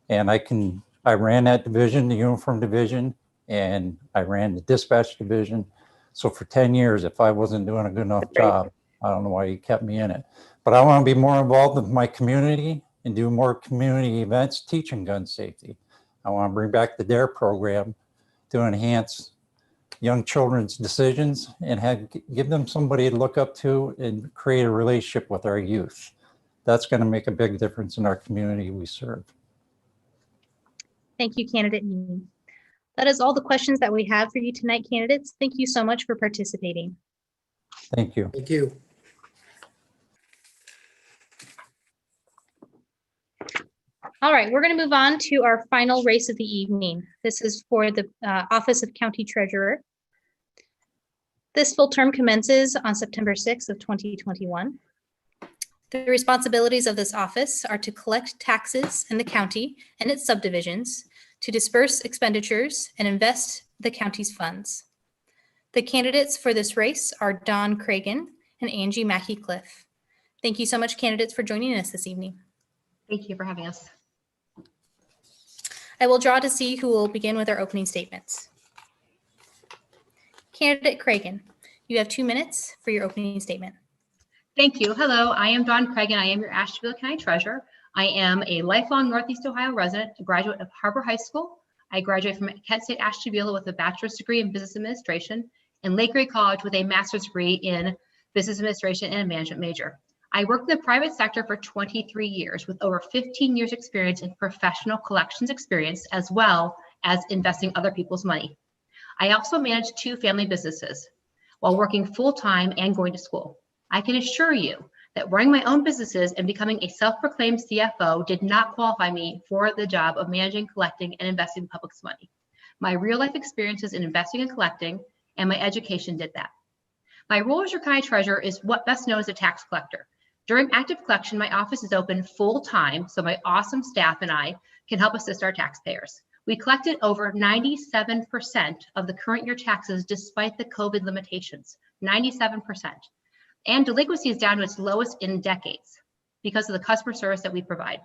Speaker 15: And I ran that division, the uniform division, and I ran the dispatch division. So for 10 years, if I wasn't doing a good enough job, I don't know why he kept me in it. But I want to be more involved with my community and do more community events teaching gun safety. I want to bring back the DARE program to enhance young children's decisions and give them somebody to look up to and create a relationship with our youth. That's going to make a big difference in our community we serve.
Speaker 1: Thank you, Candidate Nemi. That is all the questions that we have for you tonight, candidates. Thank you so much for participating.
Speaker 15: Thank you.
Speaker 16: Thank you.
Speaker 1: All right, we're going to move on to our final race of the evening. This is for the Office of County Treasurer. This full term commences on September 6th of 2021. The responsibilities of this office are to collect taxes in the county and its subdivisions, to disperse expenditures and invest the county's funds. The candidates for this race are Don Cragen and Angie Mackey-Cliff. Thank you so much, candidates, for joining us this evening.
Speaker 10: Thank you for having us.
Speaker 1: I will draw to see who will begin with our opening statements. Candidate Cragen, you have 2 minutes for your opening statement.
Speaker 17: Thank you. Hello, I am Dawn Cragen. I am your Ashtabula County Treasurer. I am a lifelong Northeast Ohio resident, a graduate of Harbor High School. I graduated from Kent State Ashtabula with a bachelor's degree in business administration and Lake Erie College with a master's degree in business administration and a management major. I worked in the private sector for 23 years with over 15 years experience in professional collections experience, as well as investing other people's money. I also managed 2 family businesses while working full-time and going to school. I can assure you that running my own businesses and becoming a self-proclaimed CFO did not qualify me for the job of managing, collecting, and investing the public's money. My real-life experiences in investing and collecting and my education did that. My role as your county treasurer is what best known as a tax collector. During active collection, my office is open full-time, so my awesome staff and I can help assist our taxpayers. We collected over 97% of the current year taxes despite the COVID limitations, 97%. And delinquency is down to its lowest in decades because of the customer service that we provide.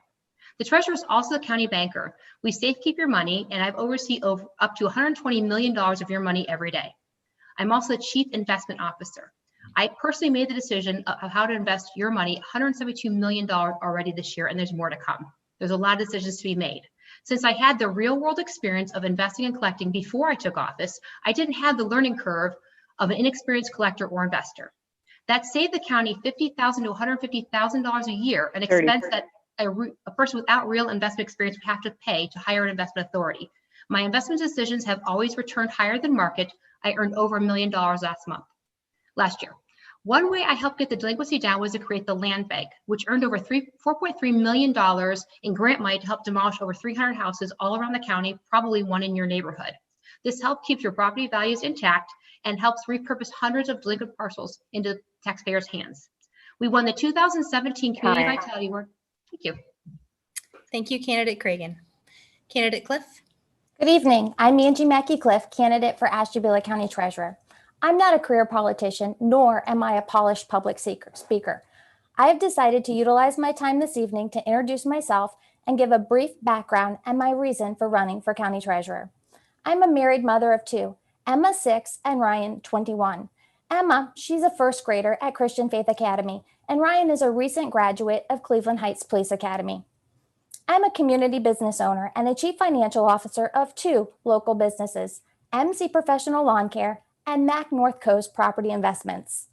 Speaker 17: The treasurer is also the county banker. We safekeep your money, and I've overseen up to $120 million of your money every day. I'm also the chief investment officer. I personally made the decision of how to invest your money, $172 million already this year, and there's more to come. There's a lot of decisions to be made. Since I had the real world experience of investing and collecting before I took office, I didn't have the learning curve of an inexperienced collector or investor. That saved the county $50,000 to $150,000 a year, an expense that a person without real investment experience would have to pay to hire an investment authority. My investment decisions have always returned higher than market. I earned over $1 million last year. One way I helped get the delinquency down was to create the land bank, which earned over $4.3 million in grant money to help demolish over 300 houses all around the county, probably one in your neighborhood. This helped keep your property values intact and helps repurpose hundreds of delinquent parcels into taxpayers' hands. We won the 2017 Community Vitality Award. Thank you.
Speaker 1: Thank you, Candidate Cragen. Candidate Cliff.
Speaker 18: Good evening. I'm Angie Mackey-Cliff, candidate for Ashtabula County Treasurer. I'm not a career politician, nor am I a polished public speaker. I have decided to utilize my time this evening to introduce myself and give a brief background and my reason for running for County Treasurer. I'm a married mother of 2, Emma 6 and Ryan 21. Emma, she's a first grader at Christian Faith Academy, and Ryan is a recent graduate of Cleveland Heights Police Academy. I'm a community business owner and the chief financial officer of 2 local businesses, MC Professional Lawn Care and Mac North Coast Property Investments.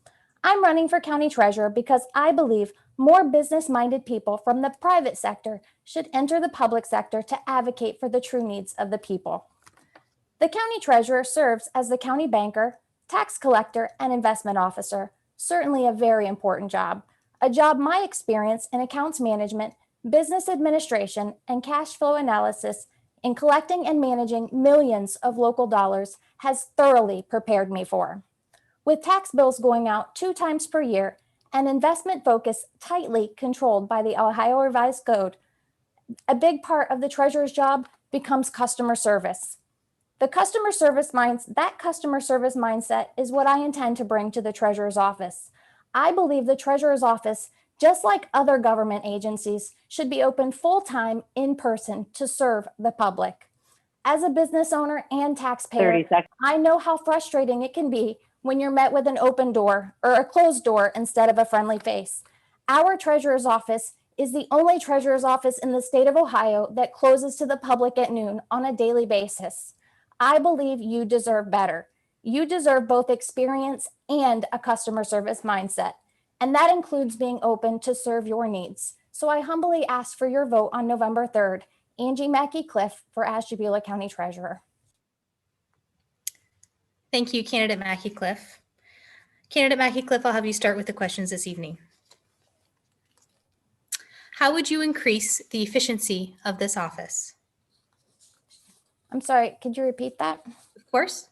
Speaker 18: I'm running for county treasurer because I believe more business-minded people from the private sector should enter the public sector to advocate for the true needs of the people. The county treasurer serves as the county banker, tax collector, and investment officer, certainly a very important job, a job my experience in accounts management, business administration, and cash flow analysis in collecting and managing millions of local dollars has thoroughly prepared me for. With tax bills going out 2 times per year and investment focus tightly controlled by the Ohio Revised Code, a big part of the treasurer's job becomes customer service. That customer service mindset is what I intend to bring to the treasurer's office. I believe the treasurer's office, just like other government agencies, should be open full-time in person to serve the public. As a business owner and taxpayer, I know how frustrating it can be when you're met with an open door or a closed door instead of a friendly face. Our treasurer's office is the only treasurer's office in the state of Ohio that closes to the public at noon on a daily basis. I believe you deserve better. You deserve both experience and a customer service mindset, and that includes being open to serve your needs. So I humbly ask for your vote on November 3rd, Angie Mackey-Cliff for Ashtabula County Treasurer.
Speaker 1: Thank you, Candidate Mackey-Cliff. Candidate Mackey-Cliff, I'll have you start with the questions this evening. How would you increase the efficiency of this office?
Speaker 18: I'm sorry, could you repeat that?
Speaker 1: Of course.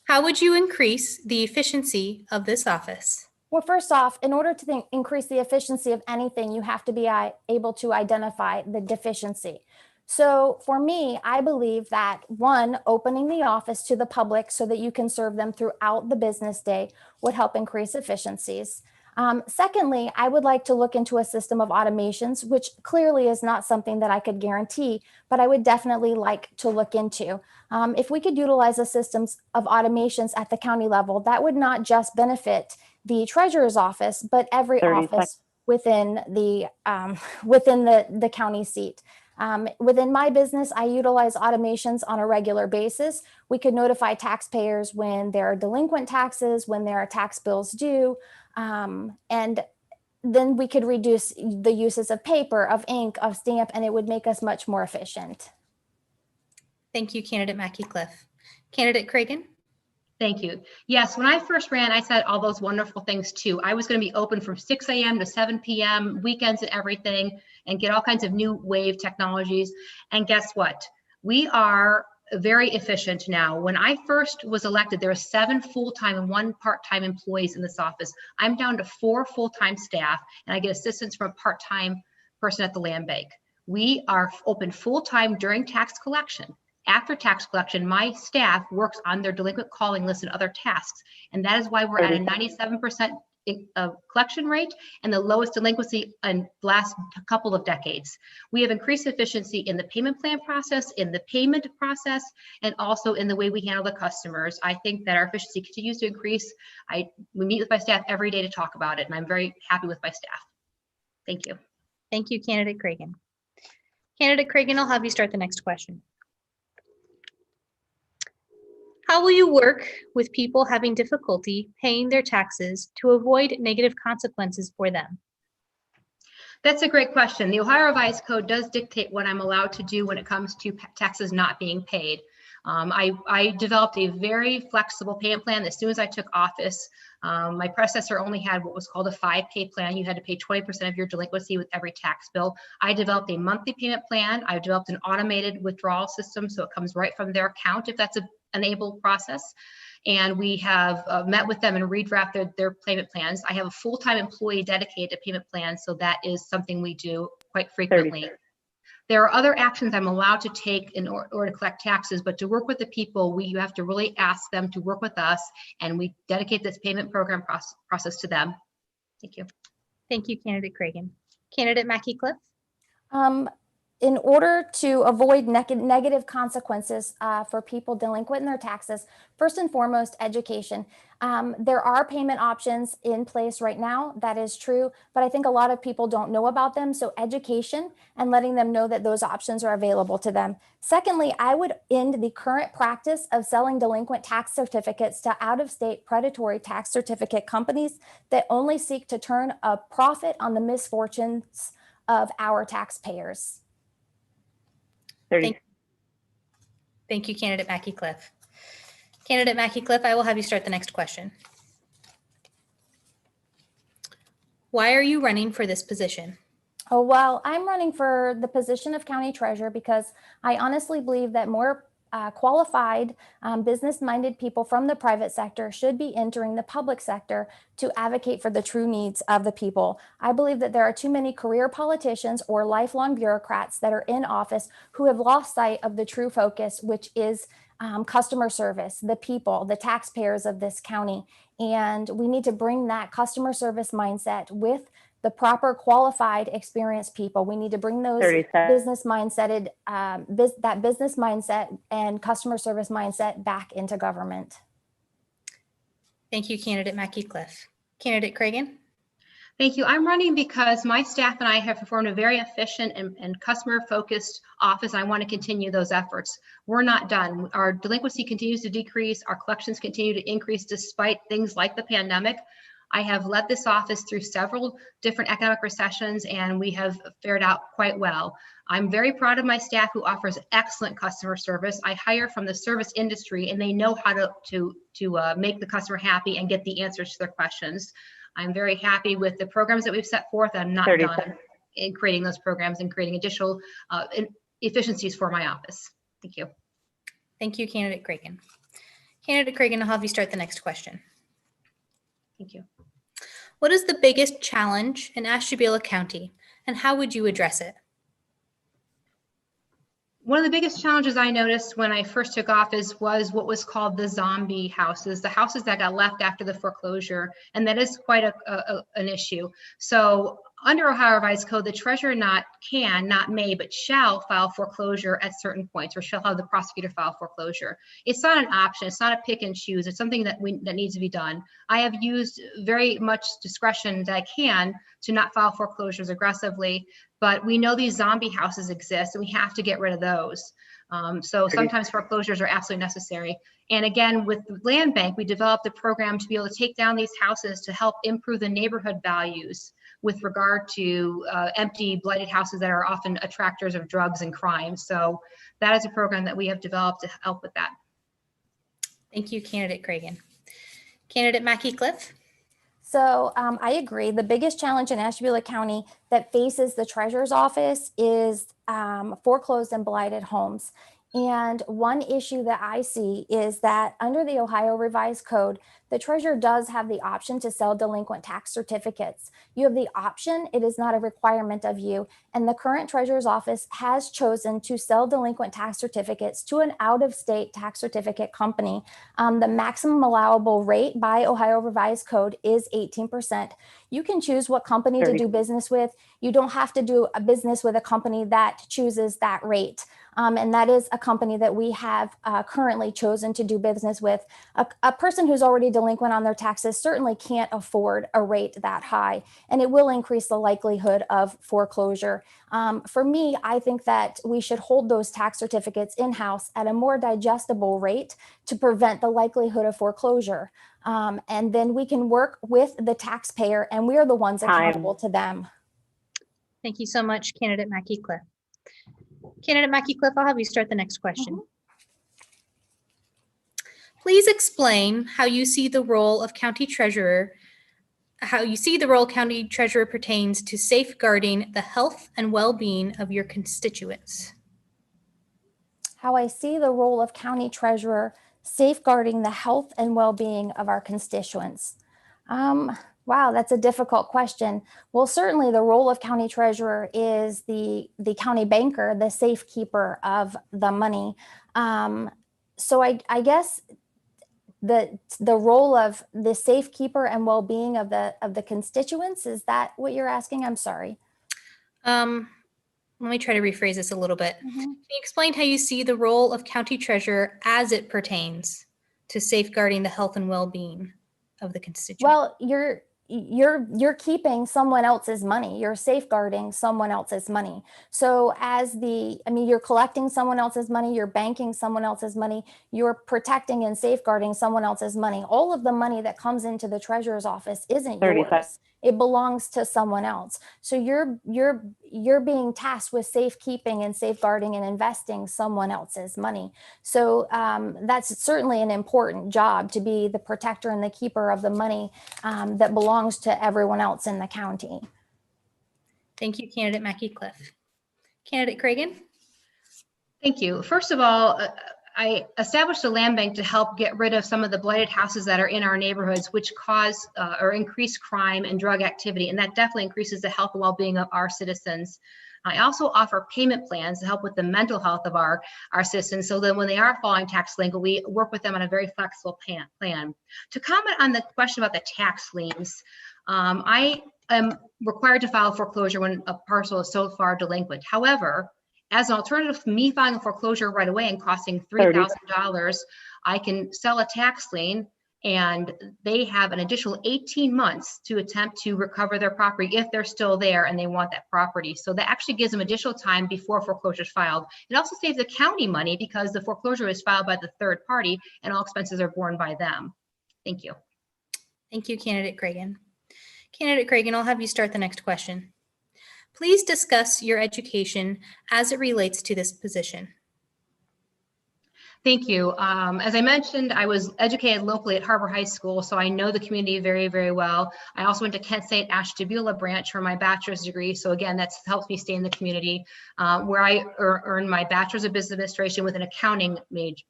Speaker 1: How would you increase the efficiency of this office?
Speaker 18: Well, first off, in order to increase the efficiency of anything, you have to be able to identify the deficiency. So for me, I believe that 1, opening the office to the public so that you can serve them throughout the business day would help increase efficiencies. Secondly, I would like to look into a system of automations, which clearly is not something that I could guarantee, but I would definitely like to look into. If we could utilize a systems of automations at the county level, that would not just benefit the treasurer's office, but every office within the county seat. Within my business, I utilize automations on a regular basis. We could notify taxpayers when there are delinquent taxes, when there are tax bills due, and then we could reduce the uses of paper, of ink, of stamp, and it would make us much more efficient.
Speaker 1: Thank you, candidate Mackey-Cliff. Candidate Cragen?
Speaker 17: Thank you. Yes, when I first ran, I said all those wonderful things too. I was going to be open from 6 a.m. to 7 p.m., weekends and everything, and get all kinds of new wave technologies. And guess what? We are very efficient now. When I first was elected, there were 7 full-time and 1 part-time employees in this office. I'm down to 4 full-time staff, and I get assistance from a part-time person at the land bank. We are open full-time during tax collection. After tax collection, my staff works on their delinquent calling list and other tasks. And that is why we're at a 97% collection rate and the lowest delinquency in the last couple of decades. We have increased efficiency in the payment plan process, in the payment process, and also in the way we handle the customers. I think that our efficiency continues to increase. We meet with my staff every day to talk about it, and I'm very happy with my staff. Thank you.
Speaker 1: Thank you, candidate Cragen. Candidate Cragen, I'll have you start the next question. How will you work with people having difficulty paying their taxes to avoid negative consequences for them?
Speaker 17: That's a great question. The Ohio Revised Code does dictate what I'm allowed to do when it comes to taxes not being paid. I developed a very flexible payment plan as soon as I took office. My predecessor only had what was called a 5-pay plan. You had to pay 20% of your delinquency with every tax bill. I developed a monthly payment plan. I developed an automated withdrawal system, so it comes right from their account if that's an able process. And we have met with them and redrafted their payment plans. I have a full-time employee dedicated to payment plans, so that is something we do quite frequently. There are other actions I'm allowed to take in order to collect taxes, but to work with the people, you have to really ask them to work with us, and we dedicate this payment program process to them. Thank you.
Speaker 1: Thank you, candidate Cragen. Candidate Mackey-Cliff?
Speaker 18: In order to avoid negative consequences for people delinquent in their taxes, first and foremost, education. There are payment options in place right now, that is true, but I think a lot of people don't know about them. So education and letting them know that those options are available to them. Secondly, I would end the current practice of selling delinquent tax certificates to out-of-state predatory tax certificate companies that only seek to turn a profit on the misfortunes of our taxpayers.
Speaker 1: Thank you, candidate Mackey-Cliff. Candidate Mackey-Cliff, I will have you start the next question. Why are you running for this position?
Speaker 18: Oh, well, I'm running for the position of county treasurer because I honestly believe that more qualified, business-minded people from the private sector should be entering the public sector to advocate for the true needs of the people. I believe that there are too many career politicians or lifelong bureaucrats that are in office who have lost sight of the true focus, which is customer service, the people, the taxpayers of this county. And we need to bring that customer service mindset with the proper qualified, experienced people. We need to bring those business mindset and customer service mindset back into government.
Speaker 1: Thank you, candidate Mackey-Cliff. Candidate Cragen?
Speaker 17: Thank you. I'm running because my staff and I have performed a very efficient and customer-focused office. I want to continue those efforts. We're not done. Our delinquency continues to decrease. Our collections continue to increase despite things like the pandemic. I have led this office through several different economic recessions, and we have fared out quite well. I'm very proud of my staff who offers excellent customer service. I hire from the service industry, and they know how to make the customer happy and get the answers to their questions. I'm very happy with the programs that we've set forth. I'm not done in creating those programs and creating additional efficiencies for my office. Thank you.
Speaker 1: Thank you, candidate Cragen. Candidate Cragen, I'll have you start the next question.
Speaker 17: Thank you.
Speaker 1: What is the biggest challenge in Ashtabula County, and how would you address it?
Speaker 17: One of the biggest challenges I noticed when I first took office was what was called the zombie houses, the houses that got left after the foreclosure, and that is quite an issue. So under Ohio Revised Code, the treasurer not may, but shall file foreclosure at certain points, or shall have the prosecutor file foreclosure. It's not an option. It's not a pick and choose. It's something that needs to be done. I have used very much discretion that I can to not file foreclosures aggressively. But we know these zombie houses exist and we have to get rid of those. So sometimes foreclosures are absolutely necessary. And again, with the land bank, we developed a program to be able to take down these houses to help improve the neighborhood values with regard to empty, blighted houses that are often attractors of drugs and crime. So that is a program that we have developed to help with that.
Speaker 1: Thank you, Candidate Cragen. Candidate Mackey-Cliff.
Speaker 18: So I agree. The biggest challenge in Ashtabula County that faces the treasurer's office is foreclosed and blighted homes. And one issue that I see is that under the Ohio Revised Code, the treasurer does have the option to sell delinquent tax certificates. You have the option, it is not a requirement of you. And the current treasurer's office has chosen to sell delinquent tax certificates to an out-of-state tax certificate company. The maximum allowable rate by Ohio Revised Code is 18%. You can choose what company to do business with. You don't have to do a business with a company that chooses that rate. And that is a company that we have currently chosen to do business with. A person who's already delinquent on their taxes certainly can't afford a rate that high, and it will increase the likelihood of foreclosure. For me, I think that we should hold those tax certificates in-house at a more digestible rate to prevent the likelihood of foreclosure. And then we can work with the taxpayer, and we are the ones accountable to them.
Speaker 1: Thank you so much, Candidate Mackey-Cliff. Candidate Mackey-Cliff, I'll have you start the next question. Please explain how you see the role of county treasurer, pertains to safeguarding the health and well-being of your constituents.
Speaker 18: How I see the role of county treasurer safeguarding the health and well-being of our constituents. Wow, that's a difficult question. Well, certainly the role of county treasurer is the county banker, the safekeeper of the money. So I guess the role of the safekeeper and well-being of the constituents, is that what you're asking? I'm sorry.
Speaker 1: Let me try to rephrase this a little bit. Can you explain how you see the role of county treasurer as it pertains to safeguarding the health and well-being of the constituents?
Speaker 18: Well, you're keeping someone else's money. You're safeguarding someone else's money. So you're collecting someone else's money, you're banking someone else's money, you're protecting and safeguarding someone else's money. All of the money that comes into the treasurer's office isn't yours. It belongs to someone else. So you're being tasked with safekeeping and safeguarding and investing someone else's money. So that's certainly an important job, to be the protector and the keeper of the money that belongs to everyone else in the county.
Speaker 1: Thank you, Candidate Mackey-Cliff. Candidate Cragen.
Speaker 17: Thank you. First of all, I established a land bank to help get rid of some of the blighted houses that are in our neighborhoods, which cause or increase crime and drug activity. And that definitely increases the health and well-being of our citizens. I also offer payment plans to help with the mental health of our citizens, so that when they are falling tax delinquent, we work with them on a very flexible plan. To comment on the question about the tax liens, I am required to file foreclosure when a parcel is so far delinquent. However, as an alternative to me filing a foreclosure right away and costing $3,000, I can sell a tax lien, and they have an additional 18 months to attempt to recover their property if they're still there and they want that property. So that actually gives them additional time before foreclosure is filed. It also saves the county money because the foreclosure is filed by the third party and all expenses are borne by them. Thank you.
Speaker 1: Thank you, Candidate Cragen. Candidate Cragen, I'll have you start the next question. Please discuss your education as it relates to this position.
Speaker 17: Thank you. As I mentioned, I was educated locally at Harbor High School, so I know the community very, very well. I also went to Kent State Ashtabula branch for my bachelor's degree. So again, that's helped me stay in the community, where I earned my bachelor's of business administration with an accounting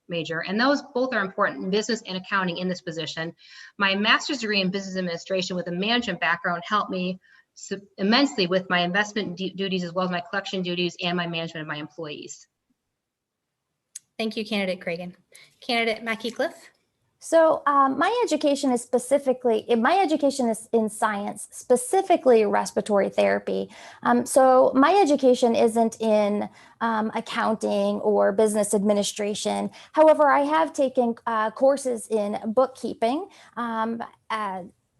Speaker 17: major. And those both are important, business and accounting, in this position. My master's degree in business administration with a management background helped me immensely with my investment duties, as well as my collection duties and my management of my employees.
Speaker 1: Thank you, Candidate Cragen. Candidate Mackey-Cliff.
Speaker 18: So my education is in science, specifically respiratory therapy. So my education isn't in accounting or business administration. However, I have taken courses in bookkeeping,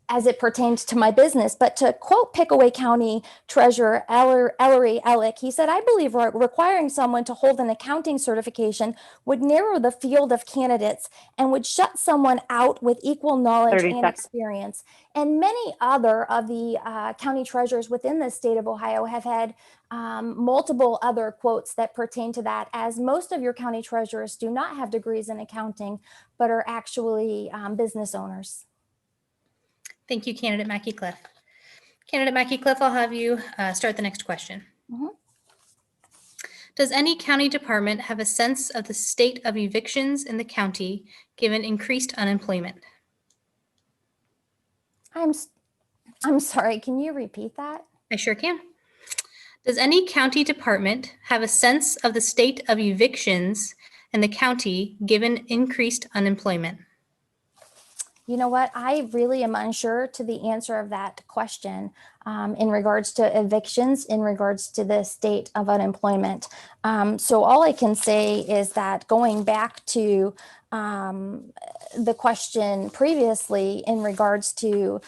Speaker 18: as it pertains to my business. But to quote Pickaway County Treasurer Ellery Ellick, he said, "I believe requiring someone to hold an accounting certification would narrow the field of candidates and would shut someone out with equal knowledge
Speaker 14: 30
Speaker 18: and
Speaker 14: seconds.
Speaker 18: experience." And many other of the county treasurers within the state of Ohio have had multiple other quotes that pertain to that, as most of your county treasurers do not have degrees in accounting, but are actually business owners.
Speaker 1: Thank you, Candidate Mackey-Cliff. Candidate Mackey-Cliff, I'll have you start the next question.
Speaker 18: Mhm.
Speaker 1: Does any county department have a sense of the state of evictions in the county given increased unemployment?
Speaker 18: I'm sorry, can you repeat that?
Speaker 1: I sure can. Does any county department have a sense of the state of evictions in the county given increased unemployment?
Speaker 18: You know what? I really am unsure to the answer of that question in regards to evictions, in regards to the state of unemployment. So all I can say is that going back to the question previously in regards to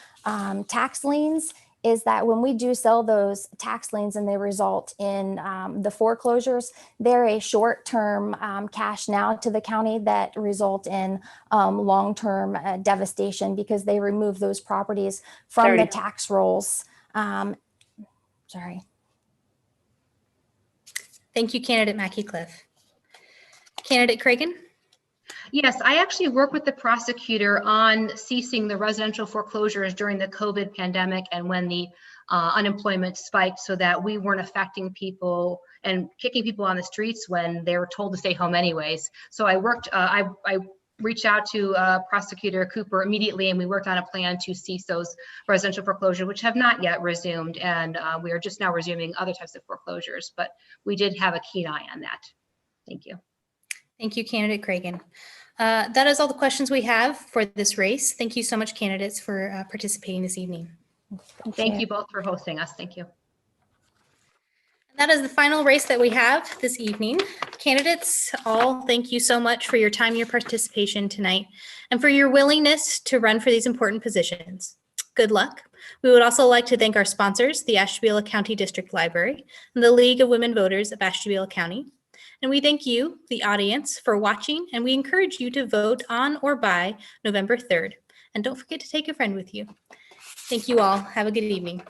Speaker 18: tax liens, is that when we do sell those tax liens and they result in the foreclosures, they're a short-term cash now to the county that result in long-term devastation because they remove those properties from the tax rolls. Sorry.
Speaker 1: Thank you, Candidate Mackey-Cliff. Candidate Cragen?
Speaker 17: Yes, I actually work with the prosecutor on ceasing the residential foreclosures during the COVID pandemic and when the unemployment spiked, so that we weren't affecting people and kicking people on the streets when they were told to stay home anyways. So I worked, I reached out to Prosecutor Cooper immediately, and we worked on a plan to cease those residential foreclosures, which have not yet resumed. And we are just now resuming other types of foreclosures, but we did have a keen eye on that. Thank you.
Speaker 1: Thank you, Candidate Cragen. That is all the questions we have for this race. Thank you so much, candidates, for participating this evening.
Speaker 17: Thank you both for hosting us. Thank you.
Speaker 1: That is the final race that we have this evening. Candidates, all thank you so much for your time, your participation tonight, and for your willingness to run for these important positions. Good luck. We would also like to thank our sponsors, the Ashtabula County District Library and the League of Women Voters of Ashtabula County. And we thank you, the audience, for watching, and we encourage you to vote on or by November 3rd. And don't forget to take a friend with you. Thank you all. Have a good evening.